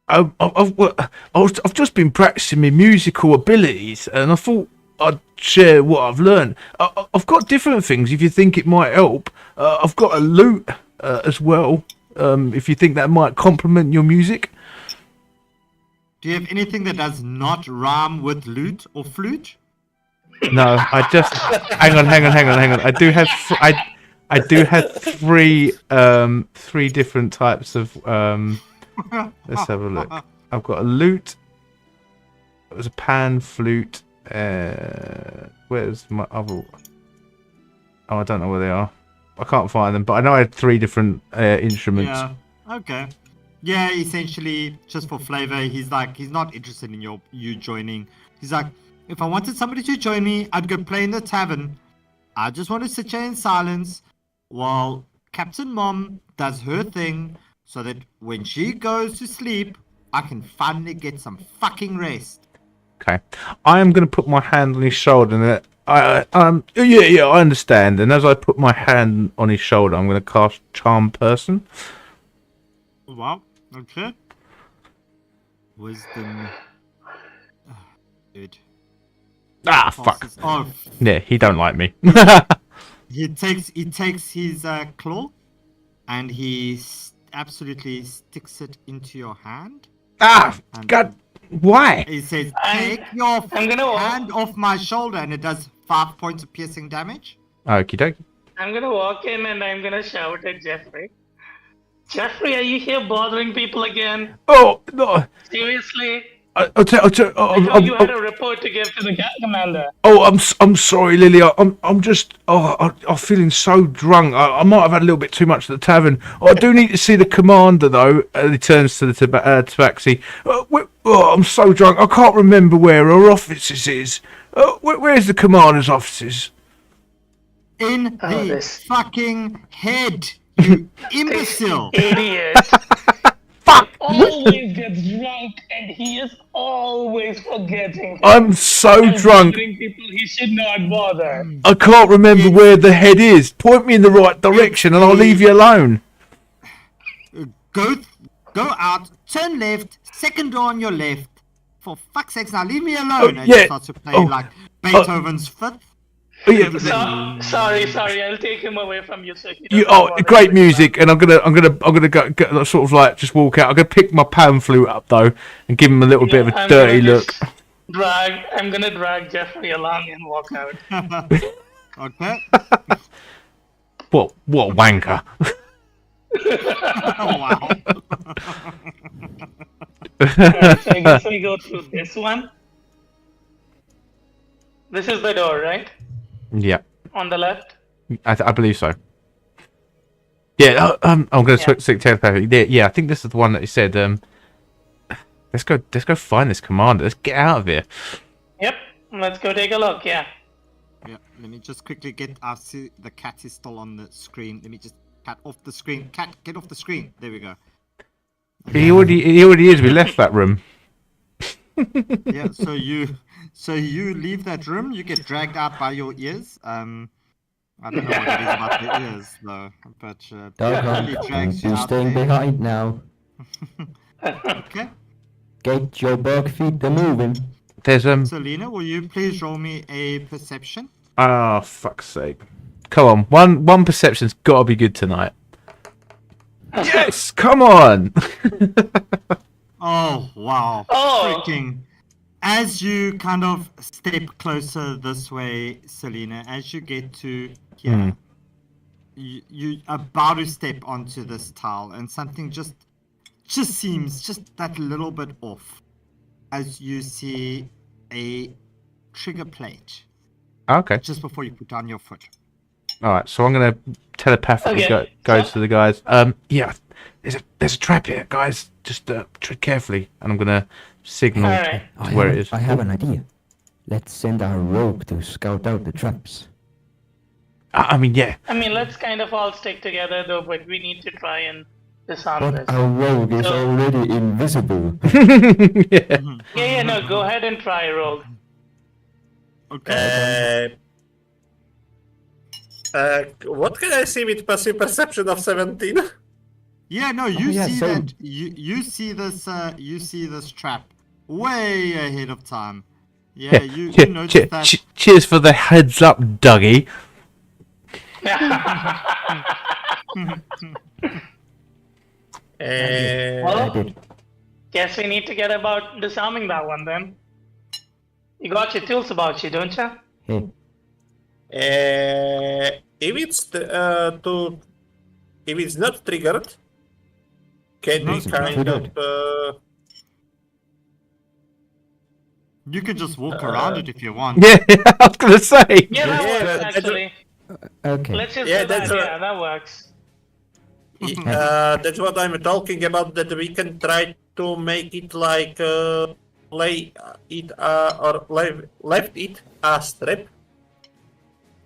I've just been practicing my musical abilities, and I thought I'd share what I've learned. I've got different things if you think it might help. I've got a lute as well, if you think that might complement your music. Do you have anything that does not rhyme with lute or flute? No, I just hang on. I do have I do have three different types of let's have a look. I've got a lute. It was a pan flute. Where's my other? Oh, I don't know where they are. I can't find them, but I know I had 3 different instruments. Yeah. Okay. Yeah, essentially, just for flavor, he's not interested in you joining. He's like, if I wanted somebody to join me, I'd go play in the tavern. I just want to sit here in silence while Captain Mom does her thing, so that when she goes to sleep, I can finally get some fucking rest. Okay, I am going to put my hand on his shoulder, and I understand. And as I put my hand on his shoulder, I'm going to cast Charm Person. Wow. Okay. Wisdom. Good. Ah, fuck. Oh, Yeah, he don't like me. he takes his claw, and he absolutely sticks it into your hand. Ah, And God, why? He says, "Take your I'm gonna- hand off my shoulder," and it does 5 points of piercing damage. Okie dokie. I'm gonna walk in and I'm gonna shout at Jeffrey. Jeffrey, are you here bothering people again? Oh no! Seriously? I'll tell. I thought you had a report to give to the commander. Oh, I'm sorry, Lily. I'm just I'm feeling so drunk. I might have had a little bit too much at the tavern. I do need to see the commander though. He turns to the tabaxi. I'm so drunk. I can't remember where our offices is. Where's the commander's offices? In Oh, the this- fucking head, you imbecile! Idiot. Fuck! Always gets drunk and he is always forgetting. I'm so And drunk. bothering people he should not bother. I can't remember where the head is. Point me in the right direction, and I'll leave you alone. Go out, turn left, second door on your left. For fuck's sakes, now leave me alone. And yeah. he starts to play like Beethoven's Fifth. Oh, yeah, Sorry, I'll take him away from you so he you, doesn't bother great you. music, and I'm gonna go sort of like just walk out. I'm gonna pick my pan flute up though, and give him a little bit of a I'm dirty gonna look. just I'm gonna drag Jeffrey along and walk out. Okay. What a wanker! Oh, wow. Alright, so I guess we go through this one. This is the door, right? Yeah, On the left. I believe so. Yeah, I'm gonna stick telepathy. Yeah, I think this is the one that he said. Let's go find this commander. Let's get out of here. Yep. Let's go take a look. Yeah. Yeah, let me just quickly get. I see the cat is still on the screen. Let me just cat off the screen. Cat, get off the screen. There we go. He already is. We left that room. Yeah, so you leave that room. You get dragged out by your ears. I don't know what it is about the ears though, but Dog definitely hunt. drags you You're out staying there. behind now. Okay. Get your bug feet a moving. There's Selena, will you please roll me a perception? Oh, fuck's sake. Come on, one perception's gotta be good tonight. Yes, come on! Oh wow! Oh. Freaking! As you kind of step closer this way, Selena, as you get to here, you about to step onto this tile, and something just seems just that little bit off. As you see a trigger plate Okay. just before you put down your foot. Alright, so I'm gonna telepathically Okay. go to the guys. Yeah, there's a trap here, guys. Just tread carefully, and I'm gonna signal All right. to where it is. I have an idea. Let's send our rogue to scout out the traps. I mean, yeah. I mean, let's kind of all stick together though, but we need to try and disarm But this. our rogue is So- already invisible. Yeah. Yeah, no, go ahead and try, Rogue. Okay. What can I see with passive perception of 17? Yeah, no, you yeah, see so- that you see this trap way ahead of time. Yeah, you notice that. Cheers for the heads up, Dougie. Uh, I Well, did. guess we need to get about disarming that one then. You got your tools about you, don't you? Hey, if it's not triggered, can No, we it's not kind triggered. of You can just walk around it if you want. Yeah, I was gonna say. Yeah, that Yeah, works that's- actually. okay. Let's just Yeah, do that. that's Yeah, that works. that's what I'm talking about. That we can try to make it like play it or left it a strip,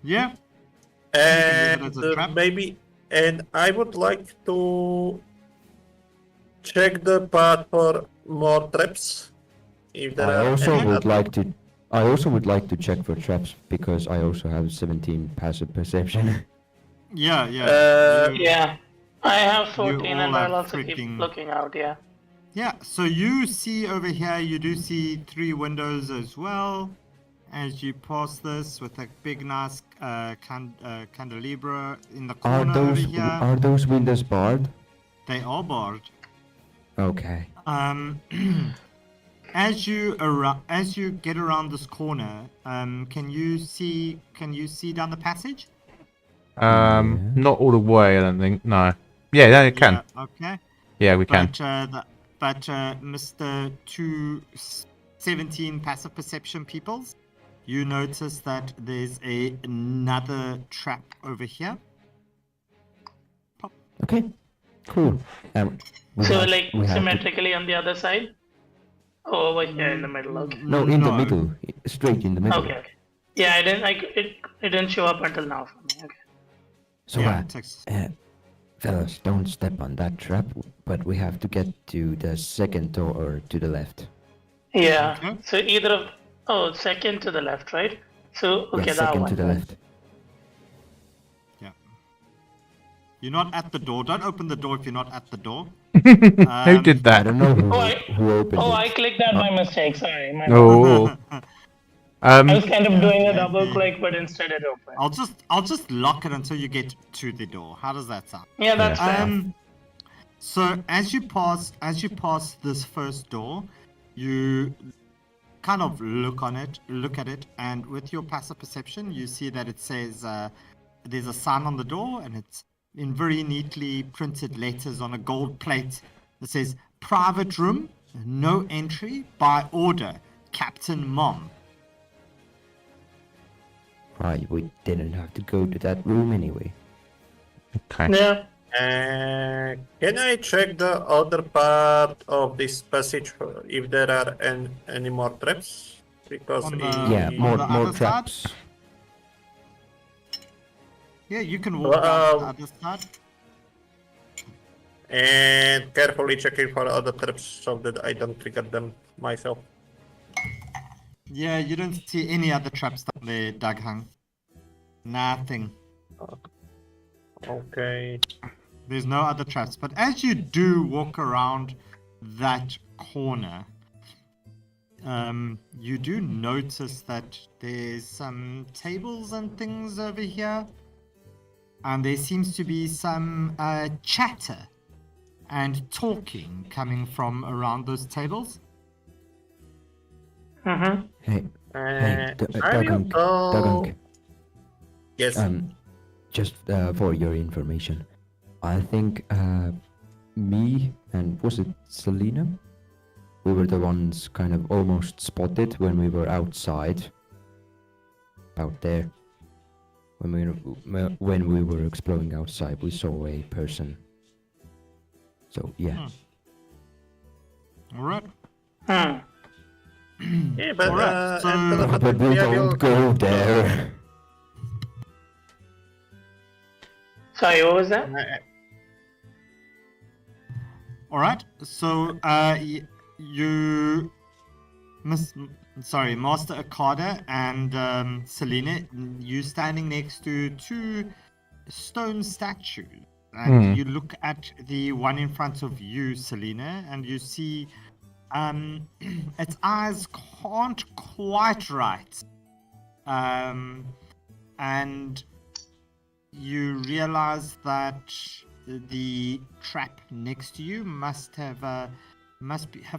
Yeah. and use it as a trap. maybe. And I would like to check the path for more traps. If there I are also any would other- like to. I also would like to check for traps because I also have 17 passive perception. Yeah, yeah. you- Yeah. I have 14 and all I'll have also keep freaking- looking out, yeah. Yeah, so you see over here, you do see 3 windows as well. As you pass this with a big, nice candelabra in the Are corner over those here. windows barred? They are barred. Okay. As you get around this corner, can you see down the passage? Not all the way. I don't think. No. Yeah, yeah, you can. Yeah, okay. Yeah, we can. But Mr. 217 passive perception peoples, you notice that there's another trap over here. Okay. Cool. We So, have- like, we have to- symmetrically on the other side? Oh, over here in the middle, okay. No, in the middle, straight in the middle. Okay, okay. Yeah, it didn't show up until now for me, okay. So, Yeah, it takes- fellas, don't step on that trap. But we have to get to the second door to the left. Yeah, Okay. so either of... Oh, second to the left, right? So, okay, Yeah, that second one. to the left. Yeah. You're not at the door. Don't open the door if you're not at the door. Who did I that? don't know who, Oh, who opened Oh, it. I clicked that by mistake, sorry. My bad. Oh. I was kind of doing a double click, but instead it opened. I'll just lock it until you get to the door. How does that sound? Yeah, that's fair. So as you pass this first door, you kind of look at it, and with your passive perception, you see that it says there's a sign on the door, and it's in very neatly printed letters on a gold plate that says "Private room, no entry by order, Captain Mom." Right, we didn't have to go to that room anyway. Okay. Yeah. Can I check the other part of this passage if there are any more traps? Because On the- Yeah, on more the more other side? traps. Yeah, you can walk down the other side. and carefully checking for other traps so that I don't trigger them myself. Yeah, you don't see any other traps down there, Doug Hung. Nothing. Okay. There's no other traps. But as you do walk around that corner, you do notice that there's some tables and things over here. And there seems to be some chatter and talking coming from around those tables. Mm-hmm. Hey, I will Dugunk, go. Dugunk. Yes. Just for your information, I think me and was it Selena? We were the ones kind of almost spotted when we were outside, out there. When we were exploring outside, we saw a person. So yeah. All right. Hmm. Yeah, but Alright, so- But we don't go there. Sorry, what was that? All right. So you, Master Akada and Selena, you standing next to two stone statues, and you look at the one in front of you, Selena, and you see its eyes can't quite right, and you realize that the trap next to you must have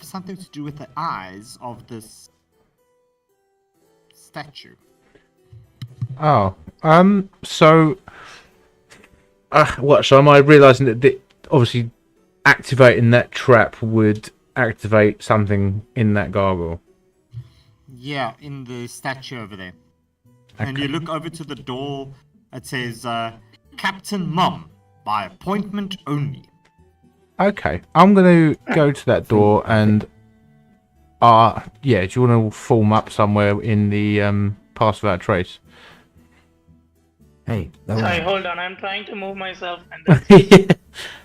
something to do with the eyes of this statue. Oh, so, what? So am I realizing that obviously activating that trap would activate something in that gargoyle? Yeah, in the statue over there. And you look over to the door. It says, "Captain Mum, by appointment only." Okay, I'm gonna go to that door and, yeah. Do you want to form up somewhere in the Pass Without Trace? Hey, that Sorry, one. hold on. I'm trying to move myself and it's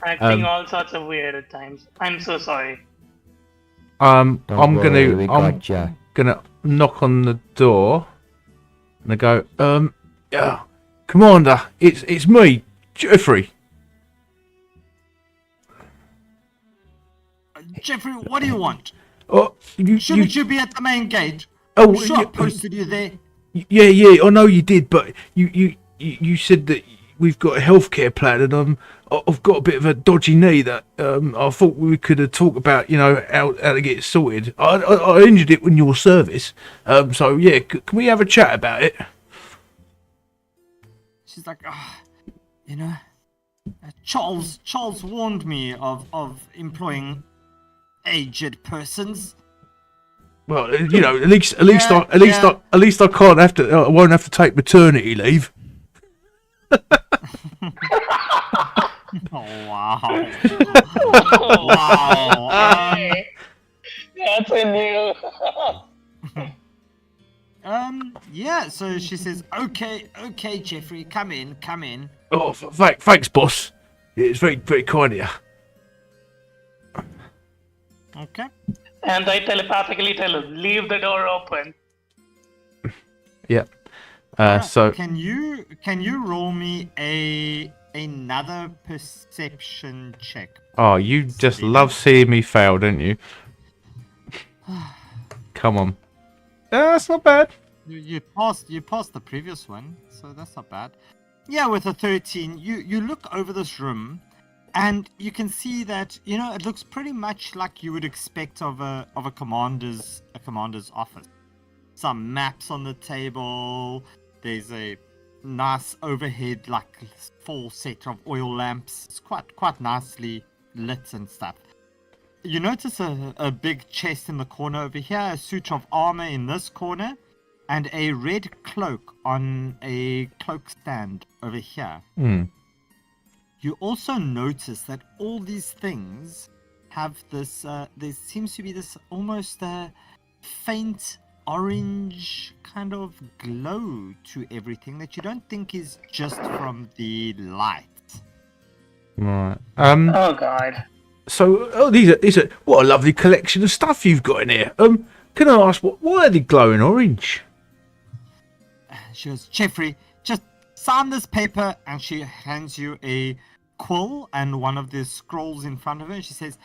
acting all sorts of weird at times. I'm so sorry. Don't I'm worry, we gonna gotcha. gonna knock on the door and I go, yeah, Commander, it's me, Jeffrey. Jeffrey, what do you want? Oh, Shouldn't you be at the main gate? Oh, I'm sure I yeah, posted you there. yeah, I know you did, but you said that we've got a healthcare plan, and I've got a bit of a dodgy knee that I thought we could have talked about, how to get it sorted. I injured it in your service, so yeah, can we have a chat about it? She's like, Charles warned me of employing aged persons. Well, at least Yeah, at least I can't have to. I won't have to take maternity leave. Oh wow! Wow. That's a new. Yeah. So she says, "Okay, Jeffrey, come in." Oh, thanks, boss. It's very, very kind of you. Okay. And I telepathically tell him, leave the door open. Yeah. Alright, So can you roll me another perception check? oh, you just Selena. love seeing me fail, don't you? Come on. That's not bad. You passed the previous one, so that's not bad. Yeah, with a 13, you look over this room, and you can see that it looks pretty much like you would expect of a commander's office. Some maps on the table. There's a nice overhead full set of oil lamps. It's quite nicely lit and stuff. You notice a big chest in the corner over here, a suit of armor in this corner, and a red cloak on a cloak stand over here. You also notice that all these things have this, there seems to be this almost faint orange kind of glow to everything that you don't think is just from the light. Right. Oh god. So these are what a lovely collection of stuff you've got in here. Can I ask why are they glowing orange? She goes, Jeffrey, just sign this paper, and she hands you a quill and one of the scrolls in front of her, and she says,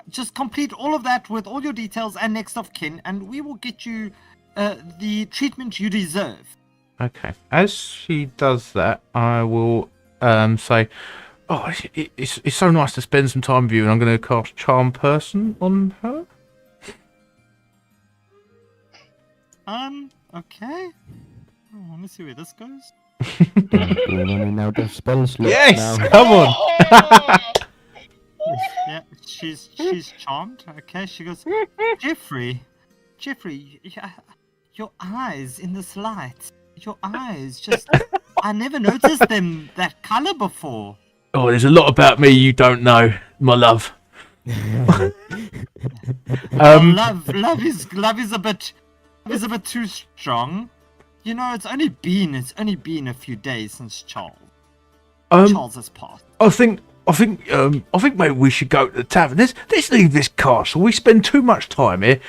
just complete all of that with all your details and next of kin, and we will get you the treatment you deserve. Okay. As she does that, I will say, oh, it's so nice to spend some time with you, and I'm going to cast Charm Person on her. Okay. Oh, let me see where this goes. We're running out of spell slots Yes, now. come on. Yeah, she's charmed. Okay, she goes, Jeffrey, your eyes in this light. Your eyes just, I never noticed them that color before. Oh, there's a lot about me you don't know, my love. Love is a bit too strong. You know, it's only been a few days since Charles has passed. I think maybe we should go to the tavern. Let's leave this castle. We spend too much time here.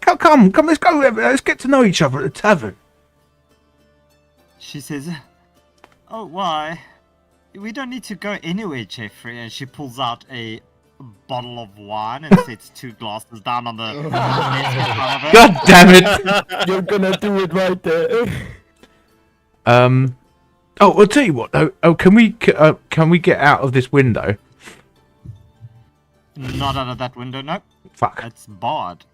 Come. Let's go. Let's get to know each other at the tavern. She says, "Oh, why? We don't need to go anywhere, Jeffrey." And she pulls out a bottle of wine and sets 2 glasses down on the desk in front of her. God damn it! You're gonna do it right there. Oh, I'll tell you what though. Oh, can we get out of this window? Not out of that window, no. Fuck. That's barred.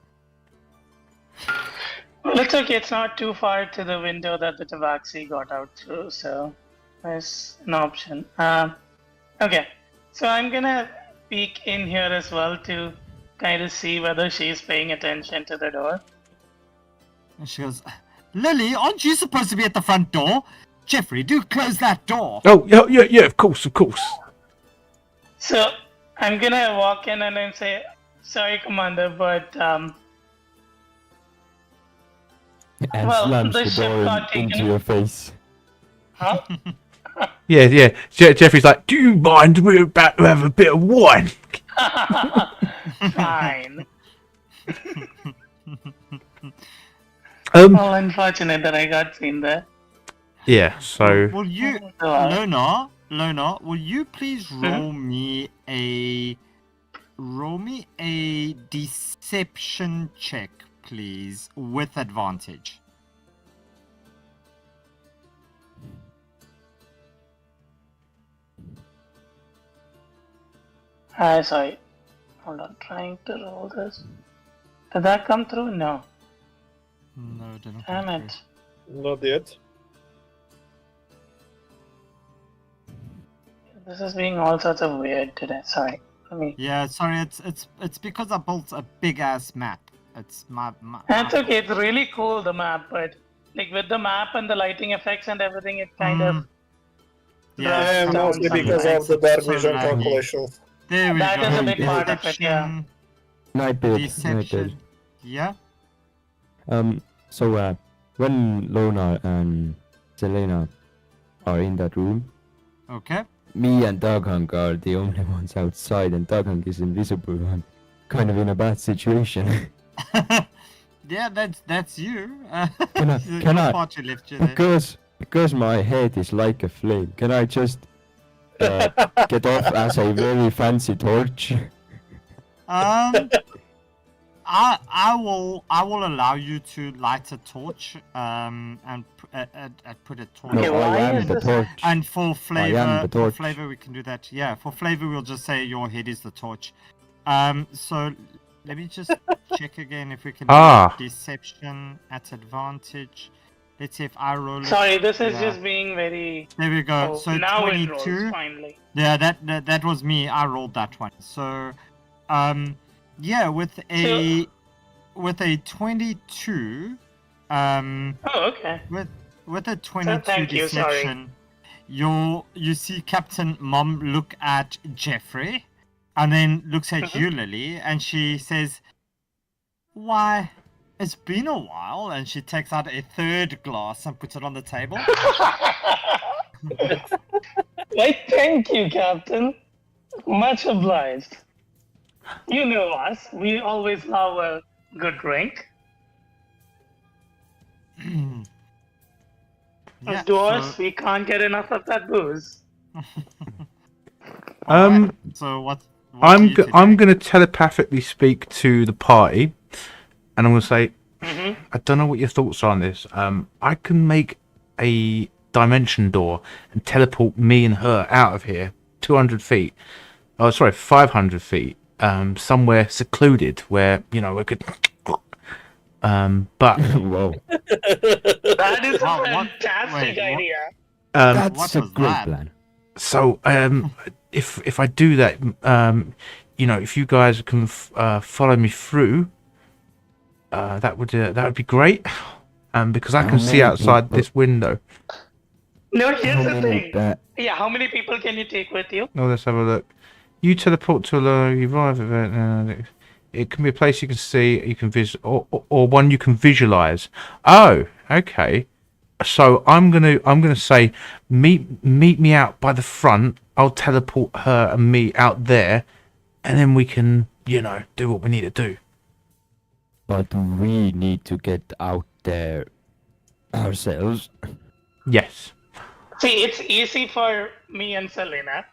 Well, it's okay. It's not too far to the window that the tabaxi got out through, so there's an option. Okay, so I'm gonna peek in here as well to kind of see whether she's paying attention to the door. And she goes, "Lily, aren't you supposed to be at the front door? Jeffrey, do close that door." Oh, yeah. Of course. So I'm gonna walk in and then say, "Sorry, Commander, but And Well, slams the the ship door got into taken- your face. huh?" Yeah. Jeffrey's like, do you mind? We're about to have a bit of wine. Fine. Um. Well, unfortunate that I got seen there. Yeah. So. Will you, Uh, Lona, will you please roll me a deception check, please, with advantage? Sorry. Hold on. Trying to roll this. Did that come through? No. No, it didn't. Damn come it. Not yet. This is being all sorts of weird today. Sorry. Let me. through. Yeah, sorry, it's because I built a big ass map. It's my That's okay. It's really cool, the map, but like with the map and the lighting effects and everything, it kind of. Yeah, Down Mostly because of the dark vision calculations. There we That go. is a big part of it, yeah. Nightbeard. Deception. Yeah. So when Lona and Selena are in that room, Okay. me and Daghang are the only ones outside, and Daghang is invisible. I'm kind of in a bad situation. Yeah, that's you. Can I- Your can I- party left you there. because my head is like a flame. Can I just get off as a very fancy torch? I will allow you to light a torch and put a torch. No, Okay, I why am is the this- torch. And for flavor, the torch. we can do that. Yeah, for flavor, we'll just say your head is the torch. So let me just check again if we can Ah. do deception at advantage. Let's see if I roll. Sorry, this is Yeah. just being very. There we go. Oh, So now it 22. rolls finally. Yeah, that was me. I rolled that one. So, yeah, with a 22, Oh, okay. with a 22 thank you, sorry. deception, you see Captain Mom look at Jeffrey, and then looks at you, Lily, and she says, "Why, it's been a while," and she takes out a 3rd glass and puts it on the table. Why, thank you, Captain. Much obliged. You know us. We always love a good drink. As Yeah, dwarves, so- we can't get enough of that booze. Alright, so what I'm do you I'm gonna telepathically speak to the party, and I'm gonna say, Mm-hmm. I don't know what your thoughts are on this. I can make a dimension door and teleport me and her out of here, 200 feet. Oh, sorry, 500 feet. Somewhere secluded where we could. But Whoa, That is a Wow, what- fantastic wait, what? idea. that's what a was great that? plan. So, if I do that, if you guys can follow me through, that would be great. Because I How can see many outside people- this window. No, here's How the many thing. ba- Yeah, how many people can you take with you? Oh, let's have a look. You teleport to a revive event. It can be a place you can see, you can visit, or one you can visualize. Oh, okay. So I'm gonna say, meet me out by the front. I'll teleport her and me out there, and then we can, do what we need to do. But we need to get out there ourselves. Yes. See, it's easy for me and Selena.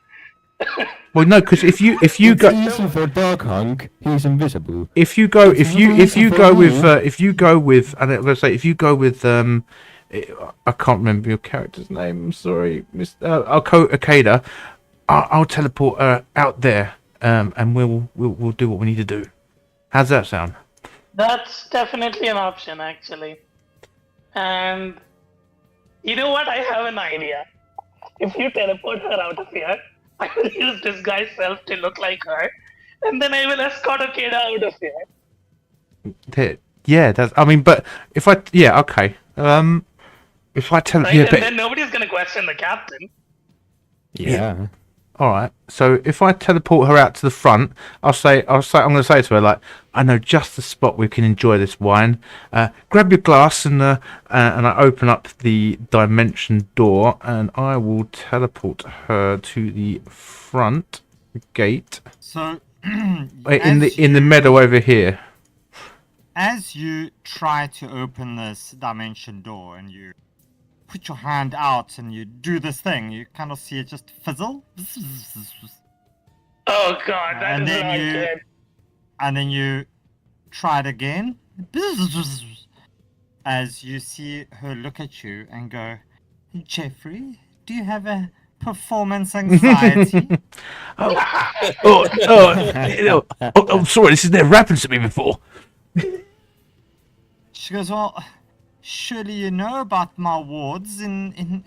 Well, no, because if you It's go, easy for Dark Hunk. He's invisible. if you go with, and I'm gonna say, if you go with, I can't remember your character's name. I'm sorry, Mr. Akeda. I'll teleport her out there, and we'll do what we need to do. How's that sound? That's definitely an option, actually. And you know what? I have an idea. If you teleport her out of here, I will use disguise self to look like her, and then I will escort Akeda out of here. Yeah, that's. I mean, but if I, okay. If I tell, Right? yeah, And but then nobody's gonna question the captain. Yeah. all right. So if I teleport her out to the front, I'm going to say to her, like, I know just the spot we can enjoy this wine. Grab your glass and I open up the dimension door and I will teleport her to the front gate So in the meadow over here. as you try to open this dimension door and you put your hand out and you do this thing, you kind of see it just fizzle. Oh god, that And is then not you- good. And then you try it again. As you see her look at you and go, Jeffrey, do you have a performance anxiety? I'm sorry, this has never happened to me before. She goes, well, surely you know about my wards in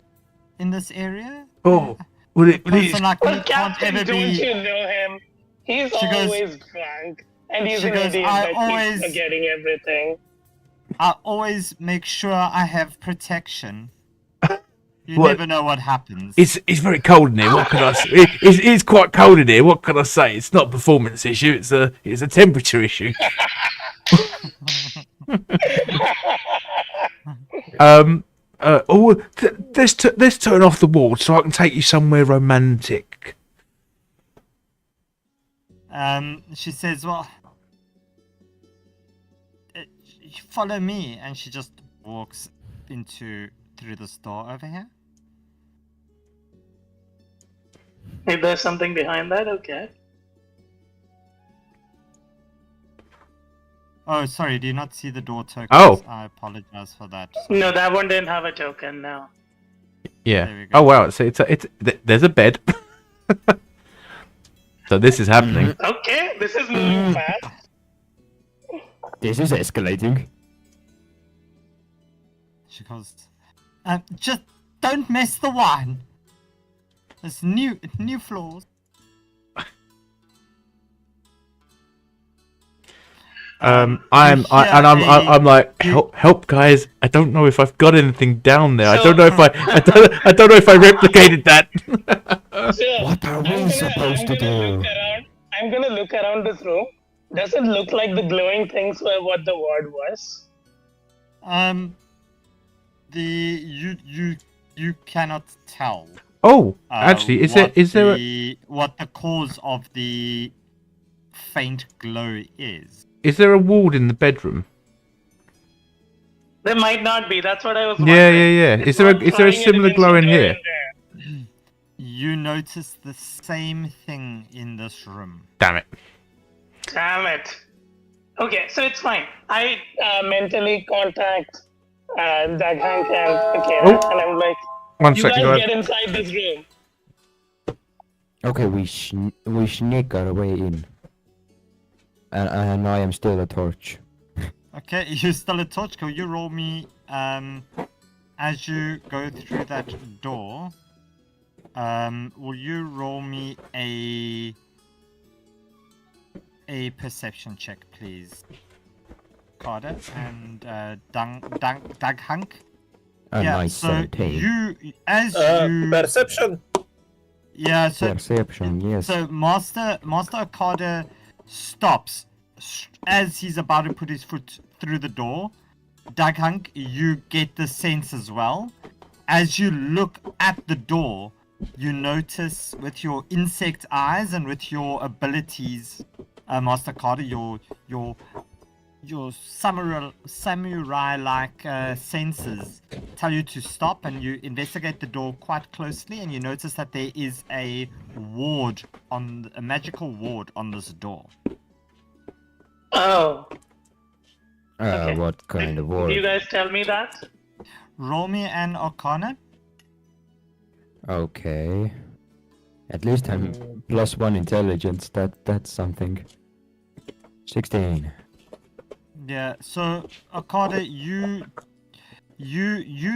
this area? Oh, well, A person like me Well, can't Captain, ever don't be... you know him? He's She goes- always drunk. And he's she an goes, idiot "I that keeps always- forgetting everything. I always make sure I have protection. You What? never know what happens. It's very cold in here. What can I say? It's quite cold in here. What can I say? It's not a performance issue. It's a temperature issue. Let's turn off the wall so I can take you somewhere romantic. She says, well, follow me. And she just walks through this door over here. If there's something behind that, okay. Oh, sorry, do you not see the door tokens? Oh. I apologize for that. No, that one didn't have a token, no. Yeah. There we go. Oh wow. So there's a bed. So this is happening. Okay, this is moving fast. This is escalating. She goes, just don't mess the wine. There's new floors. I'm like, help guys. I don't know if I've got anything down there. I don't know if I replicated that. So, What are we supposed to do? I'm gonna look around this room. Does it look like the glowing things were what the word was? You cannot tell. Oh, actually, is there what the cause of the faint glow is? is there a ward in the bedroom? There might not be. That's what I was Yeah. wondering. Is there a similar glow in here? You notice the same thing in this room. Damn it. Damn it. Okay, so it's fine. I mentally contact Daghank and Akira, and I'm like, One you second, guys guys. get inside this room. Okay, we sneak our way in. And I am still a torch. Okay, you still a torch. Can you roll me as you go through that door? Will you roll me a perception check, please? Carter and Daghank. A Yeah, nice so 17. you Perception. Yeah, so Perception, yes. so Master Okada stops as he's about to put his foot through the door. Daghunk, you get the sense as well. As you look at the door, you notice with your insect eyes and with your abilities, Master Okada, your samurai-like senses tell you to stop, and you investigate the door quite closely, and you notice that there is a magical ward on this door. Oh, okay. What kind of Do ward? you guys tell me that? Roll me an Arcana. Okay. At least I'm +1 intelligence. That's something. 16. Yeah. So Arcana, you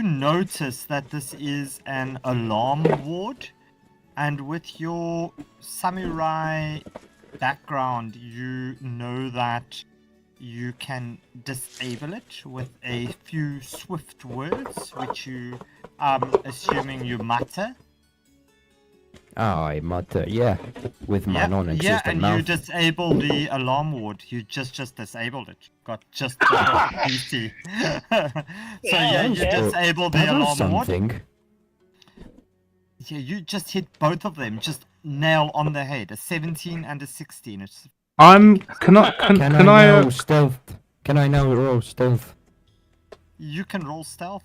notice that this is an alarm ward, and with your samurai background, you know that you can disable it with a few swift words, which you, assuming you mutter. I mutter, yeah, with my non-existent and mouth. you disable the alarm ward. You just disabled it. Got just PC. So you disable the That was alarm ward. something. Yeah, you just hit both of them. Just nail on the head. A 17 and a 16. It's Can I now stealth? Can I now roll stealth? You can roll stealth.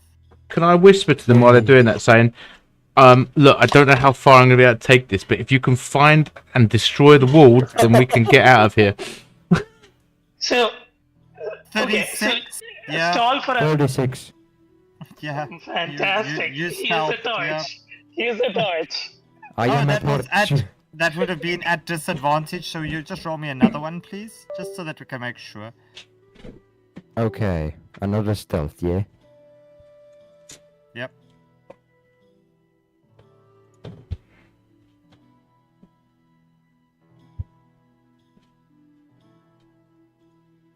Can I whisper to them while they're doing that, saying, look, I don't know how far I'm going to be able to take this, but if you can find and destroy the wall, then we can get out of here. So, okay, 36. so Yeah. stall for a 36. Yeah. fantastic. You Use stealth, the torch. yeah. Use the torch. I am that was torch. that would have been at disadvantage. So you just roll me another one, please, just so that we can make sure. Okay, another stealth, yeah? Yep.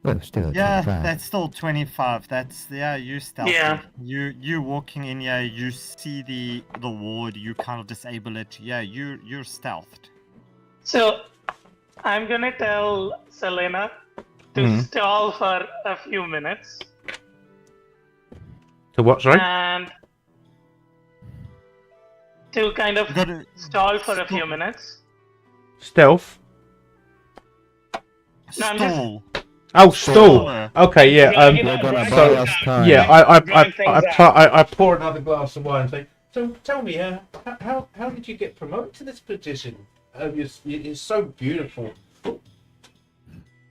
Well, still Yeah, 25. that's still 25. That's you stealthy. Yeah. You walking in here, you see the ward, you kind of disable it. Yeah, you're stealthed. So, I'm gonna tell Selena to stall for a few minutes. To what, sorry? And to kind of Gotta stall for a few minutes. Stealth? No, I'm just- stall. Oh, stall. Okay, yeah. You're gonna so- buy us time. Yeah, Drawing things I pour another glass of wine and say, so tell me, how did you get promoted to this position? You're so beautiful.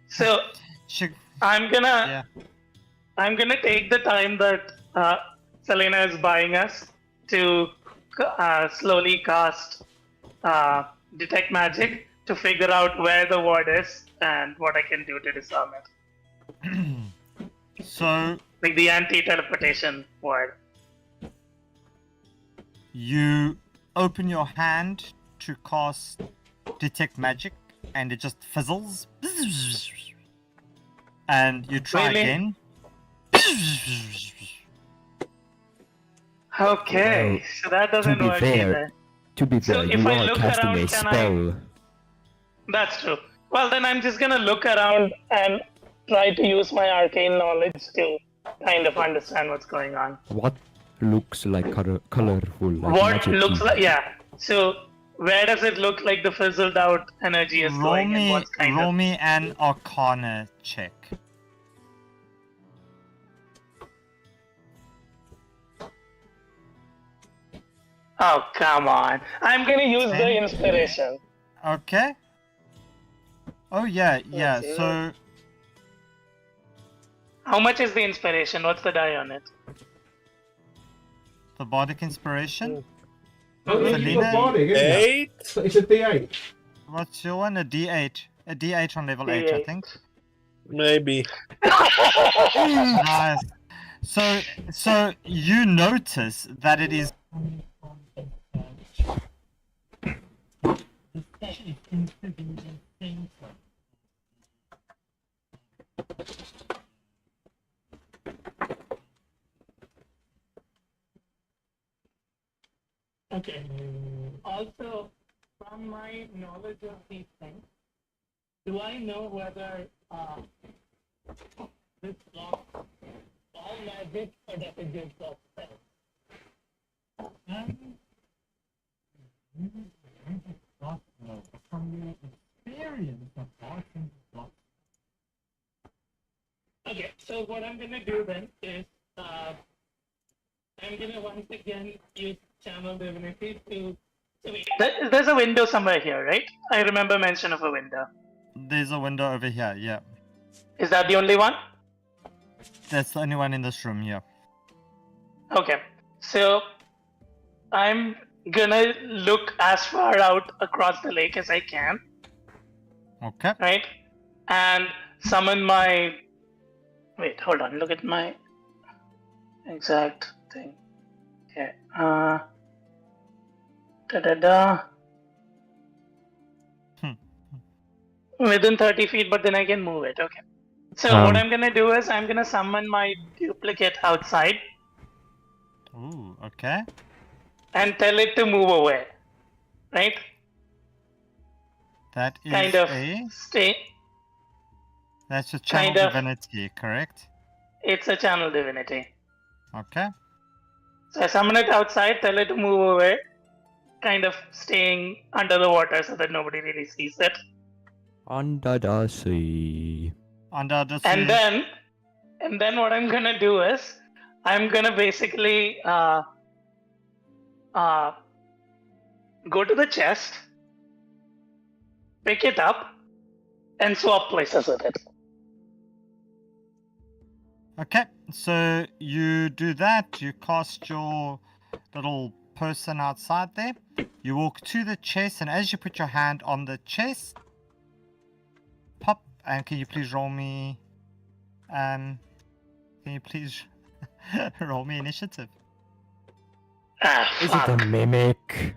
So, Sh- I'm gonna take the time that Selena is buying us to slowly cast detect magic to figure out where the ward is and what I can do to disarm it. So Like the anti-teleportation ward. you open your hand to cast detect magic, and it just fizzles. And you try Really? again. Okay, so that doesn't be work fair, either. To be So fair, if you I are look casting around, a can I- spell. That's true. Well, then I'm just gonna look around and try to use my arcane knowledge to kind of understand what's going on. What looks like colorful? Like What magic looks key? like, yeah. So where does it look like the fizzled out energy is Roll going, and me, what's kind roll of? me an Arcana check. Oh, come on! I'm gonna use the 10. inspiration. Okay. Oh yeah, yeah. Okay. So How much is the inspiration? What's the die on it? the bardic inspiration. Oh, Selena? Eight. It's a D8. What's your one? A D8. A D8 on level 8, I D8. think. Maybe. Nice. So you notice that it is. Okay. Also, from my knowledge of these things, do I know whether this blocks all magic or does it just block spells? From your experience of blocking blocks. Okay, so what I'm gonna do then is I'm gonna once again use channel divinity to. So wait, there's a window somewhere here, right? I remember mention of a window. There's a window over here, yeah. Is that the only one? That's the only one in this room, yeah. Okay, so I'm gonna look as far out across the lake as I can, Okay. right? And summon my. Wait, hold on. Look at my exact thing. Okay. Within 30 feet, but then I can move it. Okay. So what I'm gonna do is I'm gonna summon my duplicate outside Ooh, okay. and tell it to move away. Right? That is Kind of a... stay. That's a channel kind of- divinity, correct? It's a channel divinity. Okay. So I summon it outside, tell it to move away, kind of staying under the water so that nobody really sees it. Under the sea. Under the sea. And then what I'm gonna do is I'm gonna basically go to the chest, pick it up, and swap places with it. Okay, so you do that, you cast your little person outside there, you walk to the chest, and as you put your hand on the chest, pop, and can you please roll me, roll me initiative? Is it a mimic?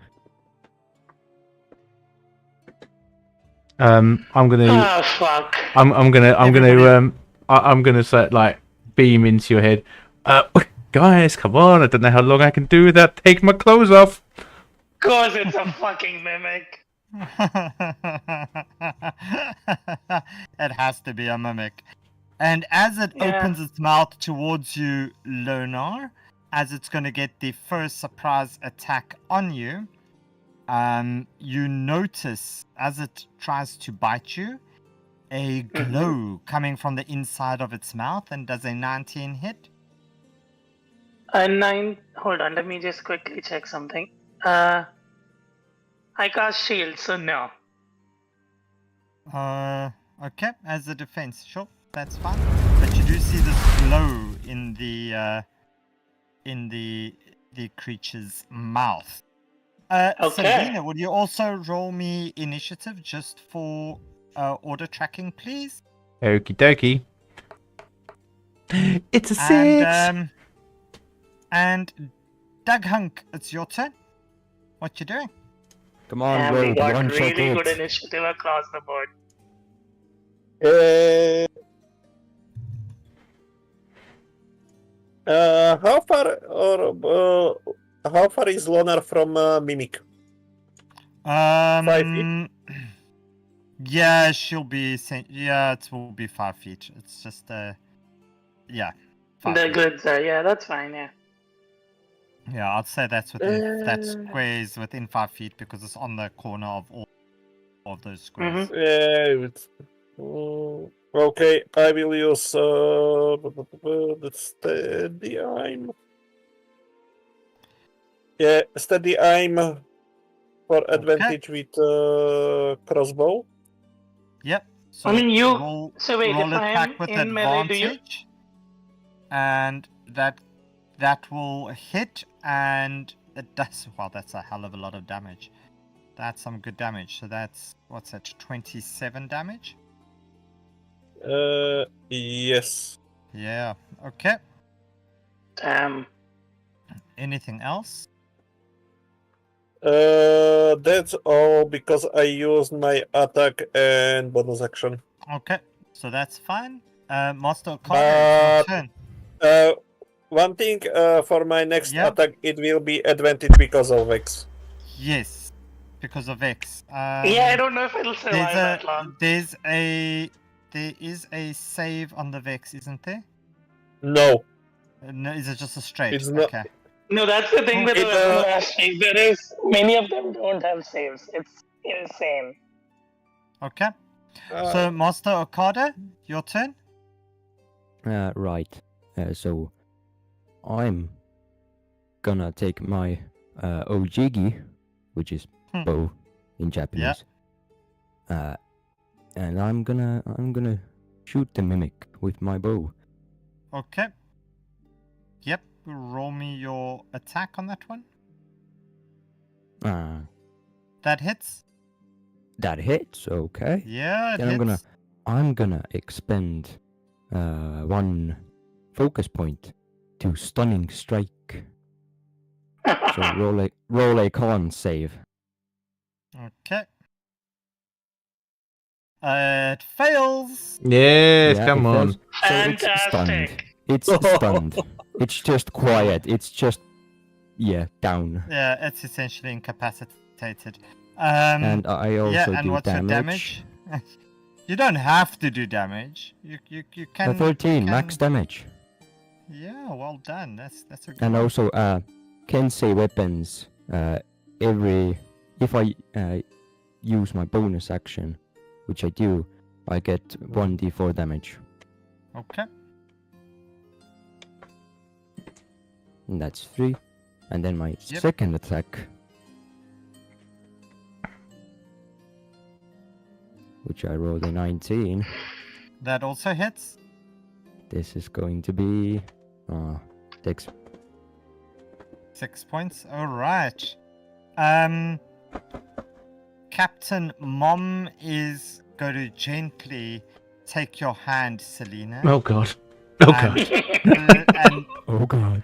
I'm gonna Ah, fuck. I'm gonna say like beam into your head. Guys, come on! I don't know how long I can do without taking my clothes off. Cause it's a fucking mimic. It has to be a mimic. And as it Yeah. opens its mouth towards you, Lonar, as it's going to get the first surprise attack on you, you notice as it tries to bite you, a glow coming from the inside of its mouth, and does a 19 hit? A 9. Hold on, let me just quickly check something. I cast shield, so no. Okay, as a defense, sure, that's fine. But you do see this glow in the creature's mouth. Okay. Selena, would you also roll me initiative just for order tracking, please? Okie dokie. It's a 6. And Doug Hunk, it's your turn. What you doing? Come on, And we Rogue, got one shot really good it. initiative across the board. How far is Lonar from Mimic? 5 feet? Yeah, she'll be. Yeah, it will be 5 feet. It's just yeah. 5 The feet. goods are, yeah, that's fine, yeah. Yeah, I'd say that's within that square is within 5 feet because it's on the corner of all of those squares. Okay, I will use the steady aim. Yeah, steady aim for advantage with crossbow. Yep. So I mean, you. roll, So wait, roll if I attack am with in melee, do you? advantage, and that will hit, and it does. Wow, that's a hell of a lot of damage. That's some good damage. So that's what's that? 27 damage. Yes. Yeah. Okay. Damn. Anything else? That's all because I used my attack and bonus action. Okay. So that's fine. Master Okada, But- it's your turn. One thing for my next Yeah. attack, it will be advantage because of Vex. Yes. because of X. Yeah, I don't know if it'll survive that long. There is a save on the Vex, isn't there? No, No, is it just a straight? It's not- Okay. No, that's the thing with the It, weapon mastery. There is many of them don't have saves. It's insane. Okay. So, Master Okada, your turn. Right. So I'm gonna take my ojigi, which is Hmm. bow in Japanese. And I'm gonna shoot the mimic with my bow. Okay. Yep. Roll me your attack on that one. That hits. That hits. Okay. Yeah, it Then hits. I'm gonna expend one focus point to stunning strike. So roll a con save. Okay. It fails. Yes, Yeah, come it on. fails. So it's stunned. Fantastic. It's stunned. It's just quiet. It's just down. Yeah, it's essentially incapacitated. And I also and do what's your damage? You don't have to do damage. You can. 13 can- max damage. Yeah, well done. That's a good And one. also Kensei weapons. If I use my bonus action, which I do, I get 1d4 damage. Okay. And that's 3. And then my Yep. second attack, which I rolled a 19. That also hits. This is going to be 6. 6 points. All right. Captain Mom is going to gently take your hand, Selena, Oh god. Oh god. and Oh god.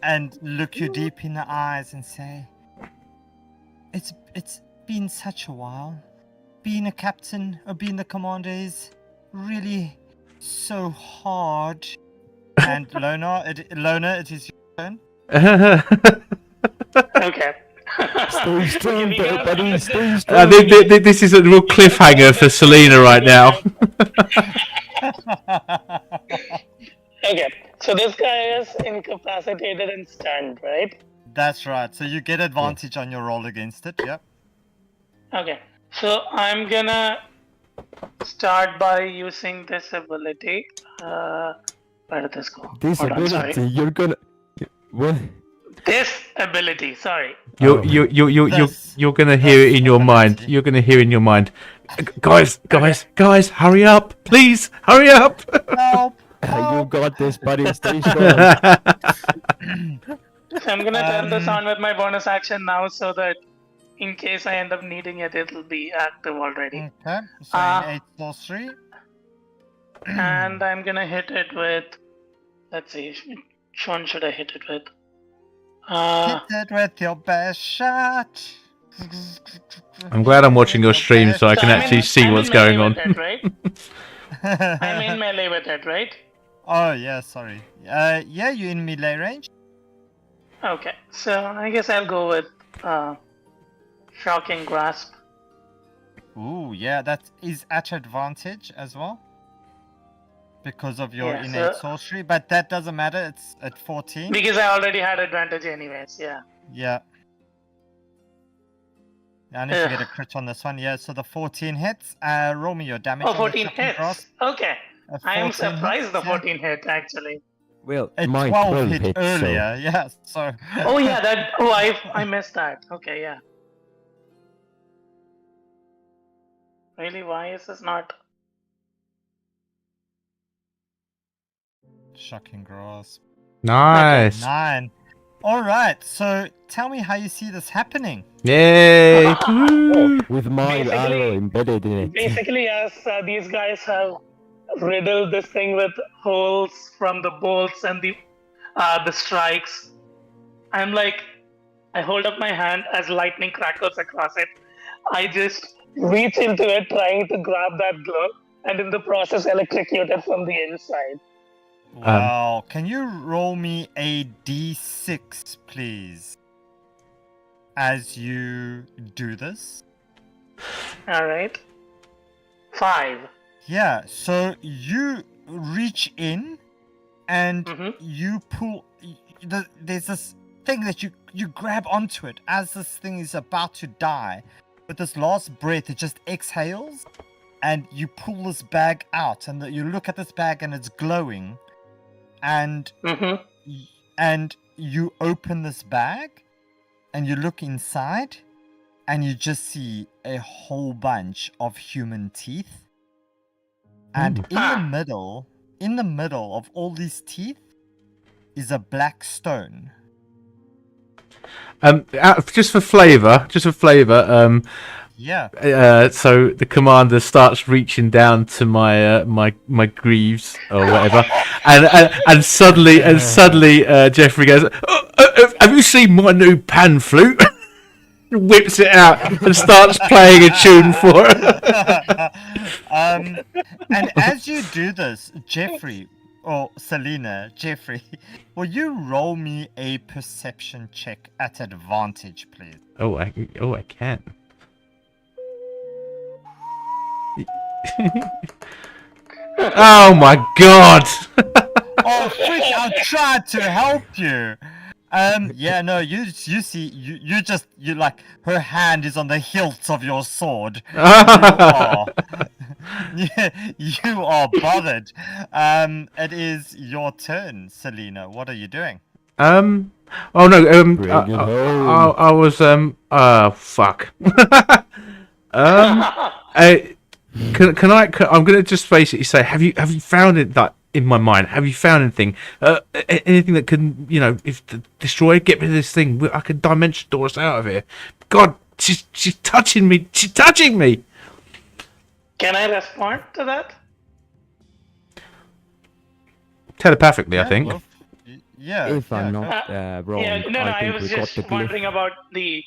and look you deep in the eyes and say, "It's been such a while. Being a captain or being the commander is really so hard." And Lona, it is your turn. Okay. Stay strong, we got- buddy. Stay I strong. think this is a real cliffhanger for Selena right now. Okay, so this guy is incapacitated and stunned, right? That's right. So you get advantage on your roll against it. Yep. Okay, so I'm gonna start by using this ability. Where did this go? This Hold on, sorry. ability, you're gonna. What? This ability, sorry. You're Oh. you're gonna hear it in your mind. You're gonna hear in your mind. Guys, hurry up, please, hurry up. Help! You got this, buddy. Stay strong. So I'm gonna turn this on with my bonus action now so that in case I end up needing it, it'll be active already. Okay. So in 8 plus 3. And I'm gonna hit it with. Let's see, which one should I hit it with? Hit it with your best shot. I'm glad I'm watching your stream so I can actually see what's going on. With it, right? I'm in melee with it, right? Oh yeah, sorry. Yeah, you're in melee range. Okay, so I guess I'll go with Shocking Grasp. Ooh, yeah, that is at advantage as well. Because of your Yeah, innate so- sorcery, but that doesn't matter, it's at 14. Because I already had advantage anyways, yeah. Yeah. And if you get a Ugh. crit on this one, yeah, so the 14 hits. Roll me your damage. Oh, on the 14 second hits. cross. Okay. I am 14 surprised hits, the yeah. 14 hit actually. Well, A my 12 hit hits, earlier, yeah, so. Oh yeah, that. Oh, I missed that. Okay, yeah. Really, why is this not? Shocking grasp. Nice. 9. Alright, so tell me how you see this happening. Yay. So, with my Basically- arrow embedded in it. Basically, as these guys have riddled this thing with holes from the bolts and the strikes, I'm like, I hold up my hand as lightning crackles across it. I just reach into it, trying to grab that glove, and in the process, electrocute it from the inside. Wow, can you roll me a d6, please? as you do this. All right. 5. Yeah, so you reach in and Mhm. you pull. There's this thing that you grab onto it as this thing is about to die. With this last breath, it just exhales, and you pull this bag out, and you look at this bag, and it's glowing, and Mhm. and you open this bag, and you look inside, and you just see a whole bunch of human teeth. And in the middle of all these teeth is a black stone. Just for flavour, Yeah. so the commander starts reaching down to my my greaves or whatever, and suddenly Jeffrey goes, oh, "Have you seen my new pan flute?" Whips it out and starts playing a tune for it. And as you do this, Jeffrey, or Selena, Jeffrey, will you roll me a perception check at advantage, please? I can. Oh my god! Oh, frick! I tried to help you. Yeah, no, you see, you like her hand is on the hilt of your sword. You are bothered. It is your turn, Selena. What are you doing? Oh no, Bring it home. I was fuck. Can I? I'm gonna just basically say, have you found it that in my mind? Have you found anything? Anything that can, if destroy, get rid of this thing? I can dimension door us out of here. God, she's touching me. She's touching me. Can I respond to that? Telepathically, I think. Well, yeah. If I'm yeah. not wrong, Yeah, no, I I think was we got just the glyph. wondering about the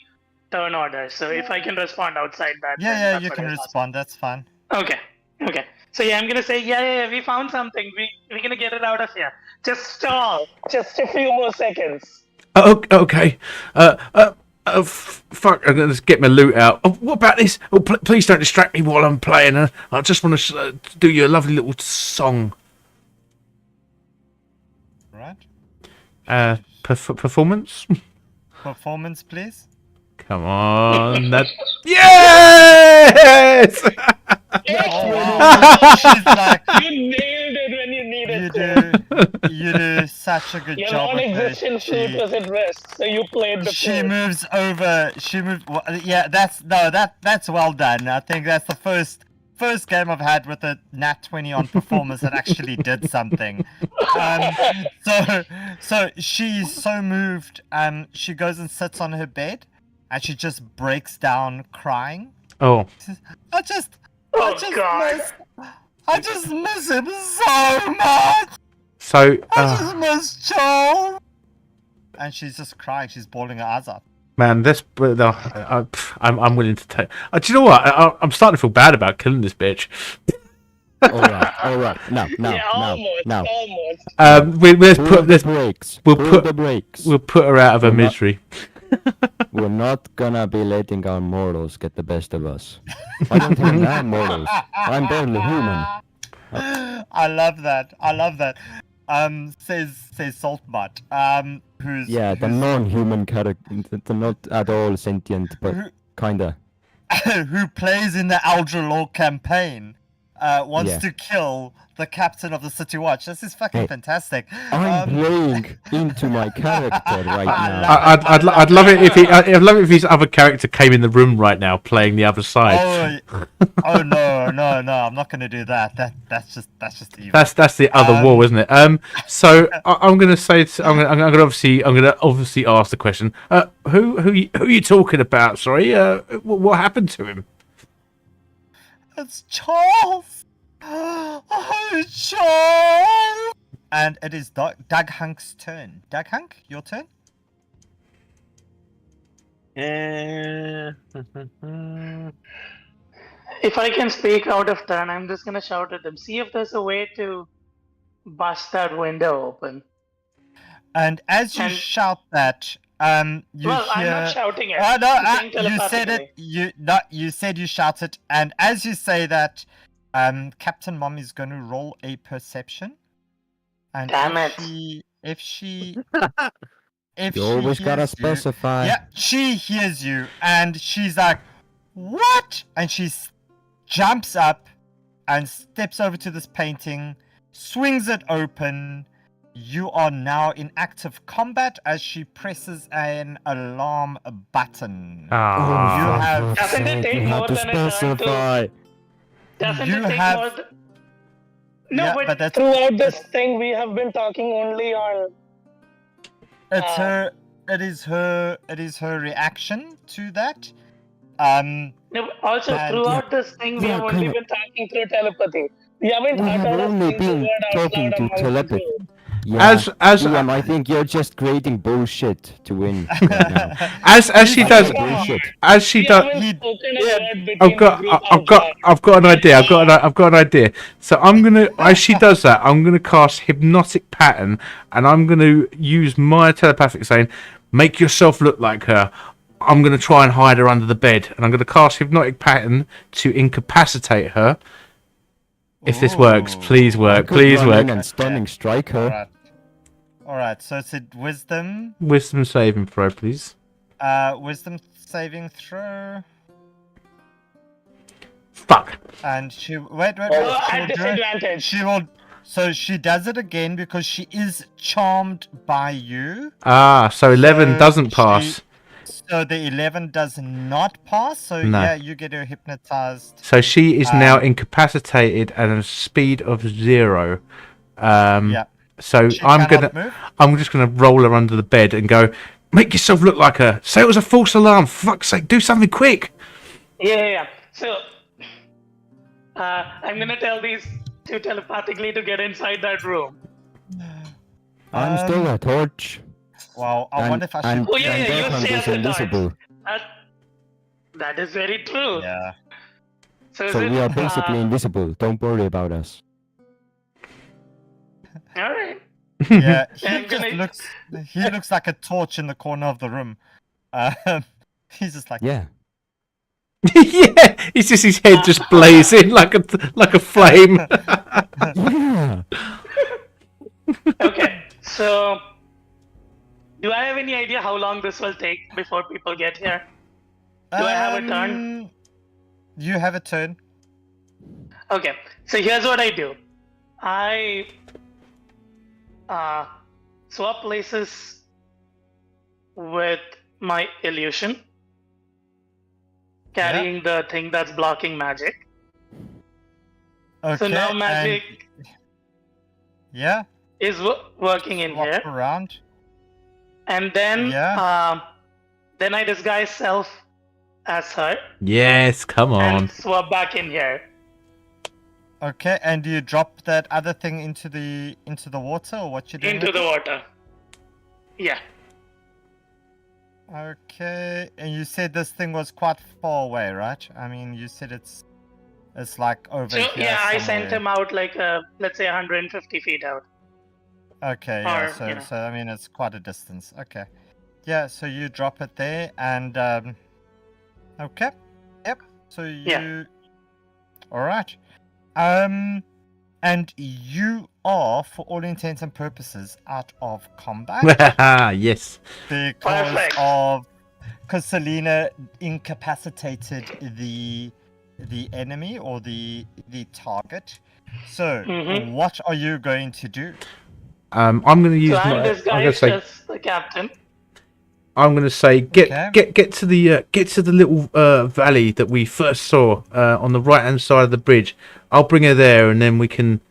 turn order. So if I can respond outside that, then Yeah, that's you what can I was respond. That's fine. asking. Okay. So yeah, I'm gonna say, yeah, we found something. We're gonna get it out of here. Just stall. Just a few more seconds. Oh, okay. Fuck! I'm gonna just get my loot out. Oh, what about this? Oh, please don't distract me while I'm playing. I just want to do you a lovely little song. Right. Performance. Performance, please. Come on, that. Yes! Oh, she's like, You nailed it when you needed to. you do such a good Your job with non-existent flute it. was at rest, so you played the She flute. moves over. Yeah, that's well done. I think that's the first game I've had with a nat 20 on performance that actually did something. So she's so moved. She goes and sits on her bed, and she just breaks down crying. Oh, I just God. miss him so much. so I just miss Joel. And she's just crying. She's bawling her eyes out. man, this. I'm willing to take. Do you know what? I'm starting to feel bad about killing this bitch. All right. Now. Almost. Let's Pull put the this. brakes. We'll Pull put- the brakes. We'll put her out of her We're not- misery. We're not gonna be letting our morals get the best of us. I don't even have morals. I'm barely human. I love that. Says Saltbutt. Who's Yeah, the non-human character, the not at all sentient, but kinda. who plays in the Aldra Law campaign, wants Yeah. to kill the captain of the City Watch. This is fucking Hey, fantastic. I'm playing into my character right now. I'd love it if I'd love it if his other character came in the room right now playing the other side. Oh no! I'm not gonna do that. That's just evil. That's the other wall, isn't it? So I'm gonna say I'm gonna obviously ask the question. Who are you talking about? Sorry. What happened to him? It's Charles. Oh, Charles. And it is Doug Hunk's turn. Doug Hunk, your turn. If I can speak out of turn, I'm just gonna shout at them. See if there's a way to bust that window open. And as you And- shout that, You Well, I'm hear. not shouting it. Oh no! I'm saying You said it. telepathically. You said you shouted, and as you say that, Captain Mom is going to roll a perception. And Damn if it. if she You always gotta hears you- specify. yeah, she hears you, and she's like, "What?" And she jumps up and steps over to this painting, swings it open. You are now in active combat as she presses an alarm button. Ah. You have- Doesn't it take more than a turn to- specify. Doesn't You it take have- more No, Yeah, but, but that's Throughout this thing, we have been talking only on. it's her. It is her reaction to that. no, also And- throughout this thing, we Yeah, have only kinda- been talking through telepathy. We haven't We have uttered a only single been word out talking loud to amongst telepathy. you. Yeah. As Liam, I think you're just creating bullshit to win right now. as she He's does like, bullshit. as she We does. haven't he- spoken a yeah, word between I've got, the group I've out got, loud. I've got an idea. I've got an idea. So I'm gonna, as she does that, I'm gonna cast hypnotic pattern, and I'm gonna use my telepathic saying, "Make yourself look like her." I'm gonna try and hide her under the bed, and I'm gonna cast hypnotic pattern to incapacitate her. If this works, Ooh. please I work, could please run work. in and stunning strike her. Alright. Alright, so it's a wisdom. Wisdom saving throw, please. Wisdom saving throw. Fuck. And she wait. Oh, she'll at do it. disadvantage. She will. So she does it again because she is charmed by you. Ah, so 11 So doesn't she- pass. So the 11 does not pass. So No. yeah, you get her hypnotized. So she is now Um, incapacitated at a speed of 0. Yeah. So She I'm cannot gonna, move. I'm just gonna roll her under the bed and go, make yourself look like her. Say it was a false alarm. For fuck's sake, do something quick. Yeah. So, I'm gonna tell these two telepathically to get inside that room. I'm still Um, a torch. Wow, I wonder if I should. And, Oh, yeah, and yeah, you Deckhand stay is at the torch. invisible. That is very true. Yeah. So, is So it, we are basically invisible. Don't worry about us. all right. Yeah. He I'm just gonna- looks. He looks like a torch in the corner of the room. He's just like. Yeah. Yeah, it's just his head just blazing like a flame. Yeah. Okay. So, do I have any idea how long this will take before people get here? Do I have a turn? You have a turn. Okay, so here's what I do. I swap places with my illusion, carrying the thing that's blocking magic. Okay. So now and- magic Yeah. is working in Walk here, around. and then Yeah. then I disguise self as her Yes, come on. and swap back in here. Okay, and do you drop that other thing into the water, or what you doing? Into with the it? water. Yeah. Okay, and you said this thing was quite far away, right? I mean, you said it's like over So here. yeah, I sent somewhere. him out like let's say 150 feet out. Okay, yeah. or, So, you know. so I mean, it's quite a distance. Okay, yeah. So you drop it there, and okay, yep. So you, Yeah. all right, and you are, for all intents and purposes, out of combat. Yes. Because Perfect. Selena incapacitated the enemy or the target. So Mhm. what are you going to do? I'm gonna use So I'm my. I'm gonna disguised say. as the captain. I'm gonna say Okay. get to the little valley that we first saw on the right hand side of the bridge. I'll bring her there, and then we can,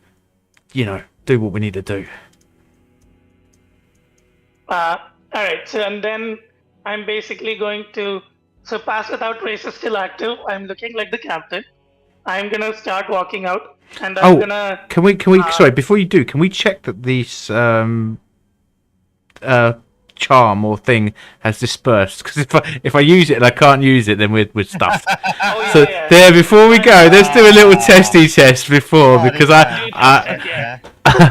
do what we need to do. All right. So and then I'm basically going to. So pass without trace is still active. I'm looking like the captain. I'm gonna start walking out, and I'm Oh, gonna. Can we? Sorry, before you do, can we check that this charm or thing has dispersed? Because if I use it and I can't use it, then we're stuffed. Oh, yeah, So yeah. there, before we go, let's do a little testy test before, Oh, because yeah. Yeah.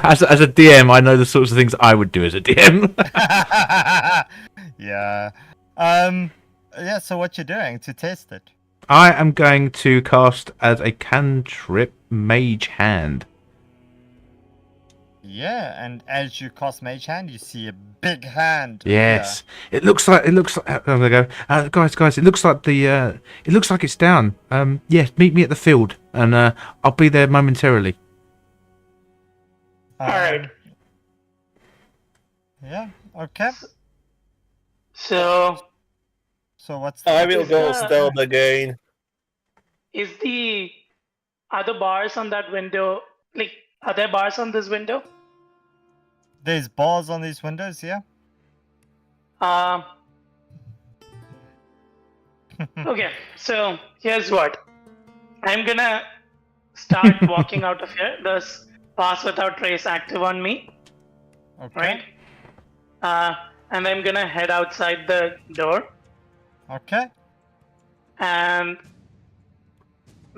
as a DM, I know the sorts of things I would do as a DM. Yeah. Yeah, so what you doing to test it? I am going to cast as a cantrip Mage Hand. Yeah, and as you cast Mage Hand, you see a big hand. Yes, it looks like. I'm gonna go, guys. It looks like it looks like it's down. Yeah, meet me at the field, and I'll be there momentarily. All Alright. Yeah. Okay. So, So what's I will go Uh, stealth again. is the other bars on that window, like, are there bars on this window? There's bars on these windows, yeah. Okay, so here's what. I'm gonna start walking out of here. There's pass without trace active on me, Okay. right? And I'm gonna head outside the door, Okay. and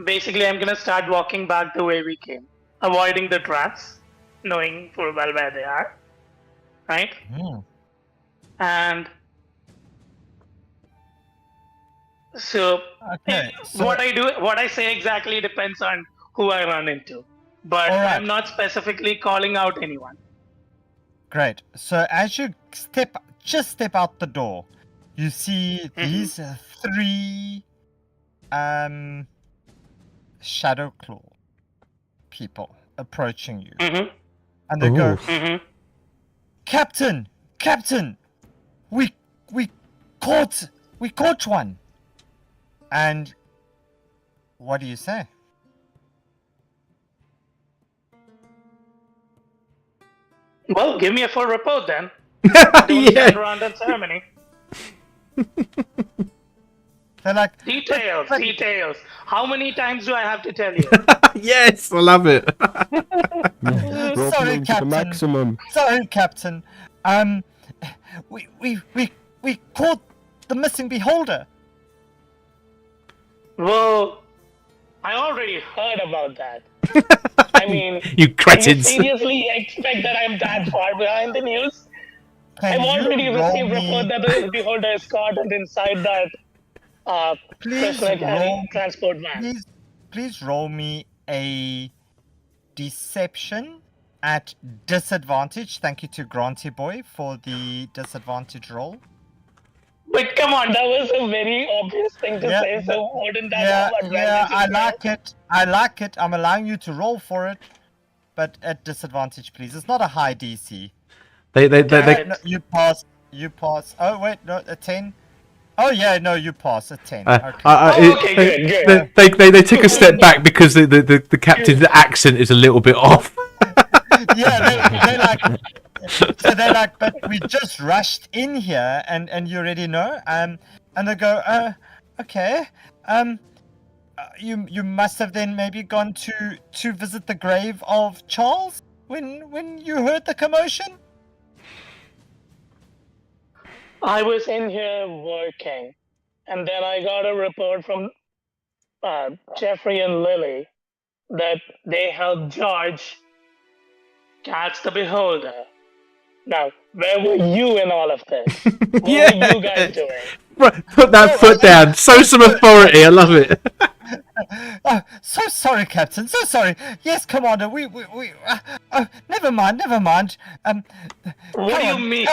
basically I'm gonna start walking back the way we came, avoiding the traps, knowing full well where they are, right? Hmm. And so, Okay. So what I say exactly depends on who I run into, but Alright. I'm not specifically calling out anyone. great. So as you step out the door, you see these three shadow claw people approaching you, Mm-hmm. and they go, Ooh. Mm-hmm. Captain, we caught one. And what do you say? Well, give me a full report then. Don't stand Yeah, around in ceremony. They're like, Details, but- details. How many times do I have to tell you? yes, I love it. Yeah, drop Sorry, them to the Captain. maximum. sorry, Captain. We caught the missing beholder. Well, I already heard about that. I mean, You can you cretins. seriously expect that I'm that far behind the news? Can I've already you roll received me- report that the beholder is caught and inside that Please personal roll, transport van. please roll me a deception at disadvantage. Thank you to Granty Boy for the disadvantage roll. But come on, that was a very obvious thing to Yeah, say, so wouldn't that Yeah, have advantage yeah, I as well? like it. I like it. I'm allowing you to roll for it, but at disadvantage, please. It's not a high DC. They Right. No, you pass. You pass. Oh wait, no, a 10. Oh yeah, no, you pass a 10. Okay. Okay, good. they took a step back because the captain's accent is a little bit off. Yeah, they're like. So they're like, but we just rushed in here, and you already know. And they go, okay. You must have then maybe gone to visit the grave of Charles when you heard the commotion. I was in here working, and then I got a report from Jeffrey and Lily that they helped George catch the beholder. Now, where were you in all of this? What were you guys doing? Right, put that foot down. Show some authority. I love it. Oh, so sorry, Captain. So sorry. Yes, Commander. We. Never mind. What come do you on, mean?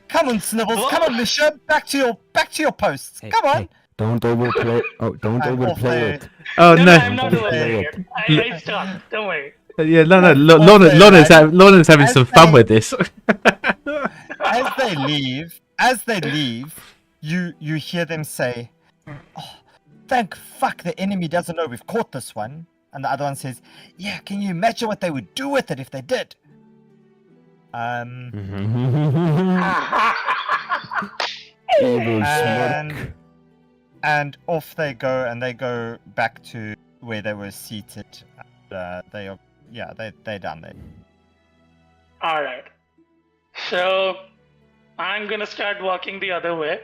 Come on, Snibbles. Come on, Misha. Back to your posts. Hey, Come on. hey, don't overplay. Oh, don't I'm overplay off it. Oh No, no. I'm not Don't overplaying play it. I stopped. Don't worry. Yeah, no. Well, Lorna's right. Lorna's having As some fun they- with this. As they leave, you hear them say, "Oh, thank fuck the enemy doesn't know we've caught this one." And the other one says, "Yeah, can you imagine what they would do with it if they did?" Evil And- smirk. And off they go, and they go back to where they were seated. And, they're done there. All right. So I'm gonna start walking the other way,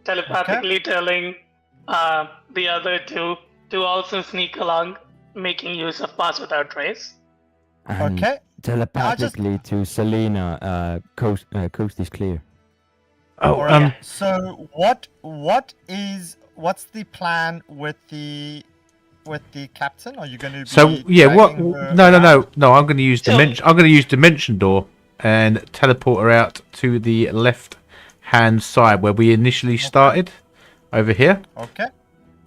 telepathically telling the other two to also sneak along, making use of pass without trace. And Okay. telepathically to Selena, coast is clear. Oh, Alright. So what's the plan with the captain? Are you going to be so yeah, what? dragging her No, no, around? no, no. I'm going to use So- dimension. I'm going to use dimension door and teleport her out to the left hand side where we initially started, over here. Okay.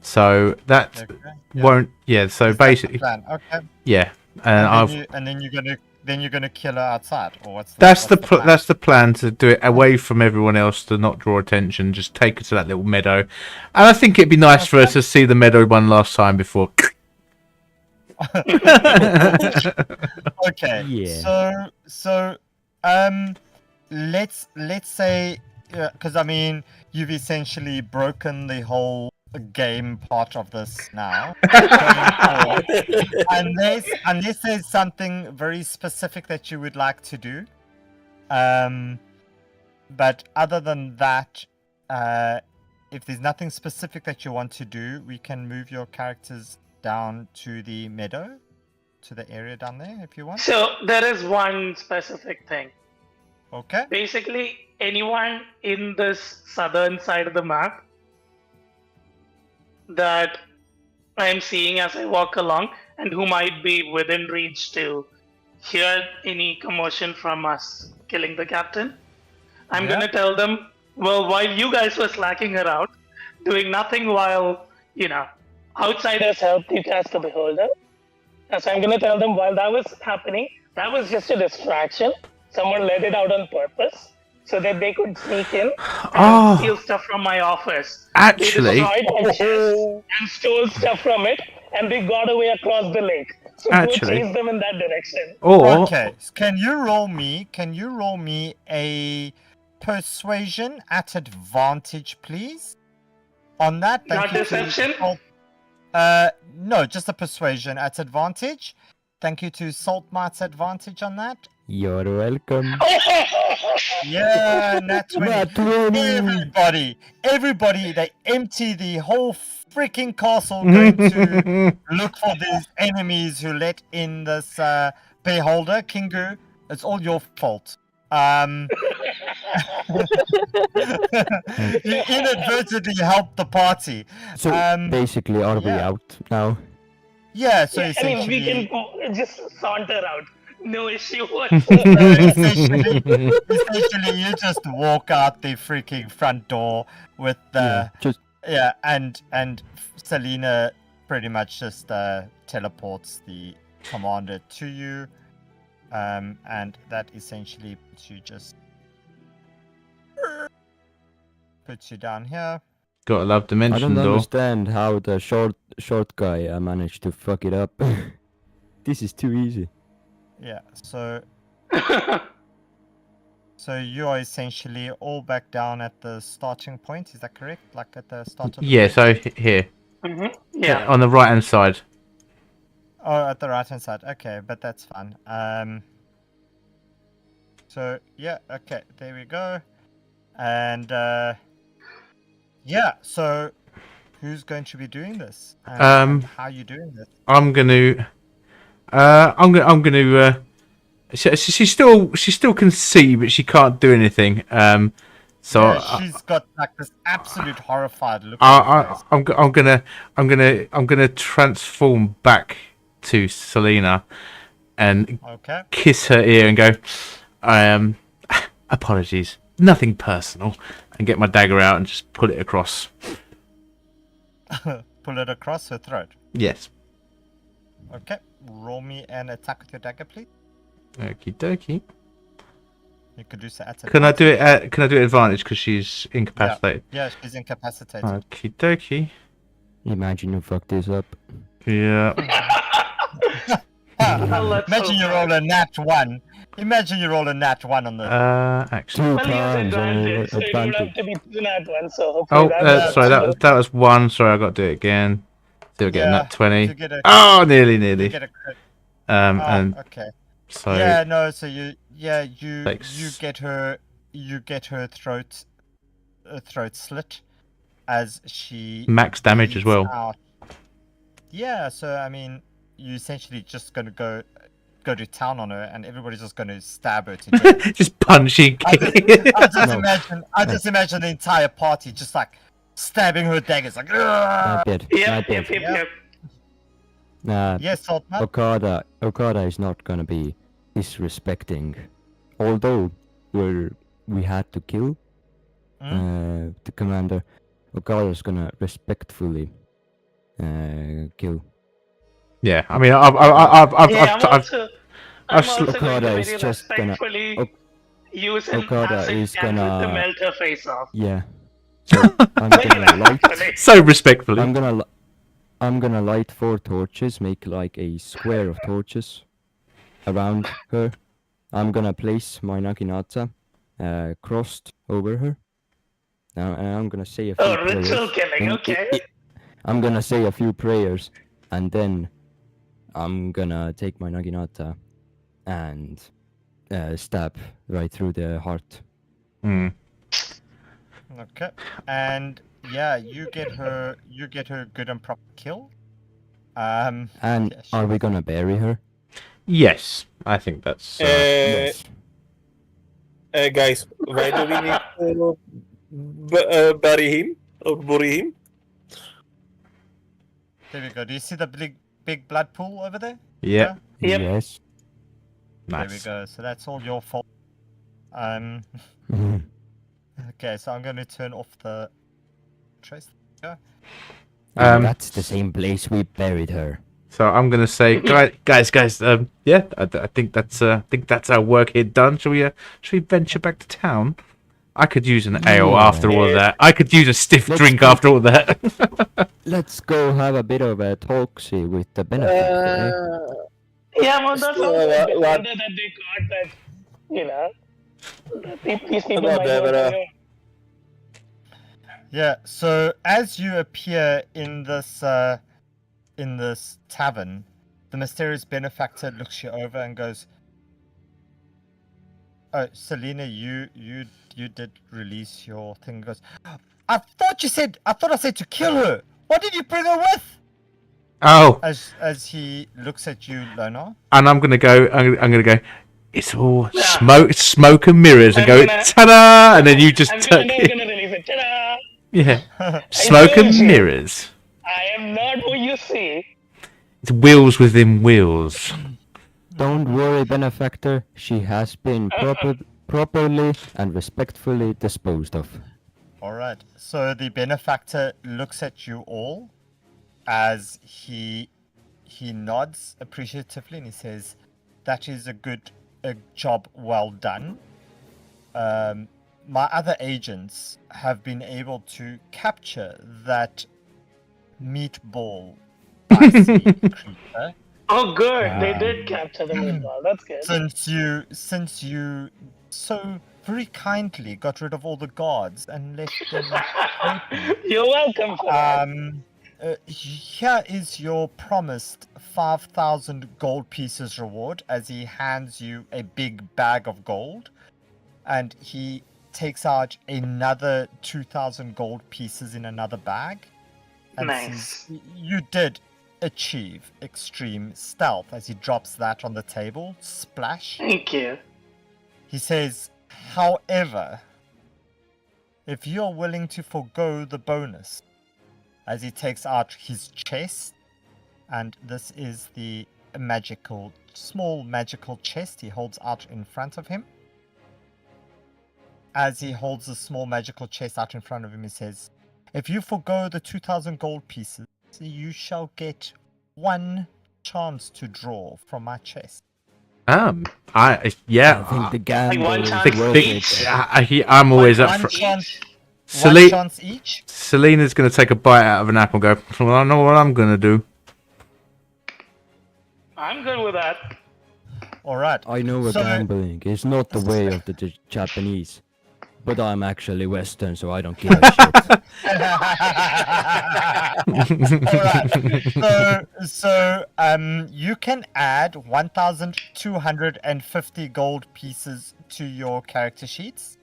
So that Okay. Yeah. won't. Yeah. So Is that the basically, plan? Okay. yeah. And And I've. then you're gonna kill her outside, or what's That's the plan? that's the plan, to do it away from everyone else, to not draw attention. Just take her to that little meadow, and I think it'd be nice for her to see the meadow one last time before. Okay. Yeah. So let's say, because I mean, you've essentially broken the whole game part of this now. Going forward. unless there's something very specific that you would like to do. But other than that, if there's nothing specific that you want to do, we can move your characters down to the meadow, to the area down there, if you want. So there is one specific thing. Okay. Basically, anyone in this southern side of the map that I'm seeing as I walk along and who might be within reach to hear any commotion from us killing the captain, I'm Yeah. gonna tell them, well, while you guys were slacking around, doing nothing while, outsiders helped you cast the beholder. And so I'm gonna tell them while that was happening, that was just a distraction. Someone let it out on purpose so that they could sneak in and Oh. steal stuff from my office. Actually, They destroyed my chest and stole stuff from it, and they got away across the lake. So Actually. go chase them in that direction. or Okay. Can you roll me a persuasion at advantage, please? On that, thank Not you. deception? No, just a persuasion at advantage. Thank you to Saltmart's advantage on that. You're welcome. Yeah, nat 20. Nat 20. Everybody, they empty the whole freaking castle going to look for these enemies who let in this beholder. Kingu, it's all your fault. You inadvertently helped the party. So basically, are we yeah. out now? Yeah, so I mean, essentially... we can just saunter out. No issue essentially, you just walk out the freaking front door with the and Selena pretty much just teleports the commander to you, and that essentially puts you down here. gotta love I dimension don't door. understand how the short guy managed to fuck it up. This is too easy. Yeah, so you are essentially all back down at the starting point. Is that correct? Like at the start of the Yeah. page? So here, Yeah. on the right hand side. Oh, at the right hand side. Okay, but that's fine. So yeah, okay, there we go. And yeah, so who's going to be doing this? And how are you doing this? I'm gonna. She still can see, but she can't do anything. So Yeah, she's got like this absolute horrified look on her face. I'm gonna transform back to Selena and Okay. kiss her ear and go, apologies, nothing personal, and get my dagger out and just pull it across. Pull it across her throat. Yes. Okay. Roll me an attack with your dagger, please. Okie dokie. You could do so at Can I do it advantage. at advantage because she's incapacitated? Yeah, she's incapacitated. Okie dokie. Imagine you fuck this up. Yeah. Let's Imagine hope you roll a nat 1. Imagine you roll a nat 1 on the... Actually. 2 Well, use times on advantage, so it would have advantage. to be 2 nat 1, so hopefully Oh, that's sorry, that was one. Sorry, I got to do it again. Still getting Yeah, that 20. you get a- Oh, nearly. You get a crit. And Okay. so Yeah, no, so you Thanks. get her throat slit as she max damage as bleeds well. out. Yeah, so I mean, you essentially just gonna go go to town on her, and everybody's just going to stab her to death. Just punching. I just No. imagine the entire party just like stabbing her daggers, like. "Ugh!" Yep. Yes, Saltman. Okada is not gonna be disrespecting. Although we had to kill the commander, Okada's gonna respectfully kill. Yeah, I mean, I'm also going Okada to is very just gonna- respectfully use an Okada acid is cannon to gonna- melt her face off. Yeah. So I'm gonna light. so respectfully. I'm gonna light 4 torches, make like a square of torches around her. I'm gonna place my Naginata crossed over her. And I'm gonna say a few Oh, prayers. ritual killing, And okay. I'm gonna say a few prayers, and then I'm gonna take my Naginata and stab right through the heart. Mm. Okay, and yeah, you get her good and proper kill. And yeah, are we gonna bury her? Yes, I think that's. Yes. Guys, why do we need to bury him or bury him? There we go. Do you see the big blood pool over there? Yeah, Yep. Yes. There we nice. go. So that's all your fault. Okay, so I'm going to turn off the trace. That's the same place we buried her. So I'm gonna say, guys. Yeah, I think that's our work here done. Shall we venture back to town? I could use an ale Yeah. after all of that. I could use a stiff Let's drink go. after all that. Let's go have a bit of a talk-see with the benefactor. Yeah, well, that's So, also a what- defender that they got that, you know, these people Hello, might want to Deborah. know. Yeah, so as you appear in this tavern, the mysterious benefactor looks you over and goes, "Oh, Selena, you did release your thing." Goes, I thought I said to kill her. What did you bring her with?" Oh, As he looks at you, Lona. and I'm gonna go. It's all smoke and mirrors, and I'm go gonna- ta-da, and then you just I'm tuck gonna it. release it. Ta-da! Yeah, smoke and told you. mirrors. I am not who you see. It's wheels within wheels. Don't worry, benefactor. She has been properly and respectfully disposed of. All right. So the benefactor looks at you all as he nods appreciatively and he says, "That is a job well done. My other agents have been able to capture that meatball icy creature. Oh, good. They did capture the meatball. That's good. Since you so very kindly got rid of all the guards and left them open. You're welcome for that. Here is your promised 5,000 gold pieces reward as he hands you a big bag of gold. And he takes out another 2,000 gold pieces in another bag. And Nice. says, "You did achieve extreme stealth," as he drops that on the table. Splash. Thank you. He says, "However, if you're willing to forego the bonus," as he takes out his chest, and this is the small magical chest he holds out in front of him. As he holds the small magical chest out in front of him, he says, "If you forego the 2,000 gold pieces, you shall get 1 chance to draw from my chest." I think the gamble one is chance worth each. it. I'm always up One for. chance, Celine- 1 chance each. Selena's gonna take a bite out of an apple and go, "Well, I know what I'm gonna do." I'm good with that. All right. I know a So- gambling is not the way of the Japanese, but I'm actually Western, so I don't give a shit. Alright. So you can add 1,250 gold pieces to your character sheets.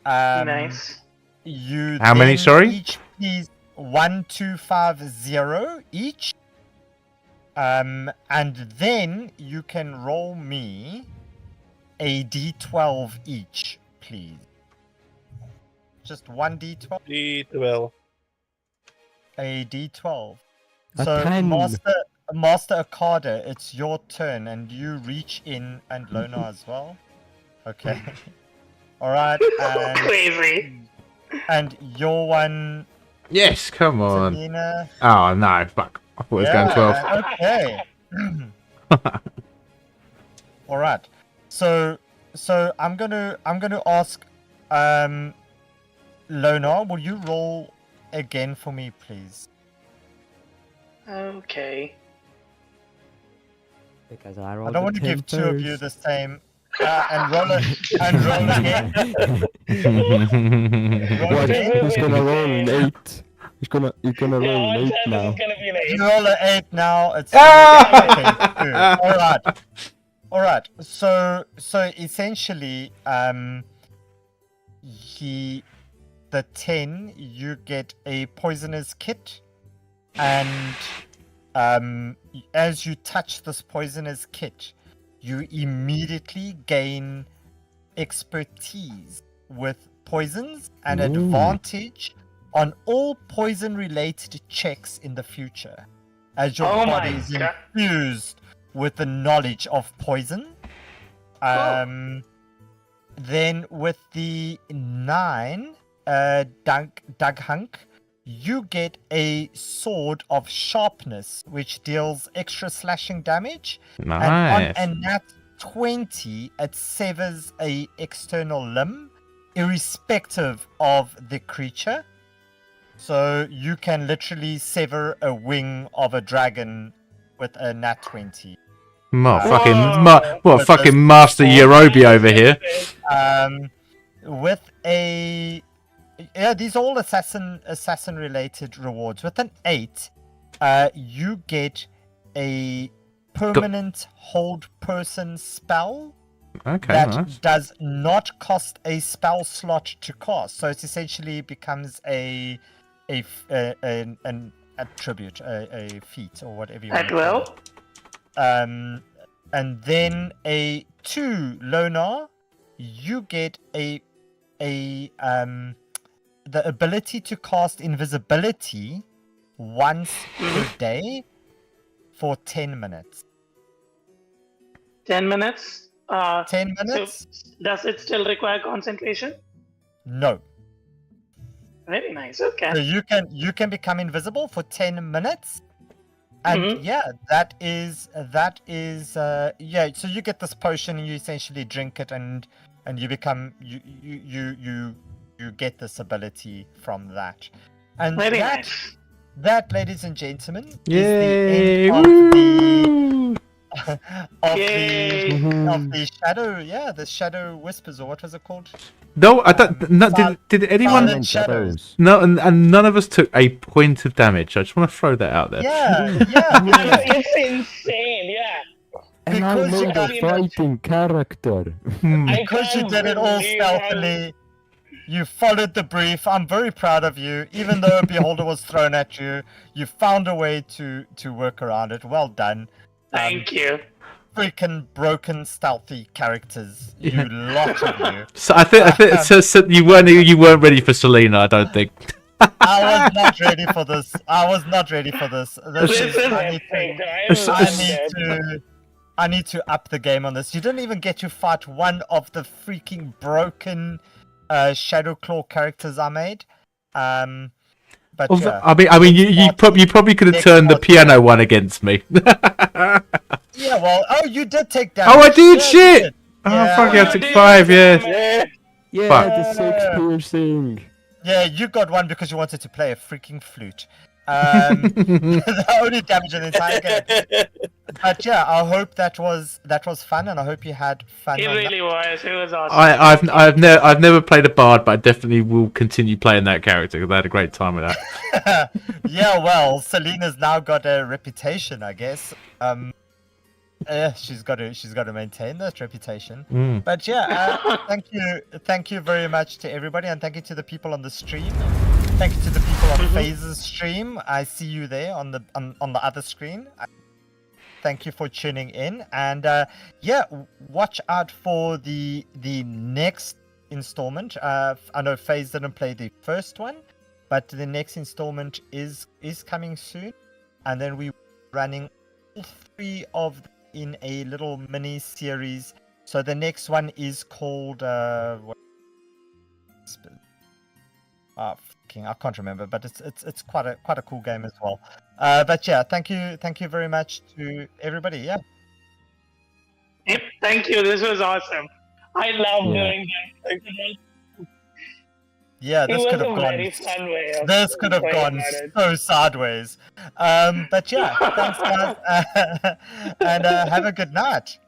Nice. You How many, then sorry? Each piece 1,250 each. And then you can roll me a d12 each, please. Just one d12. D12. A d12. A So 10. Master Akada, it's your turn, and you reach in, and Lona as well. Okay. All right, Crazy. and your one, Yes, come on. Selena. Oh no, fuck. I thought it was going 12. Okay. All right. So I'm gonna ask, Lona, will you roll again for me, please? Okay. Because I I rolled don't a want to 10 give two of you first. the same. And roll again. Roll What? again. He's gonna roll an 8. He's gonna roll Yeah, an 8 this is now. gonna be an You 8. roll an 8 now. It's Ah! okay, 2. All right. So essentially, the 10, you get a poisoner's kit, and as you touch this poisoner's kit, you immediately gain expertise with poisons and Ooh. advantage on all poison-related checks in the future, as your Oh my body is God. infused with the knowledge of poison. Then with the 9, Doug Hunk, you get a sword of sharpness, which deals extra slashing damage. Nice. And on a nat 20, it severs a external limb, irrespective of the creature. So you can literally sever a wing of a dragon with a nat 20. Whoa. Fucking Master Yorobi over here. With a these are all assassin related rewards. With an 8, you get a permanent hold person spell Okay, that nice. does not cost a spell slot to cast. So it essentially becomes an attribute, a feat, or whatever you want At to call will. it. And then a 2, Lona, you get the ability to cast invisibility once per day for 10 minutes. 10 minutes. 10 minutes? So does it still require concentration? No. Very nice. Okay. So you can become invisible for 10 minutes. And that is so you get this potion and you essentially drink it and you become you get this ability from that. And Very nice. that, ladies and gentlemen, Yay! is the end Woo! Yay. of the shadow, the shadow whispers, or what was it called? No, I don't. No, did anyone? Silent Shadows. No, and none of us took a point of damage. I just want to throw that out there. Yeah. It's insane, yeah. And I Because you made got a fighting character. Because you can't did it all believe how- stealthily. You followed the brief. I'm very proud of you. Even though a beholder was thrown at you, you found a way to work around it. Well done. Thank you. Freaking broken, stealthy characters. You lot of you. So I think so you weren't ready for Selena. I don't think. I was not ready for this. This is epic. I need to up the game on this. You didn't even get to fight one of the freaking broken Shadowclaw characters I made. But yeah. I mean, you probably could have turned the piano one against me. Yeah, well, you did take damage. Oh, I did. Yeah, Shit. you did. Oh, fuck! you I took did, 5. Yeah. man. Yeah, Fuck. the 6 piercing. Yeah, you got one because you wanted to play a freaking flute. The only damage in the entire game. But yeah, I hope that was fun, and I hope you had fun. It on really was. It was awesome. I've never played a bard, but I definitely will continue playing that character because I had a great time with that. that. Yeah, well, Selena's now got a reputation, I guess. She's got to maintain that reputation. But yeah, thank you very much to everybody, and thank you to the people on the stream. Thank you to the people on FaZe's stream. I see you there on the other screen. thank you for tuning in, and watch out for the next installment. I know FaZe didn't play the first one, but the next installment is coming soon, and then we're running all 3 of them in a little mini series. So the next one is called I can't remember, but it's quite a cool game as well. But yeah, thank you very much to everybody. Yeah. Yep, thank you. This was awesome. I love Yeah. doing that. Yeah, It this was could a have gone. very fun way of This could have going gone about it. so sideways. But yeah, thanks guys, and have a good night.